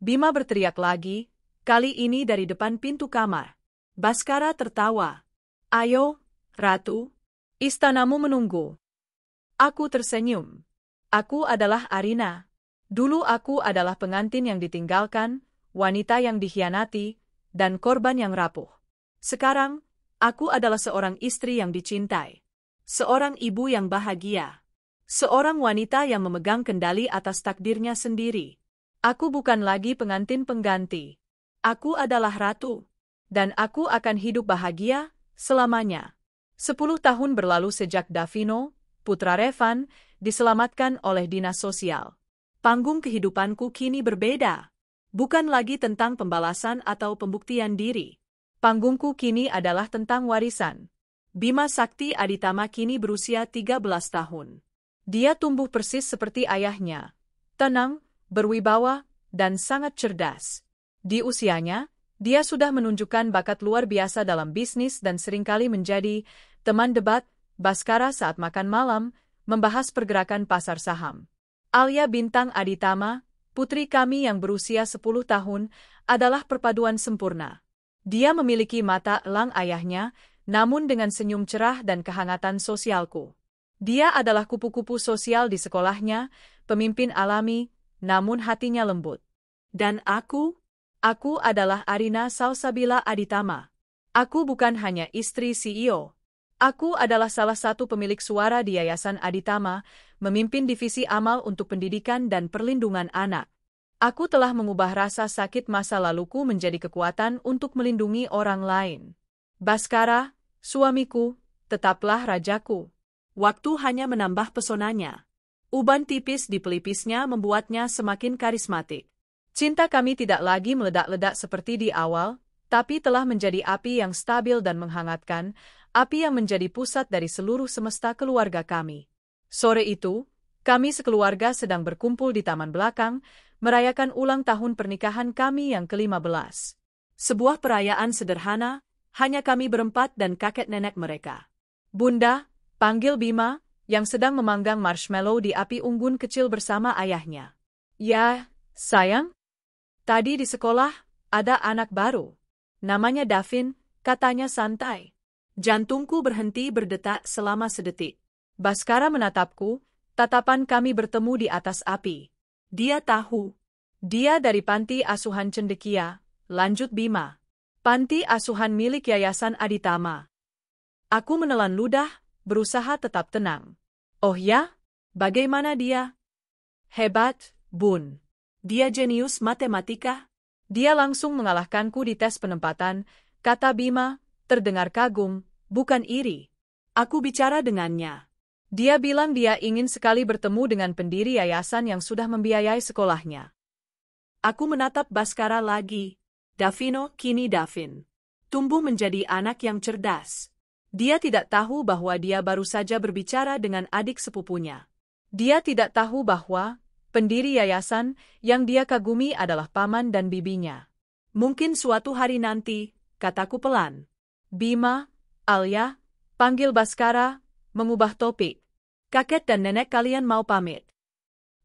Bima berteriak lagi, kali ini dari depan pintu kamar. Baskara tertawa. Ayo, Ratu. Istanamu menunggu. Aku tersenyum. Aku adalah Arina. Dulu aku adalah pengantin yang ditinggalkan, wanita yang dikhianati, dan korban yang rapuh. Sekarang, aku adalah seorang istri yang dicintai. Seorang ibu yang bahagia. Seorang wanita yang memegang kendali atas takdirnya sendiri. Aku bukan lagi pengantin pengganti. Aku adalah ratu. Dan aku akan hidup bahagia selamanya. 10 tahun berlalu sejak Davino, putra Revan, diselamatkan oleh dinas sosial. Panggung kehidupanku kini berbeda. Bukan lagi tentang pembalasan atau pembuktian diri. Panggungku kini adalah tentang warisan. Bima Sakti Aditama kini berusia 13 tahun. Dia tumbuh persis seperti ayahnya. Tenang, berwibawa, dan sangat cerdas. Di usianya, dia sudah menunjukkan bakat luar biasa dalam bisnis dan seringkali menjadi teman debat Baskara saat makan malam, membahas pergerakan pasar saham. Alia Bintang Aditama, putri kami yang berusia 10 tahun, adalah perpaduan sempurna. Dia memiliki mata elang ayahnya, namun dengan senyum cerah dan kehangatan sosialku. Dia adalah kupu-kupu sosial di sekolahnya, pemimpin alami, namun hatinya lembut. Dan aku adalah Arina Salsabila Aditama. Aku bukan hanya istri CEO. Aku adalah salah satu pemilik suara di Yayasan Aditama, memimpin divisi amal untuk pendidikan dan perlindungan anak. Aku telah mengubah rasa sakit masa laluku menjadi kekuatan untuk melindungi orang lain. Baskara, suamiku, tetaplah rajaku. Waktu hanya menambah pesonanya. Uban tipis di pelipisnya membuatnya semakin karismatik. Cinta kami tidak lagi meledak-ledak seperti di awal, tapi telah menjadi api yang stabil dan menghangatkan, api yang menjadi pusat dari seluruh semesta keluarga kami. Sore itu, kami sekeluarga sedang berkumpul di taman belakang, merayakan ulang tahun pernikahan kami yang ke-15. Sebuah perayaan sederhana, hanya kami berempat dan kakek nenek mereka. Bunda, panggil Bima, yang sedang memanggang marshmallow di api unggun kecil bersama ayahnya. Ya, sayang? Tadi di sekolah, ada anak baru. Namanya Davin, katanya santai. Jantungku berhenti berdetak selama sedetik. Baskara menatapku, tatapan kami bertemu di atas api. Dia tahu. Dia dari panti asuhan Cendekia, lanjut Bima. Panti asuhan milik Yayasan Aditama. Aku menelan ludah, berusaha tetap tenang. Oh ya? Bagaimana dia? Hebat, Bun. Dia jenius matematika. Dia langsung mengalahkanku di tes penempatan, kata Bima, terdengar kagum, bukan iri. Aku bicara dengannya. Dia bilang dia ingin sekali bertemu dengan pendiri yayasan yang sudah membiayai sekolahnya. Aku menatap Baskara lagi. Davino, kini Davin. Tumbuh menjadi anak yang cerdas. Dia tidak tahu bahwa dia baru saja berbicara dengan adik sepupunya. Dia tidak tahu bahwa pendiri yayasan yang dia kagumi adalah paman dan bibinya. Mungkin suatu hari nanti, kataku pelan. Bima, Alia, panggil Baskara, mengubah topik. Kakek dan nenek kalian mau pamit.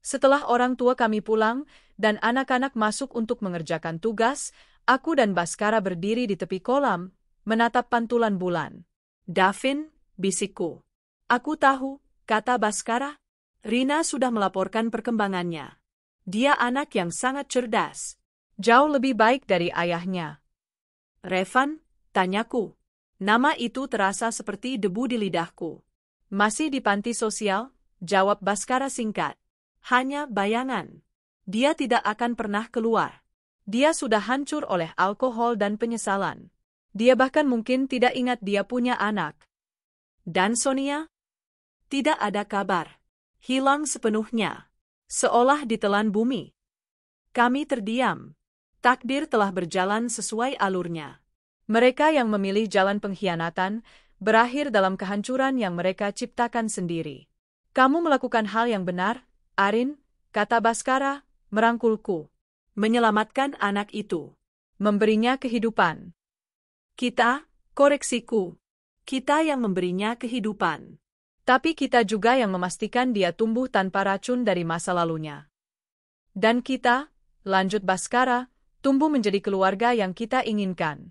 Setelah orang tua kami pulang dan anak-anak masuk untuk mengerjakan tugas, aku dan Baskara berdiri di tepi kolam, menatap pantulan bulan. Davin, bisikku. Aku tahu, kata Baskara. Rina sudah melaporkan perkembangannya. Dia anak yang sangat cerdas. Jauh lebih baik dari ayahnya. Revan, tanyaku. Nama itu terasa seperti debu di lidahku. Masih di panti sosial, jawab Baskara singkat. Hanya bayangan. Dia tidak akan pernah keluar. Dia sudah hancur oleh alkohol dan penyesalan. Dia bahkan mungkin tidak ingat dia punya anak. Dan Sonia? Tidak ada kabar. Hilang sepenuhnya. Seolah ditelan bumi. Kami terdiam. Takdir telah berjalan sesuai alurnya. Mereka yang memilih jalan pengkhianatan, berakhir dalam kehancuran yang mereka ciptakan sendiri. Kamu melakukan hal yang benar, Arin, kata Baskara, merangkulku. Menyelamatkan anak itu. Memberinya kehidupan. Kita, koreksiku. Kita yang memberinya kehidupan. Tapi kita juga yang memastikan dia tumbuh tanpa racun dari masa lalunya. Dan kita, lanjut Baskara, tumbuh menjadi keluarga yang kita inginkan.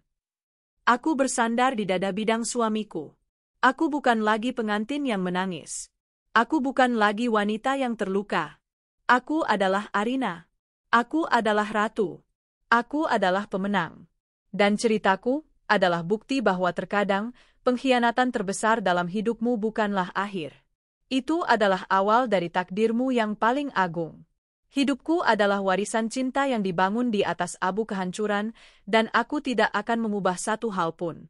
Aku bersandar di dada bidang suamiku. Aku bukan lagi pengantin yang menangis. Aku bukan lagi wanita yang terluka. Aku adalah Arina. Aku adalah ratu. Aku adalah pemenang. Dan ceritaku adalah bukti bahwa terkadang Pengkhianatan terbesar dalam hidupmu bukanlah akhir. Itu adalah awal dari takdirmu yang paling agung. Hidupku adalah warisan cinta yang dibangun di atas abu kehancuran, dan aku tidak akan mengubah satu hal pun.